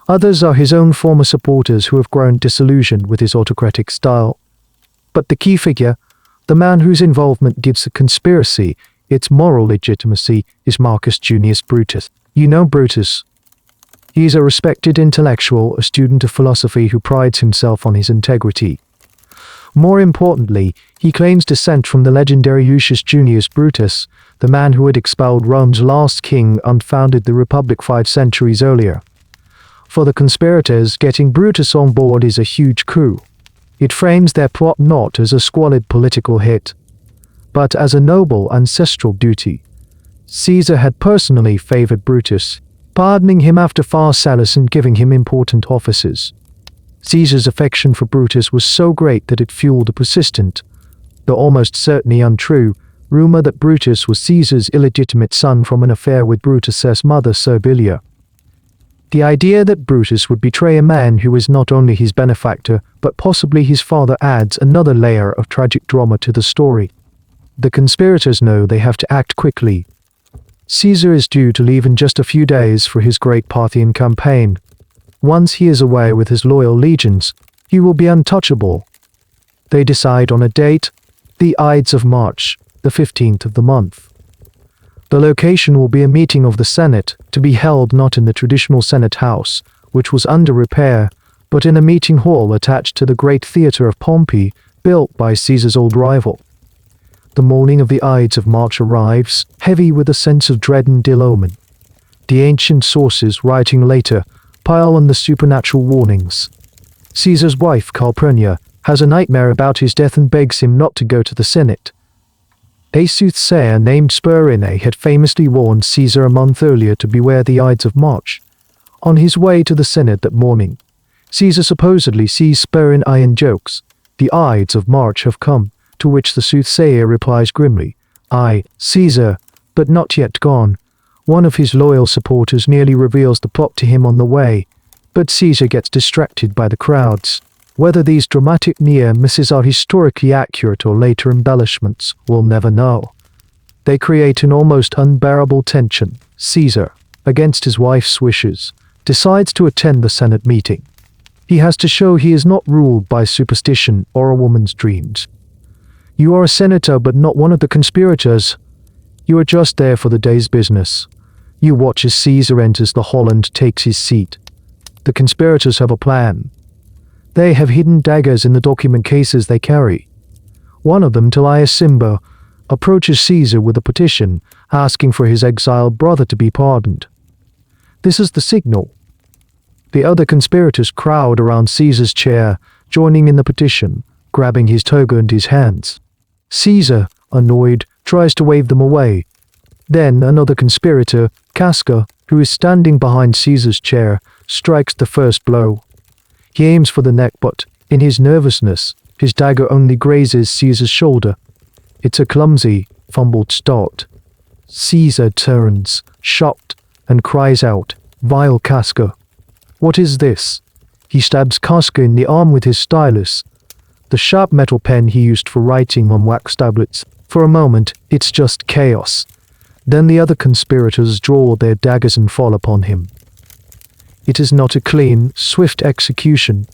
Others are his own former supporters who have grown disillusioned with his autocratic style. But the key figure, the man whose involvement gives the conspiracy its moral legitimacy, is Marcus Junius Brutus. You know Brutus. He is a respected intellectual, a student of philosophy who prides himself on his integrity. More importantly, he claims descent from the legendary Lucius Junius Brutus, the man who had expelled Rome's last king and founded the Republic 5 centuries earlier. For the conspirators, getting Brutus on board is a huge coup. It frames their plot not as a squalid political hit, but as a noble ancestral duty. Caesar had personally favored Brutus, pardoning him after Pharsalus and giving him important offices. Caesar's affection for Brutus was so great that it fueled a persistent, though almost certainly untrue, rumor that Brutus was Caesar's illegitimate son from an affair with Brutus's mother Servilia. The idea that Brutus would betray a man who was not only his benefactor, but possibly his father adds another layer of tragic drama to the story. The conspirators know they have to act quickly. Caesar is due to leave in just a few days for his great Parthian campaign. Once he is away with his loyal legions, he will be untouchable. They decide on a date, the Ides of March, the 15th of the month. The location will be a meeting of the Senate, to be held not in the traditional Senate House, which was under repair, but in a meeting hall attached to the great theatre of Pompey, built by Caesar's old rival. The morning of the Ides of March arrives, heavy with a sense of dread and ill omen. The ancient sources, writing later, pile on the supernatural warnings. Caesar's wife, Calpurnia, has a nightmare about his death and begs him not to go to the Senate. A soothsayer named Spurine had famously warned Caesar a month earlier to beware the Ides of March. On his way to the Senate that morning, Caesar supposedly sees Spurine and jokes, "The Ides of March have come," to which the soothsayer replies grimly, "Aye, Caesar, but not yet gone." One of his loyal supporters nearly reveals the plot to him on the way, but Caesar gets distracted by the crowds. Whether these dramatic near misses are historically accurate or later embellishments, we'll never know. They create an almost unbearable tension. Caesar, against his wife's wishes, decides to attend the Senate meeting. He has to show he is not ruled by superstition or a woman's dreams. "You are a senator but not one of the conspirators. You are just there for the day's business." You watch as Caesar enters the hall and takes his seat. The conspirators have a plan. They have hidden daggers in the document cases they carry. One of them, Tullius Cimber, approaches Caesar with a petition asking for his exiled brother to be pardoned. This is the signal. The other conspirators crowd around Caesar's chair, joining in the petition, grabbing his toga in his hands. Caesar, annoyed, tries to wave them away. Then another conspirator, Casca, who is standing behind Caesar's chair, strikes the first blow. He aims for the neck, but, in his nervousness, his dagger only grazes Caesar's shoulder. It's a clumsy, fumbled start. Caesar turns, shocked, and cries out, "Vile Casca! What is this?" He stabs Casca in the arm with his stylus, the sharp metal pen he used for writing on wax tablets. For a moment, it's just chaos. Then the other conspirators draw their daggers and fall upon him. It is not a clean, swift execution.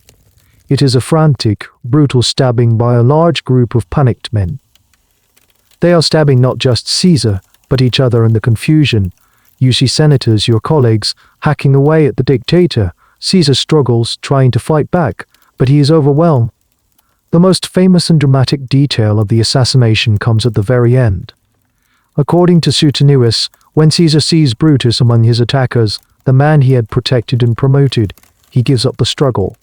It is a frantic, brutal stabbing by a large group of panicked men. They are stabbing not just Caesar, but each other in the confusion. You see senators, your colleagues, hacking away at the dictator. Caesar struggles, trying to fight back, but he is overwhelmed. The most famous and dramatic detail of the assassination comes at the very end. According to Suetonius, when Caesar sees Brutus among his attackers, the man he had protected and promoted, he gives up the struggle.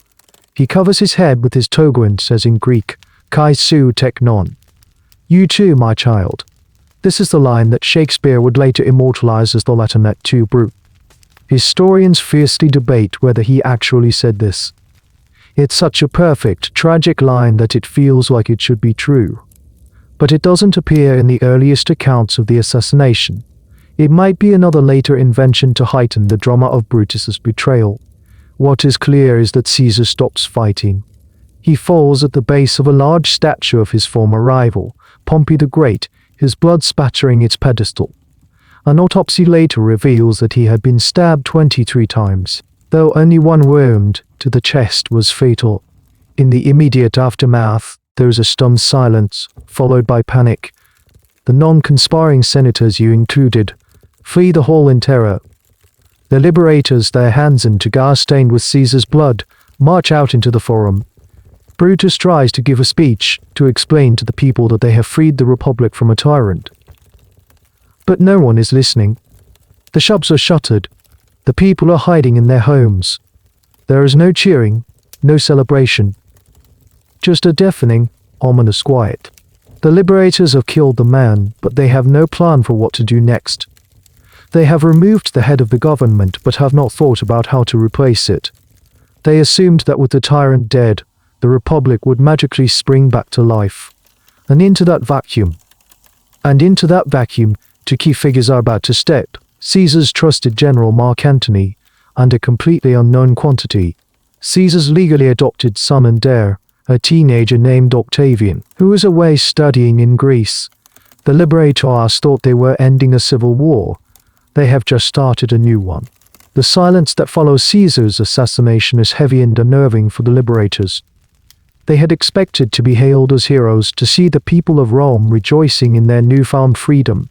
He covers his head with his toga and says in Greek, "Kai su teknon." You too, my child. This is the line that Shakespeare would later immortalize as the Latin et tu, Brute. Historians fiercely debate whether he actually said this. It's such a perfect, tragic line that it feels like it should be true. But it doesn't appear in the earliest accounts of the assassination. It might be another later invention to heighten the drama of Brutus's betrayal. What is clear is that Caesar stops fighting. He falls at the base of a large statue of his former rival, Pompey the Great, his blood spattering its pedestal. An autopsy later reveals that he had been stabbed 23 times, though only one wound to the chest was fatal. In the immediate aftermath, there is a stunned silence, followed by panic. The non-conspiring senators, you included, flee the hall in terror. The liberators, their hands and togas stained with Caesar's blood, march out into the forum. Brutus tries to give a speech to explain to the people that they have freed the republic from a tyrant. But no one is listening. The shops are shuttered. The people are hiding in their homes. There is no cheering, no celebration. Just a deafening, ominous quiet. The liberators have killed the man, but they have no plan for what to do next. They have removed the head of the government, but have not thought about how to replace it. They assumed that with the tyrant dead, the republic would magically spring back to life. And into that vacuum, two key figures are about to step: Caesar's trusted general Mark Antony, and a completely unknown quantity, Caesar's legally adopted son and heir, a teenager named Octavian, who was away studying in Greece. The liberators thought they were ending a civil war. They have just started a new one. The silence that follows Caesar's assassination is heavy and unnerving for the liberators. They had expected to be hailed as heroes, to see the people of Rome rejoicing in their newfound freedom.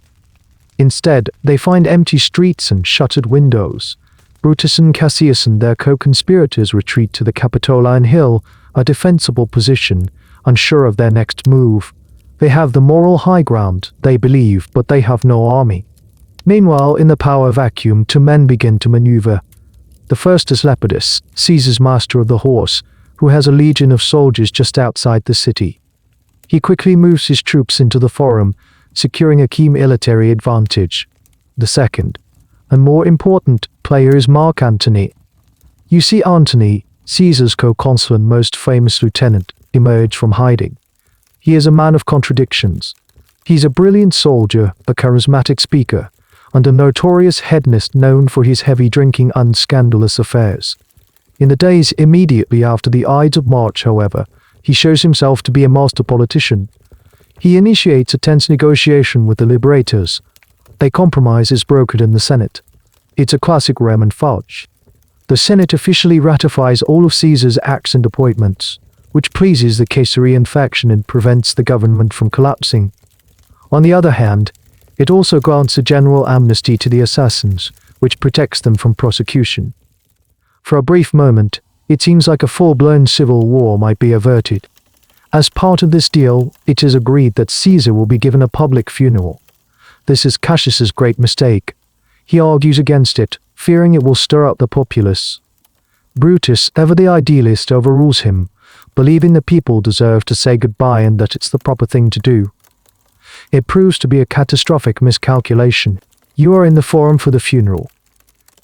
Instead, they find empty streets and shuttered windows. Brutus and Cassius and their co-conspirators retreat to the Capitoline Hill, a defensible position, unsure of their next move. They have the moral high ground, they believe, but they have no army. Meanwhile, in the power vacuum, two men begin to maneuver. The first is Lepidus, Caesar's master of the horse, who has a legion of soldiers just outside the city. He quickly moves his troops into the forum, securing a key military advantage. The second, and more important, player is Mark Antony. You see Antony, Caesar's co-consul and most famous lieutenant, emerge from hiding. He is a man of contradictions. He's a brilliant soldier, a charismatic speaker, and a notorious hedonist known for his heavy drinking and scandalous affairs. In the days immediately after the Ides of March, however, he shows himself to be a master politician. He initiates a tense negotiation with the liberators. A compromise is brokered in the Senate. It's a classic Roman fudge. The Senate officially ratifies all of Caesar's acts and appointments, which pleases the Caesarian faction and prevents the government from collapsing. On the other hand, it also grants a general amnesty to the assassins, which protects them from prosecution. For a brief moment, it seems like a full-blown civil war might be averted. As part of this deal, it is agreed that Caesar will be given a public funeral. This is Cassius's great mistake. He argues against it, fearing it will stir up the populace. Brutus, ever the idealist, overrules him, believing the people deserve to say goodbye and that it's the proper thing to do. It proves to be a catastrophic miscalculation. You are in the forum for the funeral.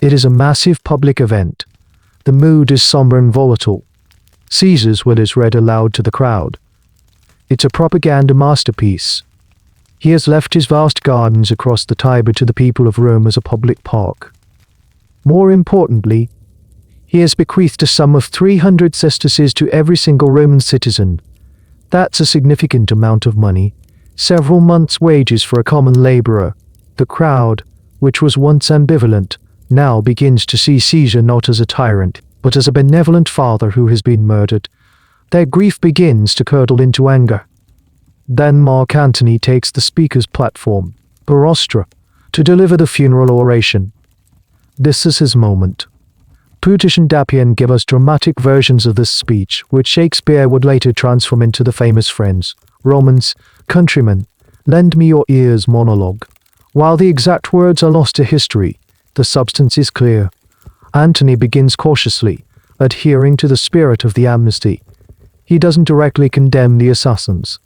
It is a massive public event. The mood is somber and volatile. Caesar's will is read aloud to the crowd. It's a propaganda masterpiece. He has left his vast gardens across the Tiber to the people of Rome as a public park. More importantly, he has bequeathed a sum of 300 sesterces to every single Roman citizen. That's a significant amount of money, several months' wages for a common laborer. The crowd, which was once ambivalent, now begins to see Caesar not as a tyrant, but as a benevolent father who has been murdered. Their grief begins to curdle into anger. Then Mark Antony takes the speaker's platform, the rostra, to deliver the funeral oration. This is his moment. Plutarch and Dapian give us dramatic versions of this speech, which Shakespeare would later transform into the famous Friends, Romans, countrymen, lend me your ears monologue. While the exact words are lost to history, the substance is clear. Antony begins cautiously, adhering to the spirit of the amnesty. He doesn't directly condemn the assassins.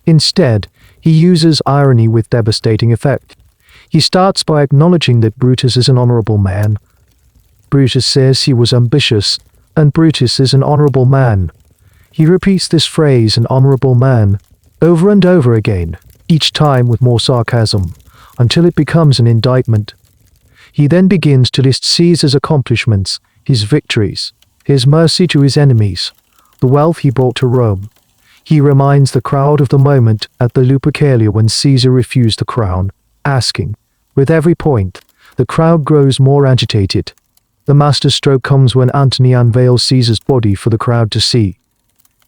Instead, he uses irony with devastating effect. He starts by acknowledging that Brutus is an honorable man. Brutus says he was ambitious, and Brutus is an honorable man. He repeats this phrase, an honorable man, over and over again, each time with more sarcasm, until it becomes an indictment. He then begins to list Caesar's accomplishments, his victories, his mercy to his enemies, the wealth he brought to Rome. He reminds the crowd of the moment at the Lupercalia when Caesar refused the crown, asking. With every point, the crowd grows more agitated. The masterstroke comes when Antony unveils Caesar's body for the crowd to see.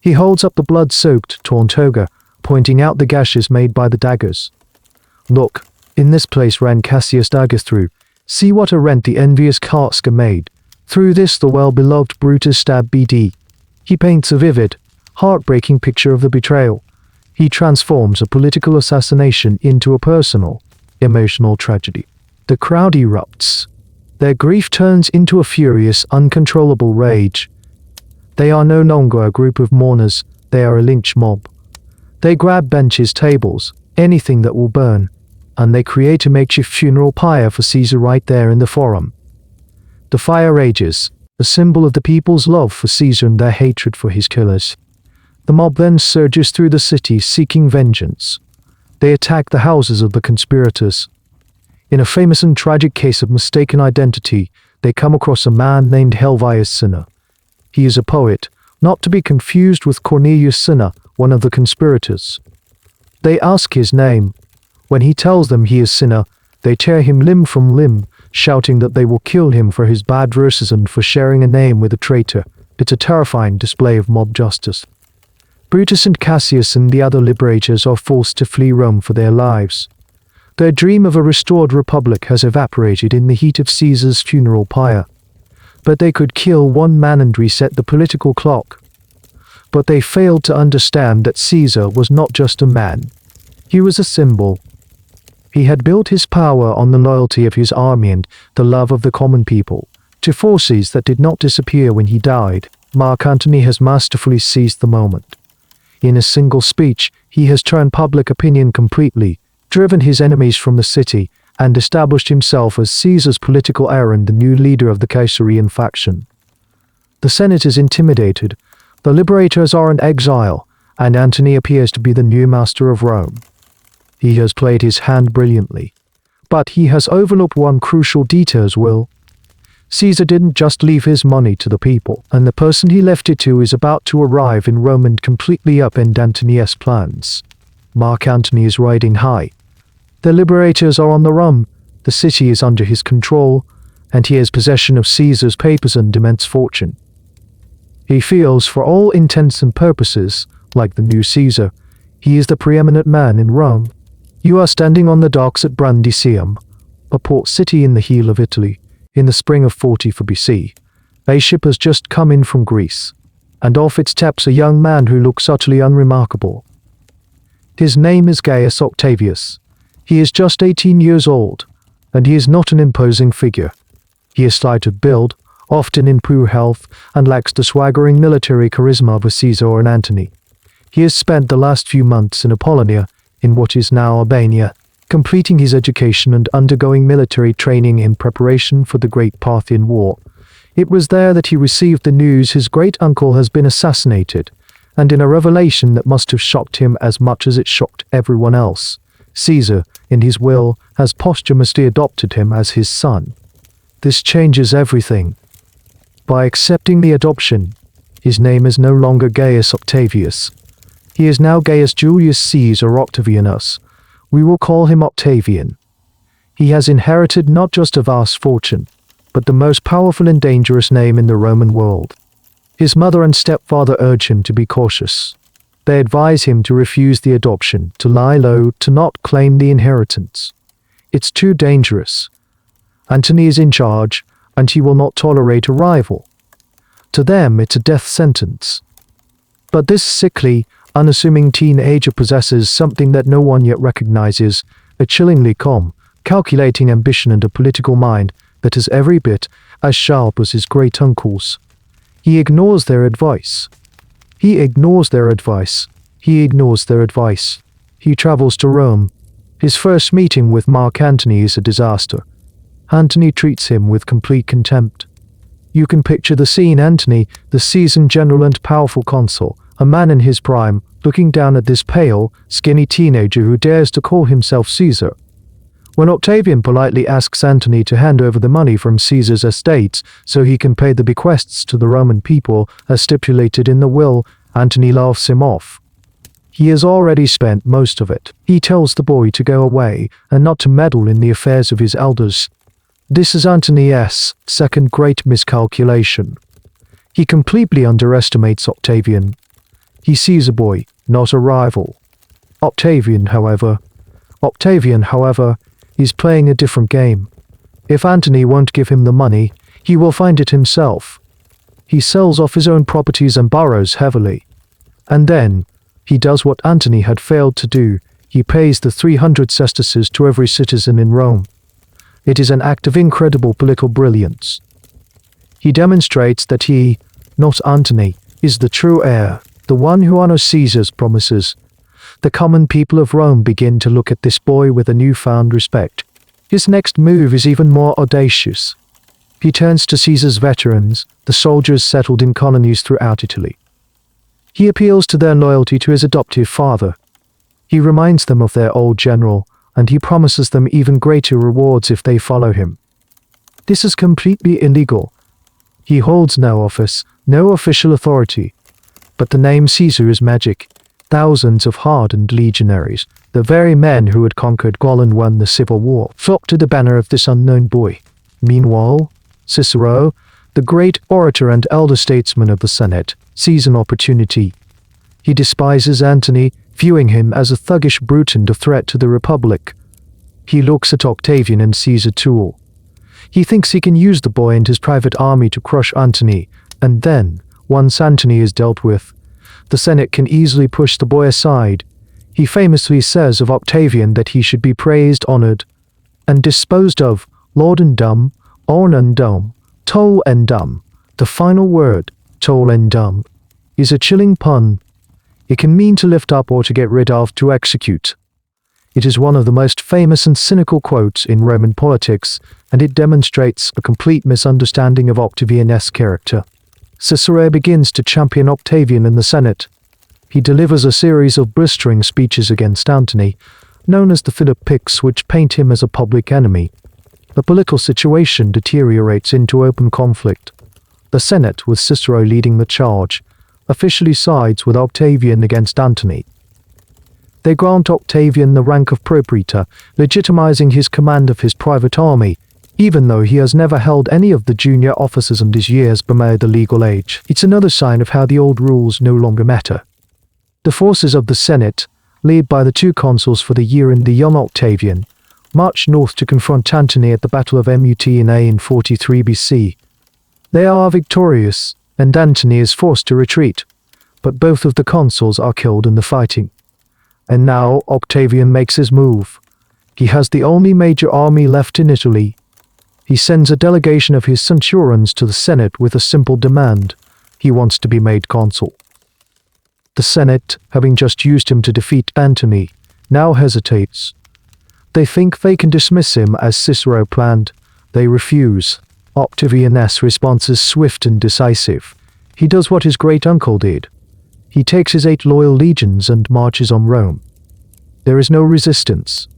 He holds up the blood-soaked, torn toga, pointing out the gashes made by the daggers. Look, in this place ran Cassius' dagger through. See what a rent the envious Casca made. Through this the well-beloved Brutus stabbed BD. He paints a vivid, heartbreaking picture of the betrayal. He transforms a political assassination into a personal, emotional tragedy. The crowd erupts. Their grief turns into a furious, uncontrollable rage. They are no longer a group of mourners, they are a lynch mob. They grab benches, tables, anything that will burn, and they create a makeshift funeral pyre for Caesar right there in the forum. The fire rages, a symbol of the people's love for Caesar and their hatred for his killers. The mob then surges through the city seeking vengeance. They attack the houses of the conspirators. In a famous and tragic case of mistaken identity, they come across a man named Helvius Cinna. He is a poet, not to be confused with Cornelius Cinna, one of the conspirators. They ask his name. When he tells them he is Cinna, they tear him limb from limb, shouting that they will kill him for his bad verses and for sharing a name with a traitor. It's a terrifying display of mob justice. Brutus and Cassius and the other liberators are forced to flee Rome for their lives. Their dream of a restored republic has evaporated in the heat of Caesar's funeral pyre. But they could kill one man and reset the political clock. But they failed to understand that Caesar was not just a man. He was a symbol. He had built his power on the loyalty of his army and the love of the common people, two forces that did not disappear when he died. Mark Antony has masterfully seized the moment. In a single speech, he has turned public opinion completely, driven his enemies from the city, and established himself as Caesar's political heir and the new leader of the Caesarian faction. The Senate is intimidated, the liberators are in exile, and Antony appears to be the new master of Rome. He has played his hand brilliantly, but he has overlooked one crucial detail as well. Caesar didn't just leave his money to the people, and the person he left it to is about to arrive in Rome and completely upend Antony's plans. Mark Antony is riding high. The liberators are on the run, the city is under his control, and he has possession of Caesar's papers and immense fortune. He feels, for all intents and purposes, like the new Caesar. He is the preeminent man in Rome. You are standing on the docks at Brundisium, a port city in the heel of Italy, in the spring of 44 BC. A ship has just come in from Greece, and off it steps a young man who looks utterly unremarkable. His name is Gaius Octavius. He is just 18 years old, and he is not an imposing figure. He is slight of build, often in poor health, and lacks the swaggering military charisma of a Caesar or an Antony. He has spent the last few months in Apollonia, in what is now Albania, completing his education and undergoing military training in preparation for the Great Parthian War. It was there that he received the news his great-uncle has been assassinated, and in a revelation that must have shocked him as much as it shocked everyone else, Caesar, in his will, has posthumously adopted him as his son. This changes everything. By accepting the adoption, his name is no longer Gaius Octavius. He is now Gaius Julius Caesar Octavianus. We will call him Octavian. He has inherited not just a vast fortune, but the most powerful and dangerous name in the Roman world. His mother and stepfather urge him to be cautious. They advise him to refuse the adoption, to lie low, to not claim the inheritance. It's too dangerous. Antony is in charge, and he will not tolerate a rival. To them, it's a death sentence. But this sickly, unassuming teenager possesses something that no one yet recognizes, a chillingly calm, calculating ambition and a political mind that is every bit as sharp as his great-uncle's. He ignores their advice. He ignores their advice. He ignores their advice. He travels to Rome. His first meeting with Mark Antony is a disaster. Antony treats him with complete contempt. You can picture the scene: Antony, the seasoned general and powerful consul, a man in his prime, looking down at this pale, skinny teenager who dares to call himself Caesar. When Octavian politely asks Antony to hand over the money from Caesar's estates so he can pay the bequests to the Roman people as stipulated in the will, Antony laughs him off. He has already spent most of it. He tells the boy to go away and not to meddle in the affairs of his elders. This is Antony's second great miscalculation. He completely underestimates Octavian. He sees a boy, not a rival. Octavian, however, is playing a different game. If Antony won't give him the money, he will find it himself. He sells off his own properties and borrows heavily. And then, he does what Antony had failed to do. He pays the 300 sesterces to every citizen in Rome. It is an act of incredible political brilliance. He demonstrates that he, not Antony, is the true heir, the one who honors Caesar's promises. The common people of Rome begin to look at this boy with a newfound respect. His next move is even more audacious. He turns to Caesar's veterans, the soldiers settled in colonies throughout Italy. He appeals to their loyalty to his adoptive father. He reminds them of their old general, and he promises them even greater rewards if they follow him. This is completely illegal. He holds no office, no official authority. But the name Caesar is magic. Thousands of hardened legionaries, the very men who had conquered Gaul and won the civil war, flocked to the banner of this unknown boy. Meanwhile, Cicero, the great orator and elder statesman of the Senate, sees an opportunity. He despises Antony, viewing him as a thuggish brute and a threat to the Republic. He looks at Octavian and sees a tool. He thinks he can use the boy and his private army to crush Antony, and then, once Antony is dealt with, the Senate can easily push the boy aside. He famously says of Octavian that he should be praised, honored, and disposed of, laudendum, ornendum, tollendum. The final word, tollendum, is a chilling pun. It can mean to lift up or to get rid of, to execute. It is one of the most famous and cynical quotes in Roman politics, and it demonstrates a complete misunderstanding of Octavian's character. Cicero begins to champion Octavian in the Senate. He delivers a series of blistering speeches against Antony, known as the Philippics, which paint him as a public enemy. The political situation deteriorates into open conflict. The Senate, with Cicero leading the charge, officially sides with Octavian against Antony. They grant Octavian the rank of propraetor, legitimizing his command of his private army, even though he has never held any of the junior offices and his years below the legal age. It's another sign of how the old rules no longer matter. The forces of the Senate, led by the two consuls for the year and the young Octavian, marched north to confront Antony at the Battle of Mutina in 43 BC. They are victorious, and Antony is forced to retreat, but both of the consuls are killed in the fighting. And now Octavian makes his move. He has the only major army left in Italy. He sends a delegation of his centurions to the Senate with a simple demand. He wants to be made consul. The Senate, having just used him to defeat Antony, now hesitates. They think they can dismiss him as Cicero planned. They refuse. Octavian's response is swift and decisive. He does what his great-uncle did. He takes his 8 loyal legions and marches on Rome. There is no resistance.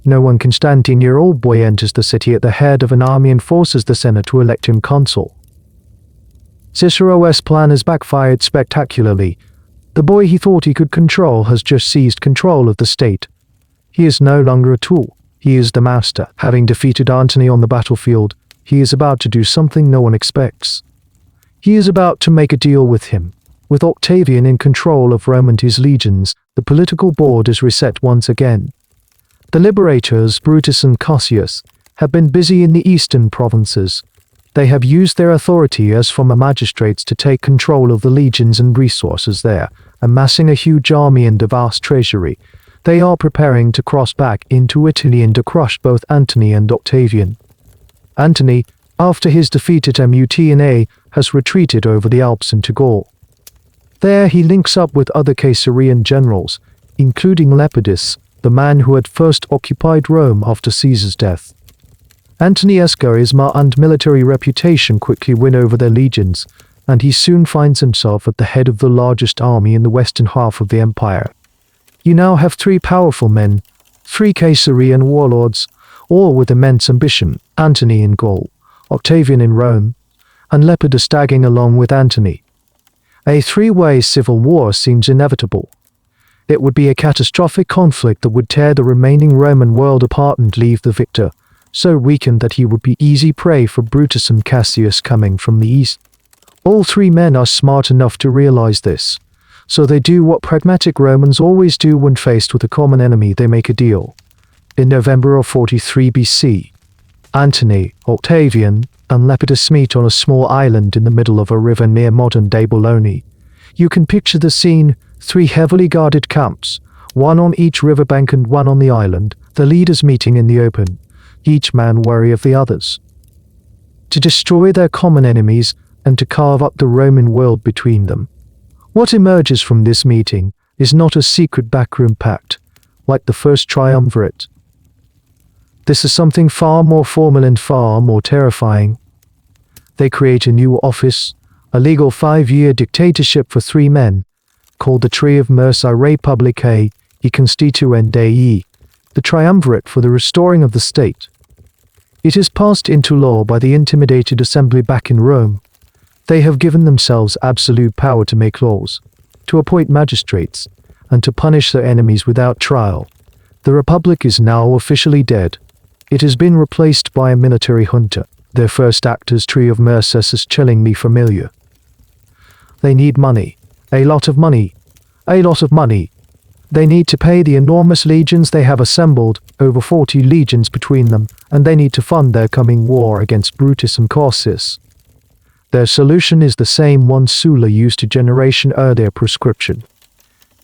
No one can stand. 10-year-old boy enters the city at the head of an army and forces the Senate to elect him consul. Cicero's plan has backfired spectacularly. The boy he thought he could control has just seized control of the state. He is no longer a tool. He is the master. Having defeated Antony on the battlefield, he is about to do something no one expects. He is about to make a deal with him. With Octavian in control of Rome and his legions, the political board is reset once again. The liberators, Brutus and Cassius, have been busy in the eastern provinces. They have used their authority as former magistrates to take control of the legions and resources there, amassing a huge army and a vast treasury. They are preparing to cross back into Italy and to crush both Antony and Octavian. Antony, after his defeat at Mutina, has retreated over the Alps into Gaul. There he links up with other Caesarian generals, including Lepidus, the man who had first occupied Rome after Caesar's death. Antony's charisma and military reputation quickly win over their legions, and he soon finds himself at the head of the largest army in the western half of the empire. You now have 3 powerful men, 3 Caesarian warlords, all with immense ambition: Antony in Gaul, Octavian in Rome, and Lepidus tagging along with Antony. A 3-way civil war seems inevitable. It would be a catastrophic conflict that would tear the remaining Roman world apart and leave the victor so weakened that he would be easy prey for Brutus and Cassius coming from the east. All 3 men are smart enough to realize this, so they do what pragmatic Romans always do when faced with a common enemy: they make a deal. In November of 43 BC, Antony, Octavian, and Lepidus meet on a small island in the middle of a river near modern-day Bologna. You can picture the scene: 3 heavily guarded camps, one on each riverbank and one on the island, the leaders meeting in the open, each man wary of the others. To destroy their common enemies and to carve up the Roman world between them. What emerges from this meeting is not a secret backroom pact, like the first Triumvirate. This is something far more formal and far more terrifying. They create a new office, a legal 5-year dictatorship for 3 men, called the Triumvirate Republicae e Constituendei, the Triumvirate for the restoring of the state. It is passed into law by the intimidated assembly back in Rome. They have given themselves absolute power to make laws, to appoint magistrates, and to punish their enemies without trial. The Republic is now officially dead. It has been replaced by a military junta. Their first actors, Triumvirate, is chillingly familiar. They need money. A lot of money. A lot of money. They need to pay the enormous legions they have assembled, over 40 legions between them, and they need to fund their coming war against Brutus and Cassius. Their solution is the same one Sulla used a generation earlier: prescription.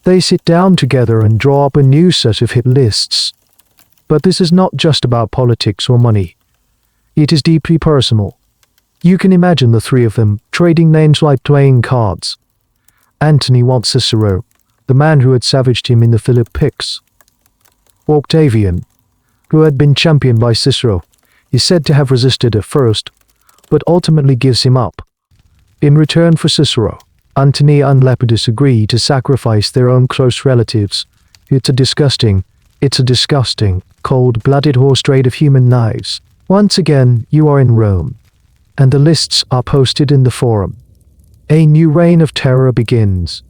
They sit down together and draw up a new set of hit lists. But this is not just about politics or money. It is deeply personal. You can imagine the three of them trading names like playing cards. Antony wants Cicero, the man who had savaged him in the Philippics. Octavian, who had been championed by Cicero, is said to have resisted at first, but ultimately gives him up. In return for Cicero, Antony and Lepidus agree to sacrifice their own close relatives. It's a disgusting, cold-blooded horse trade of human knives. Once again, you are in Rome, and the lists are posted in the forum. A new reign of terror begins,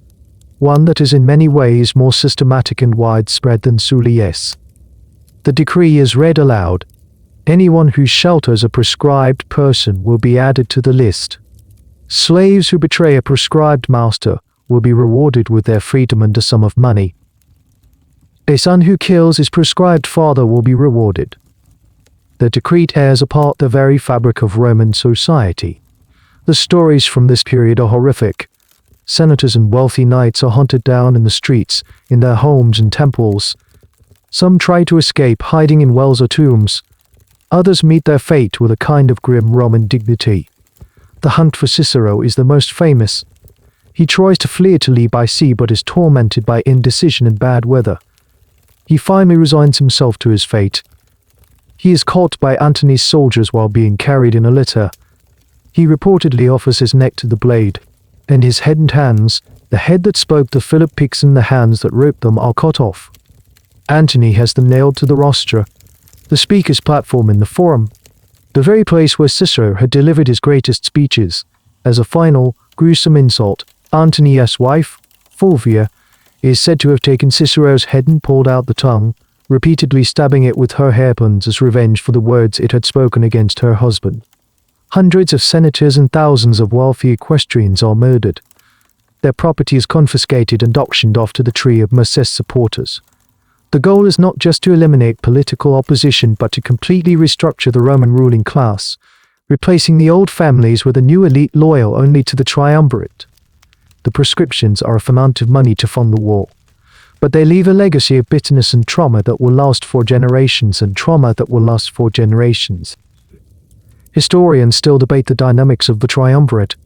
one that is in many ways more systematic and widespread than Julius. The decree is read aloud. Anyone who shelters a prescribed person will be added to the list. Slaves who betray a prescribed master will be rewarded with their freedom and a sum of money. A son who kills his prescribed father will be rewarded. The decree tears apart the very fabric of Roman society. The stories from this period are horrific. Senators and wealthy knights are hunted down in the streets, in their homes and temples. Some try to escape, hiding in wells or tombs. Others meet their fate with a kind of grim Roman dignity. The hunt for Cicero is the most famous. He tries to flee Italy by sea but is tormented by indecision and bad weather. He finally resigns himself to his fate. He is caught by Antony's soldiers while being carried in a litter. He reportedly offers his neck to the blade, and his head and hands, the head that spoke the Philippics and the hands that wrote them, are cut off. Antony has them nailed to the rostra, the speaker's platform in the forum, the very place where Cicero had delivered his greatest speeches. As a final, gruesome insult, Antony's wife, Fulvia, is said to have taken Cicero's head and pulled out the tongue, repeatedly stabbing it with her hairpins as revenge for the words it had spoken against her husband. Hundreds of senators and thousands of wealthy equestrians are murdered. Their property is confiscated and auctioned off to the tree of Merces's supporters. The goal is not just to eliminate political opposition but to completely restructure the Roman ruling class, replacing the old families with a new elite loyal only to the Triumvirate. The prescriptions are a amount of money to fund the war, but they leave a legacy of bitterness and trauma that will last for generations. Historians still debate the dynamics of the Triumvirate.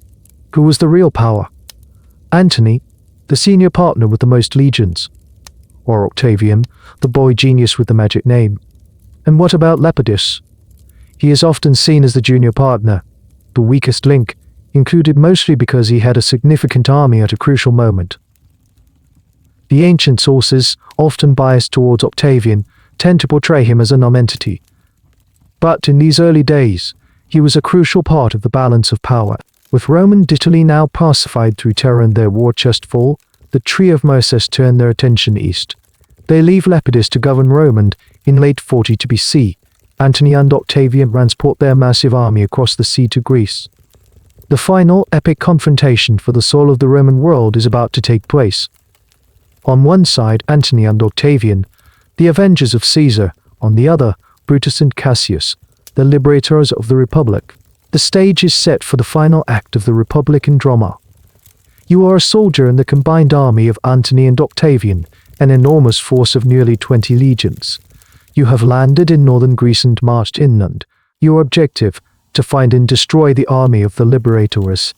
Who was the real power? Antony, the senior partner with the most legions, or Octavian, the boy genius with the magic name? And what about Lepidus? He is often seen as the junior partner, the weakest link, included mostly because he had a significant army at a crucial moment. The ancient sources, often biased towards Octavian, tend to portray him as a nonentity. But in these early days, he was a crucial part of the balance of power. With Roman Italy now pacified through terror and their war chest full, the tree of Merces turned their attention east. They leave Lepidus to govern Rome and, in late 42 BC, Antony and Octavian transport their massive army across the sea to Greece. The final epic confrontation for the soul of the Roman world is about to take place. On one side, Antony and Octavian, the avengers of Caesar; on the other, Brutus and Cassius, the liberators of the Republic. The stage is set for the final act of the Republican drama. You are a soldier in the combined army of Antony and Octavian, an enormous force of nearly 20 legions. You have landed in northern Greece and marched inland. Your objective, to find and destroy the army of the liberators.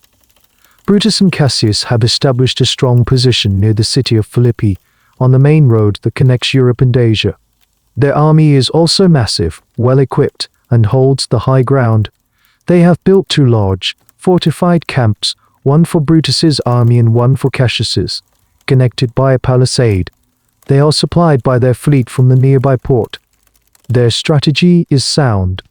Brutus and Cassius have established a strong position near the city of Philippi, on the main road that connects Europe and Asia. Their army is also massive, well-equipped, and holds the high ground. They have built 2 large, fortified camps, one for Brutus's army and one for Cassius's, connected by a palisade. They are supplied by their fleet from the nearby port. Their strategy is sound.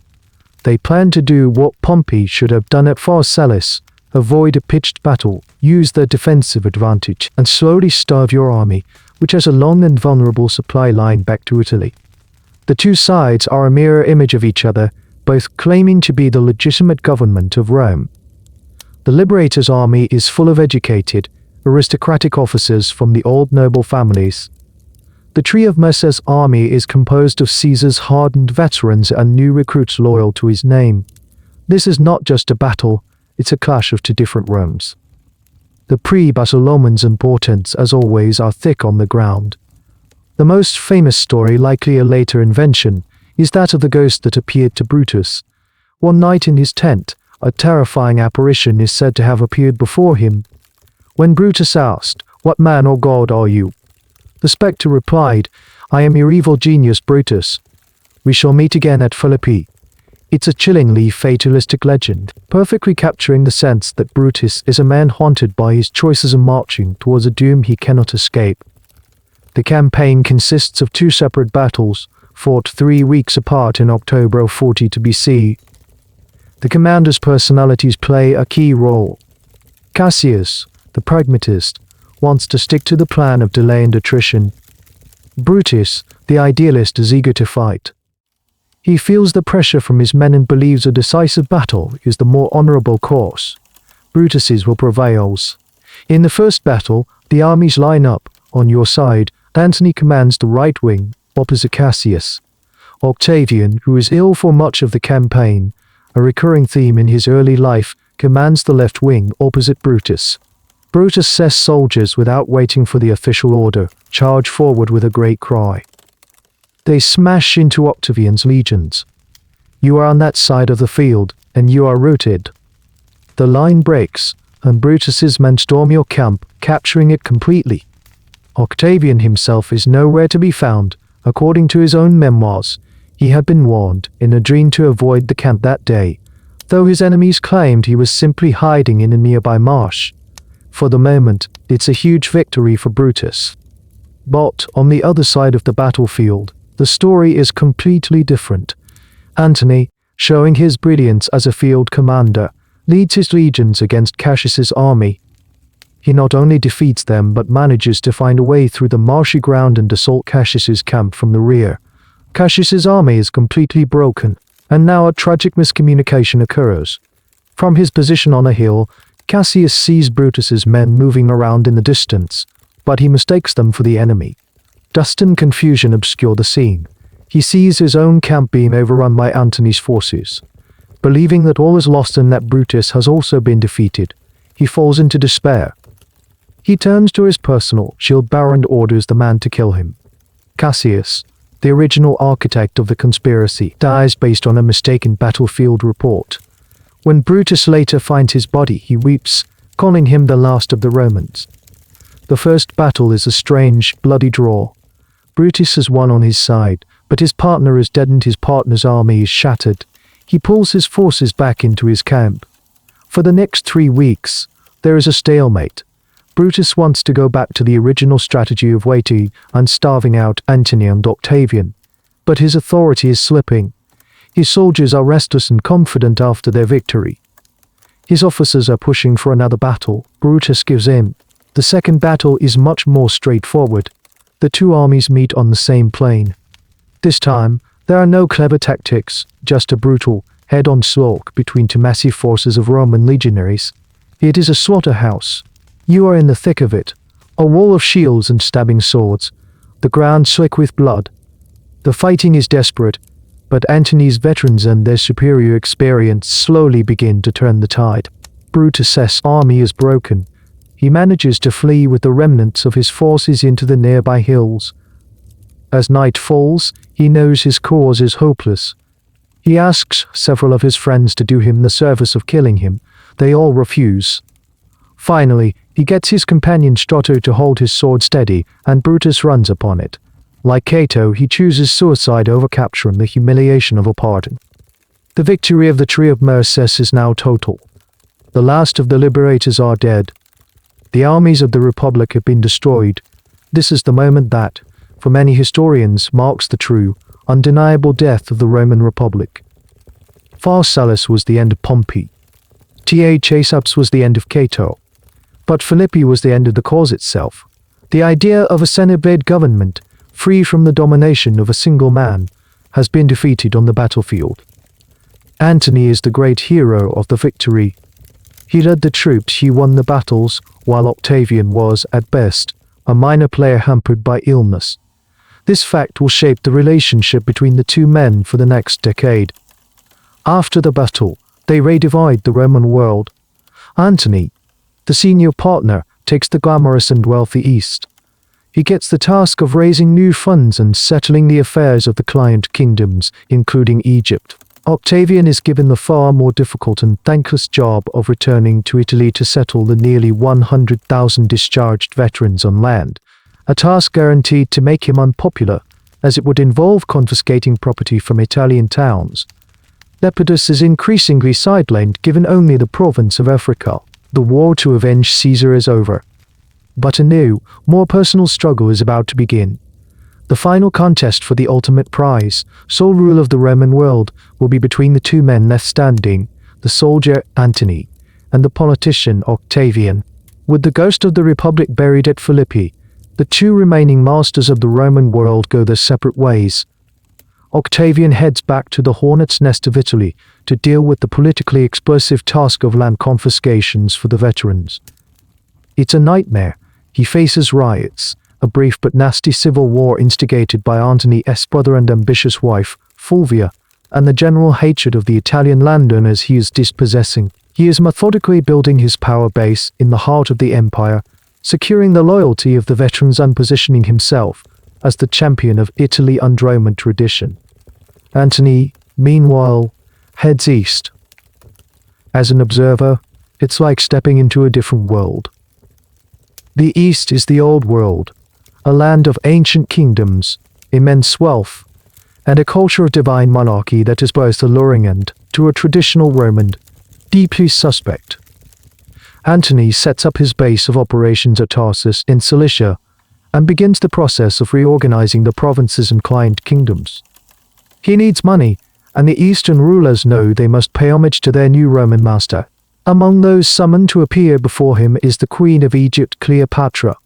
They plan to do what Pompey should have done at Pharsalus: avoid a pitched battle, use their defensive advantage, and slowly starve your army, which has a long and vulnerable supply line back to Italy. The two sides are a mirror image of each other, both claiming to be the legitimate government of Rome. The Liberator's army is full of educated, aristocratic officers from the old noble families. The tree of Merces's army is composed of Caesar's hardened veterans and new recruits loyal to his name. This is not just a battle, it's a clash of 2 different Romes. The pre-battle omens and portents, as always, are thick on the ground. The most famous story, likely a later invention, is that of the ghost that appeared to Brutus. One night in his tent, a terrifying apparition is said to have appeared before him. When Brutus asked, "What man or god are you?" the spectre replied, "I am your evil genius, Brutus. We shall meet again at Philippi." It's a chillingly fatalistic legend, perfectly capturing the sense that Brutus is a man haunted by his choices and marching towards a doom he cannot escape. The campaign consists of 2 separate battles, fought 3 weeks apart in October of 42 BC. The commanders' personalities play a key role. Cassius, the pragmatist, wants to stick to the plan of delay and attrition. Brutus, the idealist, is eager to fight. He feels the pressure from his men and believes a decisive battle is the more honorable course. Brutus's will prevails. In the first battle, the armies line up. On your side, Antony commands the right wing, opposite Cassius. Octavian, who is ill for much of the campaign, a recurring theme in his early life, commands the left wing, opposite Brutus. Brutus says soldiers, without waiting for the official order, charge forward with a great cry. They smash into Octavian's legions. You are on that side of the field, and you are routed. The line breaks, and Brutus's men storm your camp, capturing it completely. Octavian himself is nowhere to be found. According to his own memoirs, he had been warned in a dream to avoid the camp that day, though his enemies claimed he was simply hiding in a nearby marsh. For the moment, it's a huge victory for Brutus. But on the other side of the battlefield, the story is completely different. Antony, showing his brilliance as a field commander, leads his legions against Cassius's army. He not only defeats them but manages to find a way through the marshy ground and assault Cassius's camp from the rear. Cassius's army is completely broken, and now a tragic miscommunication occurs. From his position on a hill, Cassius sees Brutus's men moving around in the distance, but he mistakes them for the enemy. Dust and confusion obscure the scene. He sees his own camp being overrun by Antony's forces. Believing that all is lost and that Brutus has also been defeated, he falls into despair. He turns to his personal shield bearer and orders the man to kill him. Cassius, the original architect of the conspiracy, dies based on a mistaken battlefield report. When Brutus later finds his body, he weeps, calling him the last of the Romans. The first battle is a strange, bloody draw. Brutus has won on his side, but his partner is dead and his partner's army is shattered. He pulls his forces back into his camp. For the next 3 weeks, there is a stalemate. Brutus wants to go back to the original strategy of waiting and starving out Antony and Octavian, but his authority is slipping. His soldiers are restless and confident after their victory. His officers are pushing for another battle. Brutus gives in. The second battle is much more straightforward. The 2 armies meet on the same plain. This time, there are no clever tactics, just a brutal, head-on slaughter between 2 massive forces of Roman legionaries. It is a slaughterhouse. You are in the thick of it. A wall of shields and stabbing swords. The ground slick with blood. The fighting is desperate, but Antony's veterans and their superior experience slowly begin to turn the tide. Brutus's army is broken. He manages to flee with the remnants of his forces into the nearby hills. As night falls, he knows his cause is hopeless. He asks several of his friends to do him the service of killing him. They all refuse. Finally, he gets his companion Strato to hold his sword steady, and Brutus runs upon it. Like Cato, he chooses suicide over capture and the humiliation of a pardon. The victory of the Triumvirate is now total. The last of the liberators are dead. The armies of the Republic have been destroyed. This is the moment that, for many historians, marks the true, undeniable death of the Roman Republic. Pharsalus was the end of Pompey. Aesopus was the end of Cato. But Philippi was the end of the cause itself. The idea of a Senate-led government, free from the domination of a single man, has been defeated on the battlefield. Antony is the great hero of the victory. He led the troops, he won the battles, while Octavian was, at best, a minor player hampered by illness. This fact will shape the relationship between the 2 men for the next decade. After the battle, they redivide the Roman world. Antony, The senior partner takes the glamorous and wealthy East. He gets the task of raising new funds and settling the affairs of the client kingdoms, including Egypt. Octavian is given the far more difficult and thankless job of returning to Italy to settle the nearly 100,000 discharged veterans on land, a task guaranteed to make him unpopular, as it would involve confiscating property from Italian towns. Lepidus is increasingly sidelined given only the province of Africa. The war to avenge Caesar is over. But a new, more personal struggle is about to begin. The final contest for the ultimate prize, sole rule of the Roman world, will be between the two men left standing, the soldier Antony and the politician Octavian. With the ghost of the Republic buried at Philippi, the two remaining masters of the Roman world go their separate ways. Octavian heads back to the hornet's nest of Italy to deal with the politically explosive task of land confiscations for the veterans. It's a nightmare. He faces riots, a brief but nasty civil war instigated by Antony's brother and ambitious wife, Fulvia, and the general hatred of the Italian landowners he is dispossessing. He is methodically building his power base in the heart of the empire, securing the loyalty of the veterans and positioning himself as the champion of Italy under Roman tradition. Antony, meanwhile, heads east. As an observer, it's like stepping into a different world. The East is the old world, a land of ancient kingdoms, immense wealth, and a culture of divine monarchy that is both alluring and, to a traditional Roman, deeply suspect. Antony sets up his base of operations at Tarsus in Cilicia and begins the process of reorganizing the provinces and client kingdoms. He needs money, and the Eastern rulers know they must pay homage to their new Roman master. Among those summoned to appear before him is the Queen of Egypt, Cleopatra.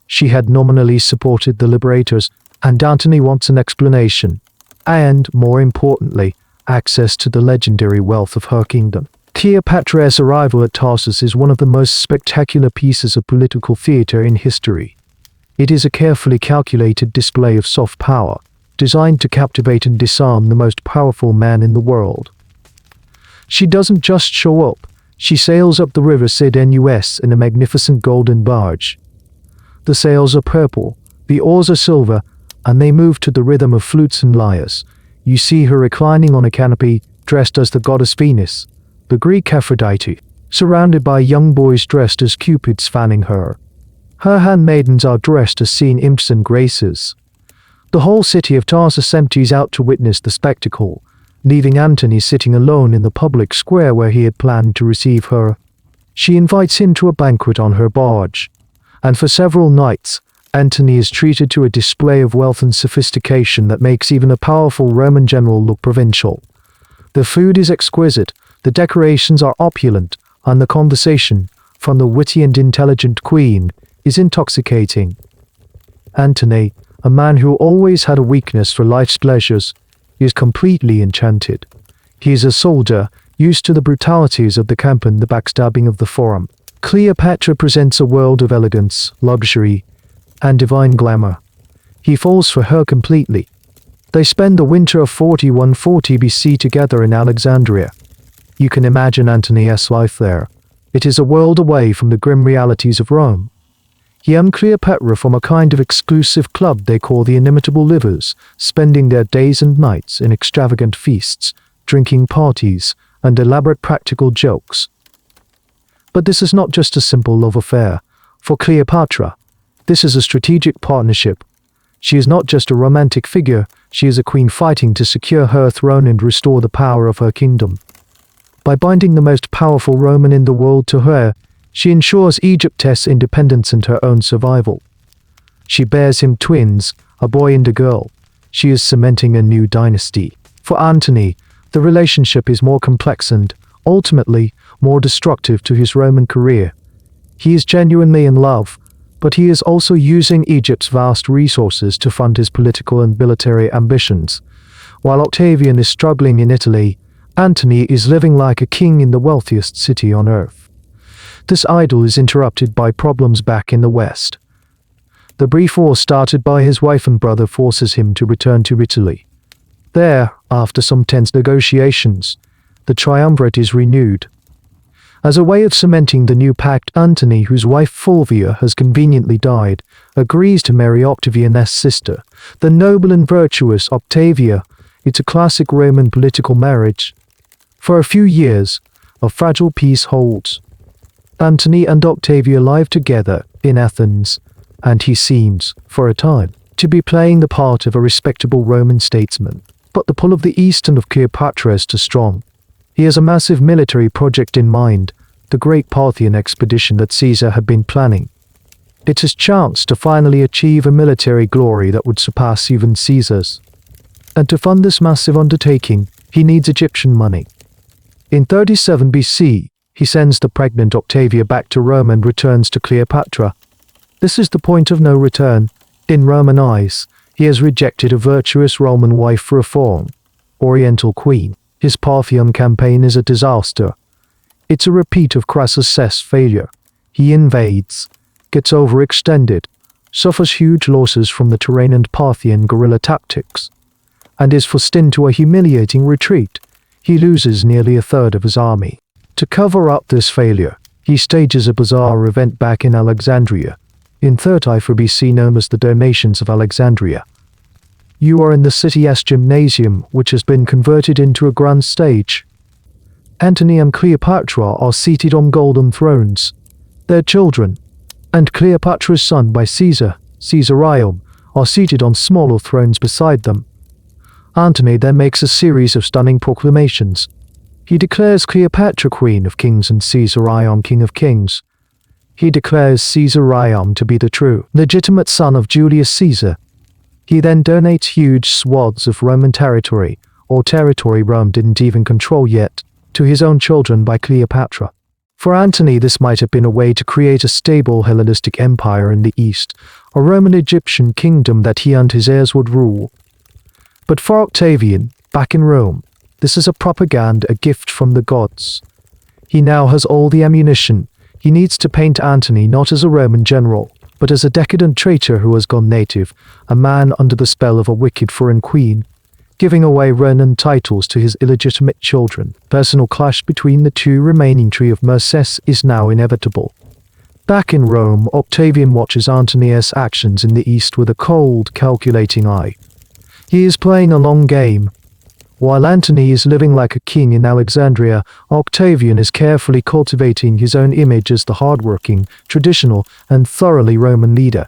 She had nominally supported the liberators, and Antony wants an explanation, and, more importantly, access to the legendary wealth of her kingdom. Cleopatra's arrival at Tarsus is one of the most spectacular pieces of political theater in history. It is a carefully calculated display of soft power, designed to captivate and disarm the most powerful man in the world. She doesn't just show up, she sails up the river Cydnus in a magnificent golden barge. The sails are purple, the oars are silver, and they move to the rhythm of flutes and lyres. You see her reclining on a canopy, dressed as the goddess Venus, the Greek Aphrodite, surrounded by young boys dressed as cupids fanning her. Her handmaidens are dressed as sea nymphs and graces. The whole city of Tarsus empties out to witness the spectacle, leaving Antony sitting alone in the public square where he had planned to receive her. She invites him to a banquet on her barge, and for several nights, Antony is treated to a display of wealth and sophistication that makes even a powerful Roman general look provincial. The food is exquisite, the decorations are opulent, and the conversation, from the witty and intelligent queen, is intoxicating. Antony, a man who always had a weakness for life's pleasures, is completely enchanted. He is a soldier, used to the brutalities of the camp and the backstabbing of the forum. Cleopatra presents a world of elegance, luxury, and divine glamour. He falls for her completely. They spend the winter of 4140 BC together in Alexandria. You can imagine Antony's life there. It is a world away from the grim realities of Rome. He and Cleopatra form a kind of exclusive club they call the Inimitable Livers, spending their days and nights in extravagant feasts, drinking parties, and elaborate practical jokes. But this is not just a simple love affair. For Cleopatra, this is a strategic partnership. She is not just a romantic figure, she is a queen fighting to secure her throne and restore the power of her kingdom. By binding the most powerful Roman in the world to her, she ensures Egypt's independence and her own survival. She bears him twins, a boy and a girl. She is cementing a new dynasty. For Antony, the relationship is more complex and, ultimately, more destructive to his Roman career. He is genuinely in love, but he is also using Egypt's vast resources to fund his political and military ambitions. While Octavian is struggling in Italy, Antony is living like a king in the wealthiest city on earth. This idyll is interrupted by problems back in the West. The brief war started by his wife and brother forces him to return to Italy. There, after some tense negotiations, the Triumvirate is renewed. As a way of cementing the new pact, Antony, whose wife Fulvia has conveniently died, agrees to marry Octavian's sister, the noble and virtuous Octavia. It's a classic Roman political marriage. For a few years, a fragile peace holds. Antony and Octavia live together in Athens, and he seems, for a time, to be playing the part of a respectable Roman statesman. But the pull of the East and of Cleopatra is too strong. He has a massive military project in mind, the great Parthian expedition that Caesar had been planning. It's his chance to finally achieve a military glory that would surpass even Caesar's. And to fund this massive undertaking, he needs Egyptian money. In 37 BC, he sends the pregnant Octavia back to Rome and returns to Cleopatra. This is the point of no return. In Roman eyes, he has rejected a virtuous Roman wife for a foreign, Oriental queen. His Parthian campaign is a disaster. It's a repeat of Crassus' failure. He invades, gets overextended, suffers huge losses from the terrain and Parthian guerrilla tactics, and is forced into a humiliating retreat. He loses nearly a third of his army. To cover up this failure, he stages a bizarre event back in Alexandria, in 34 BC known as the Donations of Alexandria. You are in the city's gymnasium, which has been converted into a grand stage. Antony and Cleopatra are seated on golden thrones. Their children, and Cleopatra's son by Caesar, Caesarion, are seated on smaller thrones beside them. Antony then makes a series of stunning proclamations. He declares Cleopatra Queen of Kings and Caesarion King of Kings. He declares Caesarion to be the true, legitimate son of Julius Caesar. He then donates huge swaths of Roman territory, or territory Rome didn't even control yet, to his own children by Cleopatra. For Antony, this might have been a way to create a stable Hellenistic empire in the East, a Roman-Egyptian kingdom that he and his heirs would rule. But for Octavian, back in Rome, this is a propaganda, a gift from the gods. He now has all the ammunition. He needs to paint Antony not as a Roman general, but as a decadent traitor who has gone native, a man under the spell of a wicked foreign queen, giving away Roman titles to his illegitimate children. Personal clash between the two remaining tree of Merces is now inevitable. Back in Rome, Octavian watches Antony's actions in the East with a cold, calculating eye. He is playing a long game. While Antony is living like a king in Alexandria, Octavian is carefully cultivating his own image as the hardworking, traditional, and thoroughly Roman leader.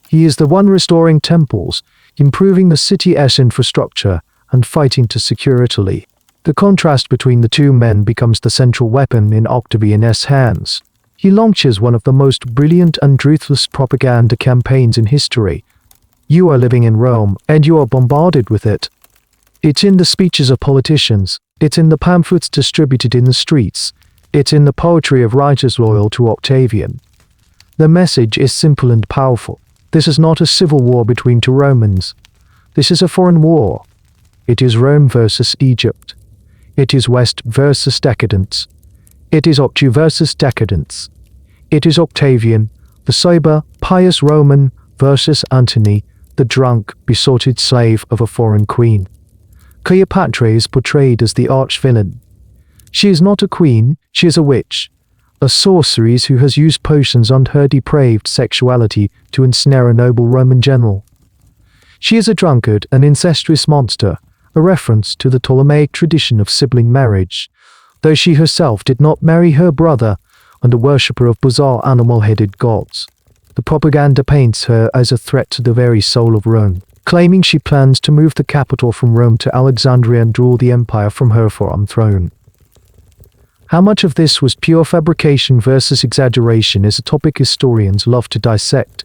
He is the one restoring temples, improving the city's infrastructure, and fighting to secure Italy. The contrast between the two men becomes the central weapon in Octavian's hands. He launches one of the most brilliant and ruthless propaganda campaigns in history. You are living in Rome, and you are bombarded with it. It's in the speeches of politicians. It's in the pamphlets distributed in the streets. It's in the poetry of writers loyal to Octavian. The message is simple and powerful. This is not a civil war between two Romans. This is a foreign war. It is Rome versus Egypt. It is West versus decadence. It is Octu versus decadence. It is Octavian, the sober, pious Roman, versus Antony, the drunk, besotted slave of a foreign queen. Cleopatra is portrayed as the arch-villain. She is not a queen, she is a witch, a sorceress who has used potions on her depraved sexuality to ensnare a noble Roman general. She is a drunkard, an incestuous monster, a reference to the Ptolemaic tradition of sibling marriage, though she herself did not marry her brother, and a worshipper of bizarre animal-headed gods. The propaganda paints her as a threat to the very soul of Rome, claiming she plans to move the capital from Rome to Alexandria and rule the empire from her foreign throne. How much of this was pure fabrication versus exaggeration is a topic historians love to dissect.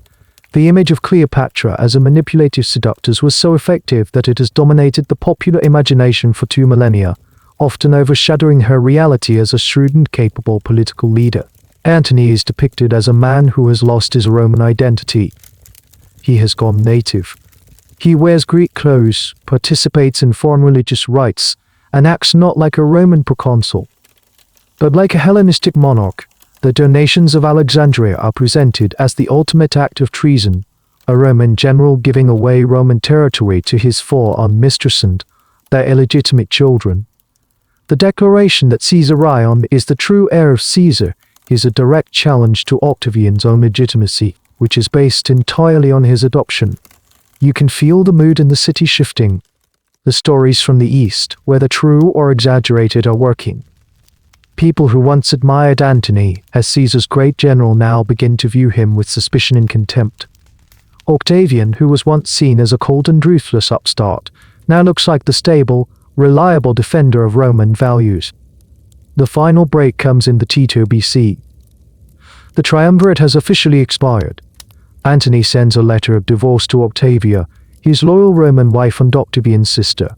The image of Cleopatra as a manipulative seductress was so effective that it has dominated the popular imagination for 2 millennia, often overshadowing her reality as a shrewd and capable political leader. Antony is depicted as a man who has lost his Roman identity. He has gone native. He wears Greek clothes, participates in foreign religious rites, and acts not like a Roman proconsul, but like a Hellenistic monarch. The donations of Alexandria are presented as the ultimate act of treason, a Roman general giving away Roman territory to his foreign mistress and their illegitimate children. The declaration that Caesarion is the true heir of Caesar is a direct challenge to Octavian's own legitimacy, which is based entirely on his adoption. You can feel the mood in the city shifting. The stories from the East, whether true or exaggerated, are working. People who once admired Antony as Caesar's great general now begin to view him with suspicion and contempt. Octavian, who was once seen as a cold and ruthless upstart, now looks like the stable, reliable defender of Roman values. The final break comes in the T2 BC. The Triumvirate has officially expired. Antony sends a letter of divorce to Octavia, his loyal Roman wife and Octavian's sister.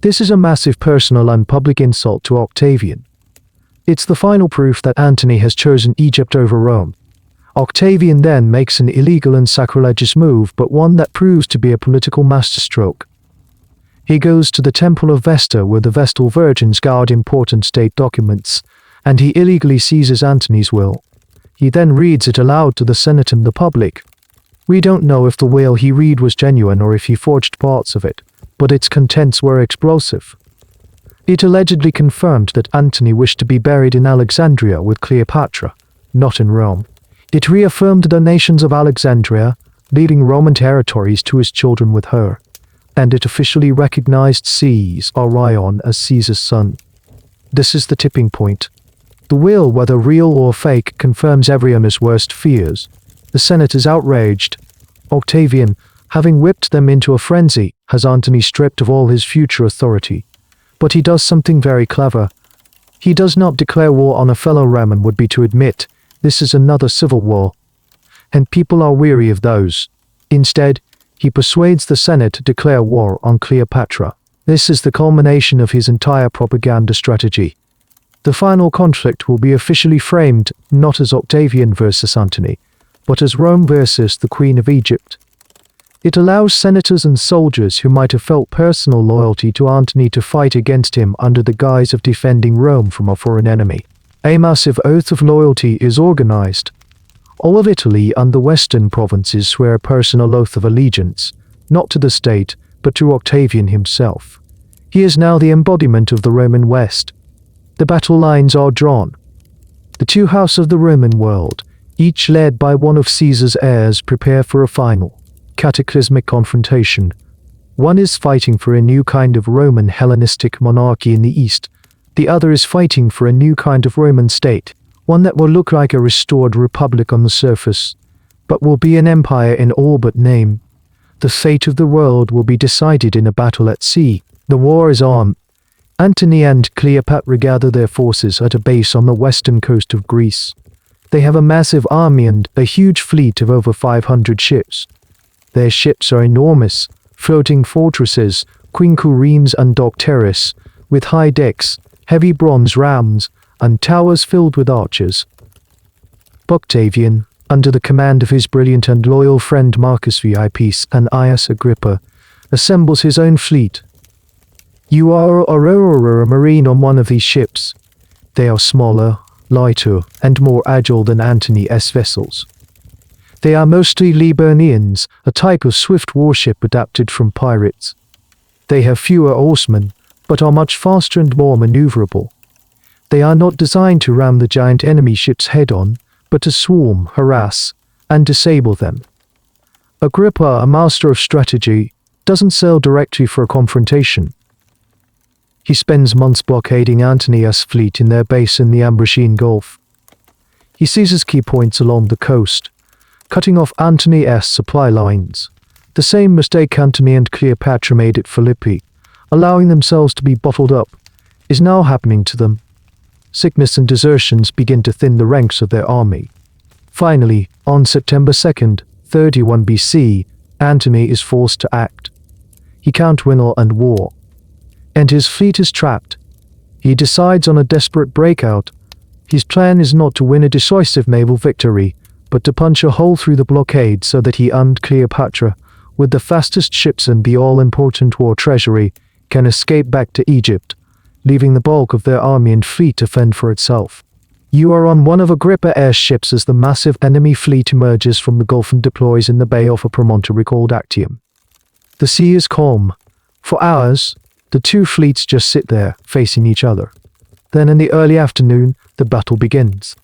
This is a massive personal and public insult to Octavian. It's the final proof that Antony has chosen Egypt over Rome. Octavian then makes an illegal and sacrilegious move, but one that proves to be a political masterstroke. He goes to the Temple of Vesta, where the Vestal Virgins guard important state documents, and he illegally seizes Antony's will. He then reads it aloud to the Senate and the public. We don't know if the will he read was genuine or if he forged parts of it, but its contents were explosive. It allegedly confirmed that Antony wished to be buried in Alexandria with Cleopatra, not in Rome. It reaffirmed the donations of Alexandria, leaving Roman territories to his children with her, and it officially recognized Caesarion as Caesar's son. This is the tipping point. The will, whether real or fake, confirms every owner's worst fears. The Senate is outraged. Octavian, having whipped them into a frenzy, has Antony stripped of all his future authority. But he does something very clever. He does not declare war on a fellow Roman would be to admit this is another civil war, and people are weary of those. Instead, he persuades the Senate to declare war on Cleopatra. This is the culmination of his entire propaganda strategy. The final conflict will be officially framed not as Octavian versus Antony, but as Rome versus the Queen of Egypt. It allows senators and soldiers who might have felt personal loyalty to Antony to fight against him under the guise of defending Rome from a foreign enemy. A massive oath of loyalty is organized. All of Italy and the western provinces swear a personal oath of allegiance, not to the state, but to Octavian himself. He is now the embodiment of the Roman West. The battle lines are drawn. The two houses of the Roman world, each led by one of Caesar's heirs, prepare for a final, cataclysmic confrontation. One is fighting for a new kind of Roman Hellenistic monarchy in the east. The other is fighting for a new kind of Roman state, one that will look like a restored republic on the surface, but will be an empire in all but name. The fate of the world will be decided in a battle at sea. The war is on. Antony and Cleopatra gather their forces at a base on the western coast of Greece. They have a massive army and a huge fleet of over 500 ships. Their ships are enormous, floating fortresses, quinqueremes and docteres, with high decks, heavy bronze rams, and towers filled with archers. Octavian, under the command of his brilliant and loyal friend Marcus Viipis and Aias Agrippa, assembles his own fleet. You are a marine on one of these ships. They are smaller, lighter, and more agile than Antony's vessels. They are mostly Liburnians, a type of swift warship adapted from pirates. They have fewer oarsmen, but are much faster and more maneuverable. They are not designed to ram the giant enemy ships head-on, but to swarm, harass, and disable them. Agrippa, a master of strategy, doesn't sail directly for a confrontation. He spends months blockading Antony's fleet in their base in the Ambracian Gulf. He seizes key points along the coast, cutting off Antony's supply lines. The same mistake Antony and Cleopatra made at Philippi, allowing themselves to be bottled up, is now happening to them. Sickness and desertions begin to thin the ranks of their army. Finally, on September 2nd, 31 BC, Antony is forced to act. He can't win and war, and his fleet is trapped. He decides on a desperate breakout. His plan is not to win a decisive naval victory, but to punch a hole through the blockade so that he and Cleopatra, with the fastest ships and the all-important war treasury, can escape back to Egypt, leaving the bulk of their army and fleet to fend for itself. You are on one of Agrippa's ships as the massive enemy fleet emerges from the Gulf and deploys in the bay off a promontory called Actium. The sea is calm. For hours, The two fleets just sit there, facing each other. Then in the early afternoon, the battle begins.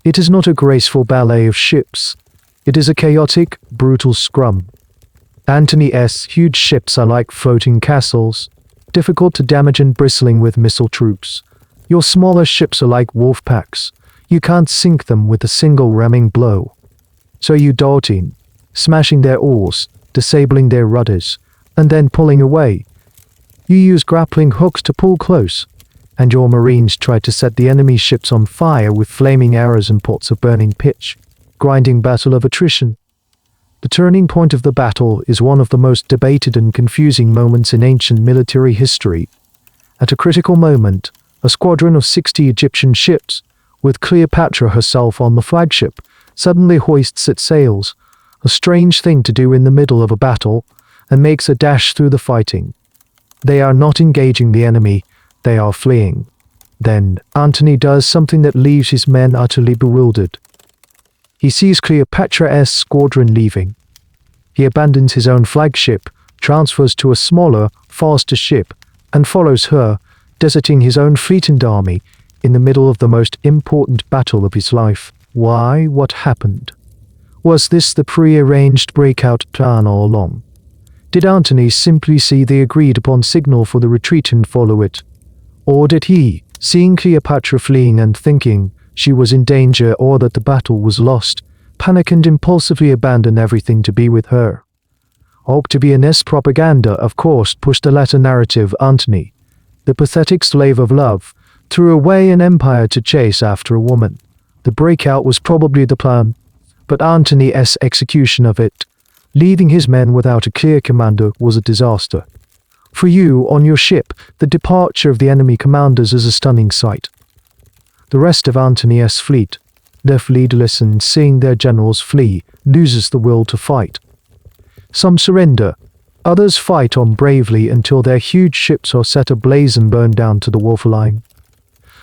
It is not a graceful ballet of ships. It is a chaotic, brutal scrum. Antony's huge ships are like floating castles, difficult to damage and bristling with missile troops. Your smaller ships are like wolf packs. You can't sink them with a single ramming blow. So you dart in, smashing their oars, disabling their rudders, and then pulling away. You use grappling hooks to pull close, and your marines try to set the enemy ships on fire with flaming arrows and pots of burning pitch. Grinding battle of attrition. The turning point of the battle is one of the most debated and confusing moments in ancient military history. At a critical moment, a squadron of 60 Egyptian ships, with Cleopatra herself on the flagship, suddenly hoists its sails, a strange thing to do in the middle of a battle, and makes a dash through the fighting. They are not engaging the enemy, they are fleeing. Then, Antony does something that leaves his men utterly bewildered. He sees Cleopatra's squadron leaving. He abandons his own flagship, transfers to a smaller, faster ship, and follows her, deserting his own fleet and army in the middle of the most important battle of his life. Why? What happened? Was this the pre-arranged breakout plan all along? Did Antony simply see the agreed-upon signal for the retreat and follow it? Or did he, seeing Cleopatra fleeing and thinking she was in danger or that the battle was lost, panic and impulsively abandon everything to be with her? Octavian's propaganda, of course, pushed the latter narrative. Antony, the pathetic slave of love, threw away an empire to chase after a woman. The breakout was probably the plan, but Antony's execution of it, leaving his men without a clear commander, was a disaster. For you, on your ship, the departure of the enemy commanders is a stunning sight. The rest of Antony's fleet, left leaderless and seeing their generals flee, loses the will to fight. Some surrender, others fight on bravely until their huge ships are set ablaze and burned down to the waterline.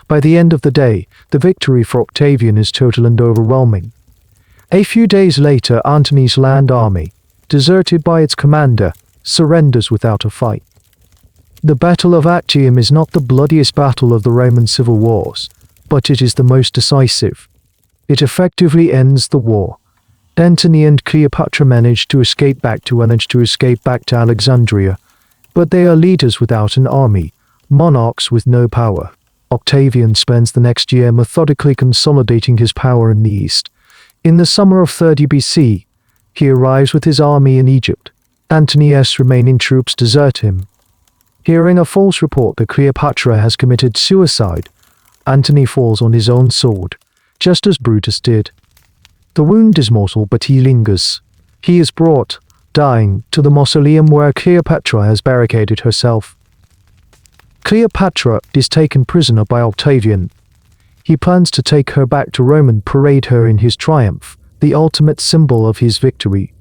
By the end of the day, the victory for Octavian is total and overwhelming. A few days later, Antony's land army, deserted by its commander, surrenders without a fight. The Battle of Actium is not the bloodiest battle of the Roman civil wars, but it is the most decisive. It effectively ends the war. Antony and Cleopatra manage to escape back to Alexandria, but they are leaders without an army, monarchs with no power. Octavian spends the next year methodically consolidating his power in the east. In the summer of 30 BC, he arrives with his army in Egypt. Antony's remaining troops desert him. Hearing a false report that Cleopatra has committed suicide, Antony falls on his own sword, just as Brutus did. The wound is mortal, but he lingers. He is brought, dying, to the mausoleum where Cleopatra has barricaded herself. Cleopatra is taken prisoner by Octavian. He plans to take her back to Rome and parade her in his triumph, the ultimate symbol of his victory.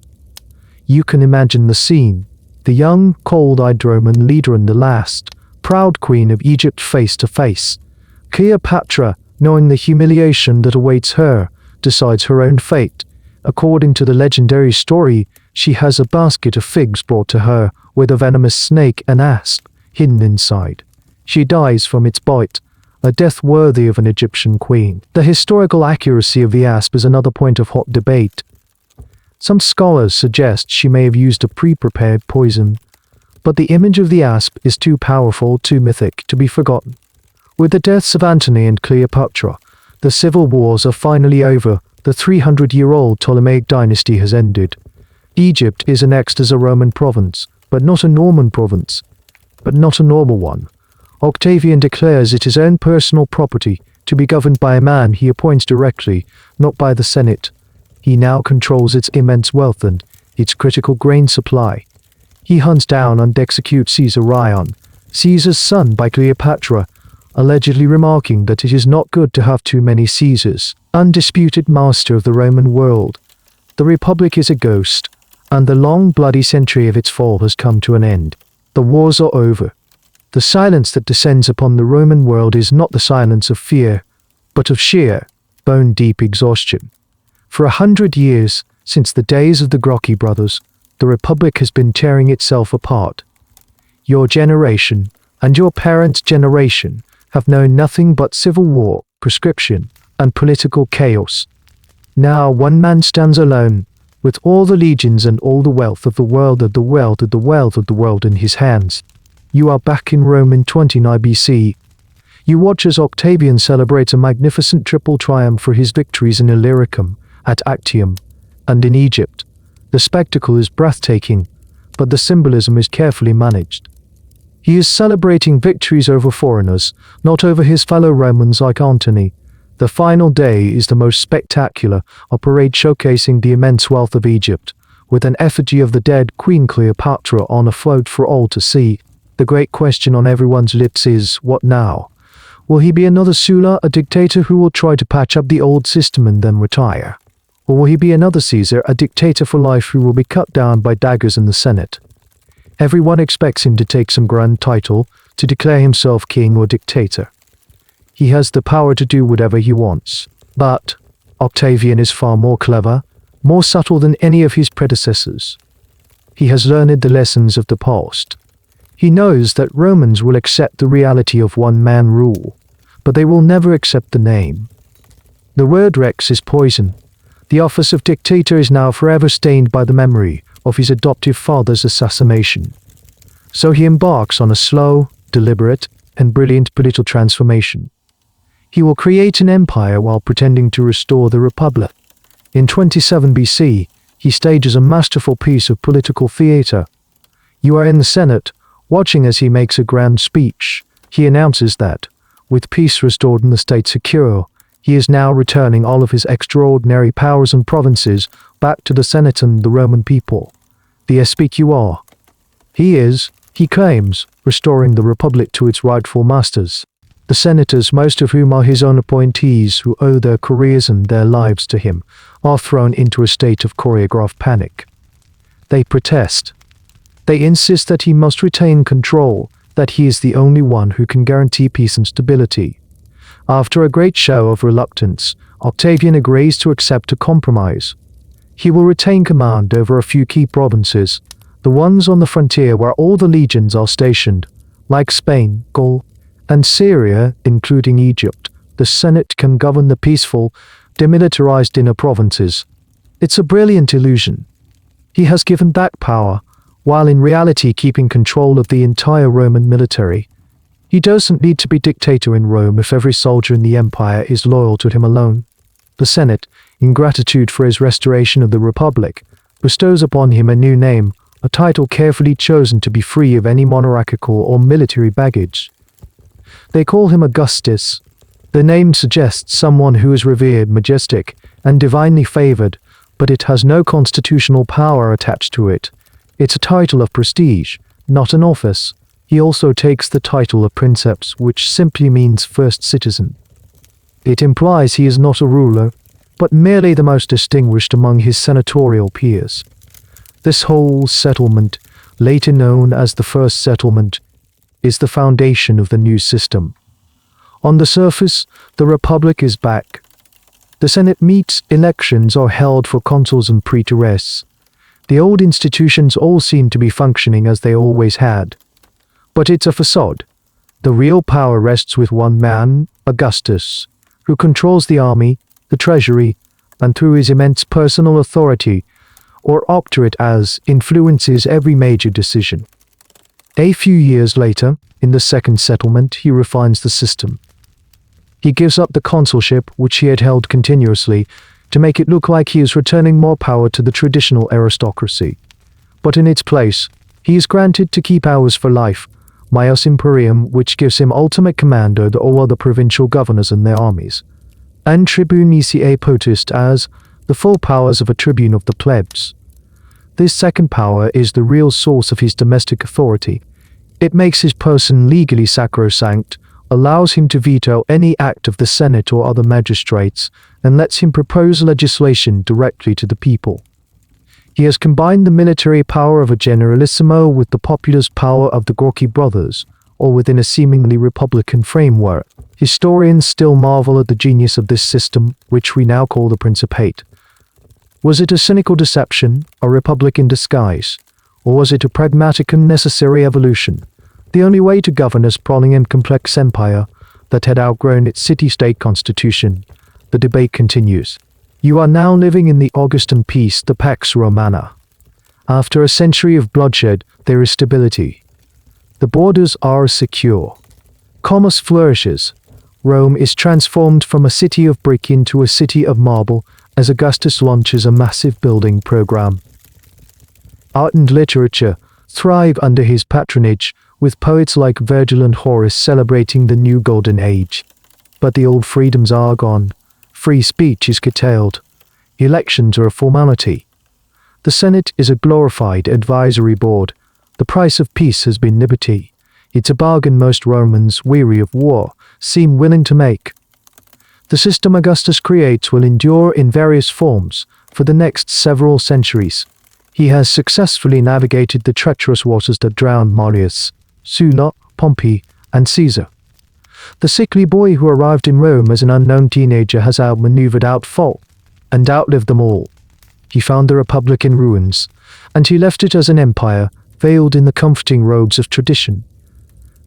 You can imagine the scene. The young, cold-eyed Roman leader and the last, proud queen of Egypt face to face. Cleopatra, knowing the humiliation that awaits her, decides her own fate. According to the legendary story, she has a basket of figs brought to her with a venomous snake and asp hidden inside. She dies from its bite, a death worthy of an Egyptian queen. The historical accuracy of the asp is another point of hot debate. Some scholars suggest she may have used a pre-prepared poison, but the image of the asp is too powerful, too mythic, to be forgotten. With the deaths of Antony and Cleopatra, the civil wars are finally over. The 300-year-old Ptolemaic dynasty has ended. Egypt is annexed as a Roman province, but not a Norman province, but not a normal one. Octavian declares it his own personal property, to be governed by a man he appoints directly, not by the Senate. He now controls its immense wealth and its critical grain supply. He hunts down and executes Caesar Rion, Caesar's son by Cleopatra, allegedly remarking that it is not good to have too many Caesars. Undisputed master of the Roman world, the Republic is a ghost, and the long bloody century of its fall has come to an end. The wars are over. The silence that descends upon the Roman world is not the silence of fear, but of sheer, bone-deep exhaustion. For 100 years, since the days of the Gracchi brothers, the Republic has been tearing itself apart. Your generation, and your parents' generation have known nothing but civil war, prescription, and political chaos. Now one man stands alone, with all the legions and all the wealth of the world in his hands. You are back in Rome in 29 BC. You watch as Octavian celebrates a magnificent triple triumph for his victories in Illyricum, at Actium, and in Egypt. The spectacle is breathtaking, but the symbolism is carefully managed. He is celebrating victories over foreigners, not over his fellow Romans like Antony. The final day is the most spectacular, a parade showcasing the immense wealth of Egypt, with an effigy of the dead Queen Cleopatra on a float for all to see. The great question on everyone's lips is, what now? Will he be another Sulla, a dictator who will try to patch up the old system and then retire? Or will he be another Caesar, a dictator for life who will be cut down by daggers in the Senate? Everyone expects him to take some grand title, to declare himself king or dictator. He has the power to do whatever he wants. But Octavian is far more clever, more subtle than any of his predecessors. He has learned the lessons of the past. He knows that Romans will accept the reality of one-man rule, but they will never accept the name. The word Rex is poison. The office of dictator is now forever stained by the memory of his adoptive father's assassination. So he embarks on a slow, deliberate, and brilliant political transformation. He will create an empire while pretending to restore the Republic. In 27 BC, he stages a masterful piece of political theater. You are in the Senate, watching as he makes a grand speech. He announces that, with peace restored and the state secure, he is now returning all of his extraordinary powers and provinces back to the Senate and the Roman people. The SPQR. He claims, restoring the Republic to its rightful masters. The senators, most of whom are his own appointees who owe their careers and their lives to him, are thrown into a state of choreographed panic. They protest. They insist that he must retain control, that he is the only one who can guarantee peace and stability. After a great show of reluctance, Octavian agrees to accept a compromise. He will retain command over a few key provinces, the ones on the frontier where all the legions are stationed, like Spain, Gaul, and Syria, including Egypt. The Senate can govern the peaceful, demilitarized inner provinces. It's a brilliant illusion. He has given back power, while in reality keeping control of the entire Roman military. He doesn't need to be dictator in Rome if every soldier in the empire is loyal to him alone. The Senate, in gratitude for his restoration of the Republic, bestows upon him a new name, a title carefully chosen to be free of any monarchical or military baggage. They call him Augustus. The name suggests someone who is revered, majestic, and divinely favored, but it has no constitutional power attached to it. It's a title of prestige, not an office. He also takes the title of princeps, which simply means first citizen. It implies he is not a ruler, but merely the most distinguished among his senatorial peers. This whole settlement, later known as the First Settlement, is the foundation of the new system. On the surface, the Republic is back. The Senate meets, elections are held for consuls and praetores. The old institutions all seem to be functioning as they always had. But it's a facade. The real power rests with one man, Augustus, who controls the army, the treasury, and through his immense personal authority, or octorate as, influences every major decision. A few years later, in the Second Settlement, he refines the system. He gives up the consulship, which he had held continuously, to make it look like he is returning more power to the traditional aristocracy. But in its place, he is granted to keep hours for life, maius imperium, which gives him ultimate command over all other provincial governors and their armies, and tribunici potest as the full powers of a tribune of the plebs. This second power is the real source of his domestic authority. It makes his person legally sacrosanct, allows him to veto any act of the Senate or other magistrates, and lets him propose legislation directly to the people. He has combined the military power of a generalissimo with the populous power of the Gracchi brothers, all within a seemingly republican framework. Historians still marvel at the genius of this system, which we now call the Principate. Was it a cynical deception, a republic in disguise, or was it a pragmatic and necessary evolution? The only way to govern a sprawling and complex empire that had outgrown its city-state constitution. The debate continues. You are now living in the Augustan peace, the Pax Romana. After a century of bloodshed, there is stability. The borders are secure. Commerce flourishes. Rome is transformed from a city of brick into a city of marble as Augustus launches a massive building program. Art and literature thrive under his patronage, with poets like Virgil and Horace celebrating the new golden age. But the old freedoms are gone. Free speech is curtailed. Elections are a formality. The Senate is a glorified advisory board. The price of peace has been liberty. It's a bargain most Romans, weary of war, seem willing to make. The system Augustus creates will endure in various forms for the next several centuries. He has successfully navigated the treacherous waters that drowned Marius, Sulla, Pompey, and Caesar. The sickly boy who arrived in Rome as an unknown teenager has outmaneuvered, outfought, and outlived them all. He found the Republic in ruins, and he left it as an empire, veiled in the comforting robes of tradition.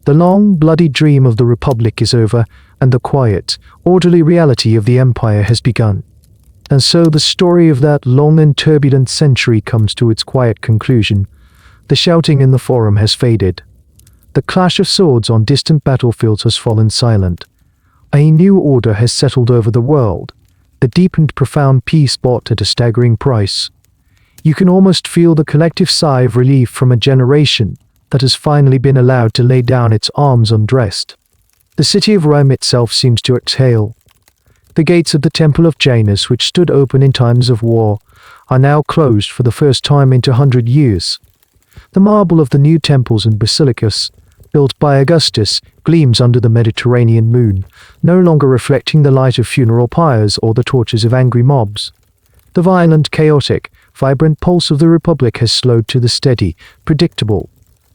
The long, bloody dream of the Republic is over, and the quiet, orderly reality of the empire has begun. And so the story of that long and turbulent century comes to its quiet conclusion. The shouting in the forum has faded. The clash of swords on distant battlefields has fallen silent. A new order has settled over the world. The deep and profound peace bought at a staggering price. You can almost feel the collective sigh of relief from a generation that has finally been allowed to lay down its arms undressed. The city of Rome itself seems to exhale. The gates of the Temple of Janus, which stood open in times of war, are now closed for the first time in 100 years. The marble of the new temples and basilicas, built by Augustus, gleams under the Mediterranean moon, no longer reflecting the light of funeral pyres or the torches of angry mobs. The violent, chaotic, vibrant pulse of the Republic has slowed to the steady, predictable,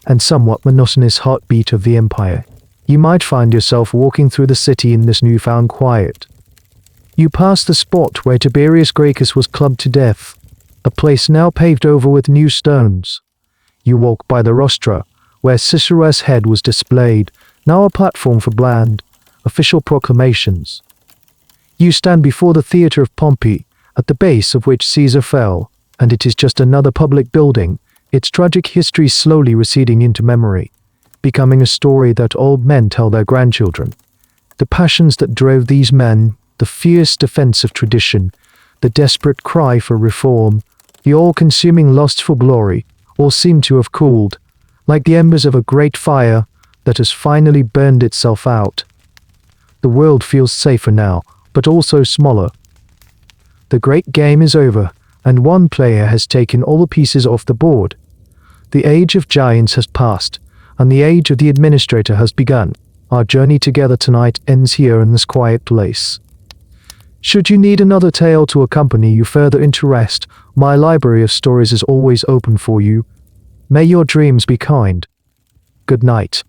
and somewhat monotonous heartbeat of the empire. You might find yourself walking through the city in this newfound quiet. You pass the spot where Tiberius Gracchus was clubbed to death, a place now paved over with new stones. You walk by the rostra, where Cicero's head was displayed, now a platform for bland, official proclamations. You stand before the theatre of Pompey, at the base of which Caesar fell, and it is just another public building, its tragic history slowly receding into memory, becoming a story that old men tell their grandchildren. The passions that drove these men, the fierce defense of tradition, the desperate cry for reform, the all-consuming lust for glory, all seem to have cooled, like the embers of a great fire that has finally burned itself out. The world feels safer now, but also smaller. The great game is over, and one player has taken all the pieces off the board. The age of giants has passed, and the age of the administrator has begun. Our journey together tonight ends here in this quiet place. Should you need another tale to accompany you further into rest, my library of stories is always open for you. May your dreams be kind. Good night.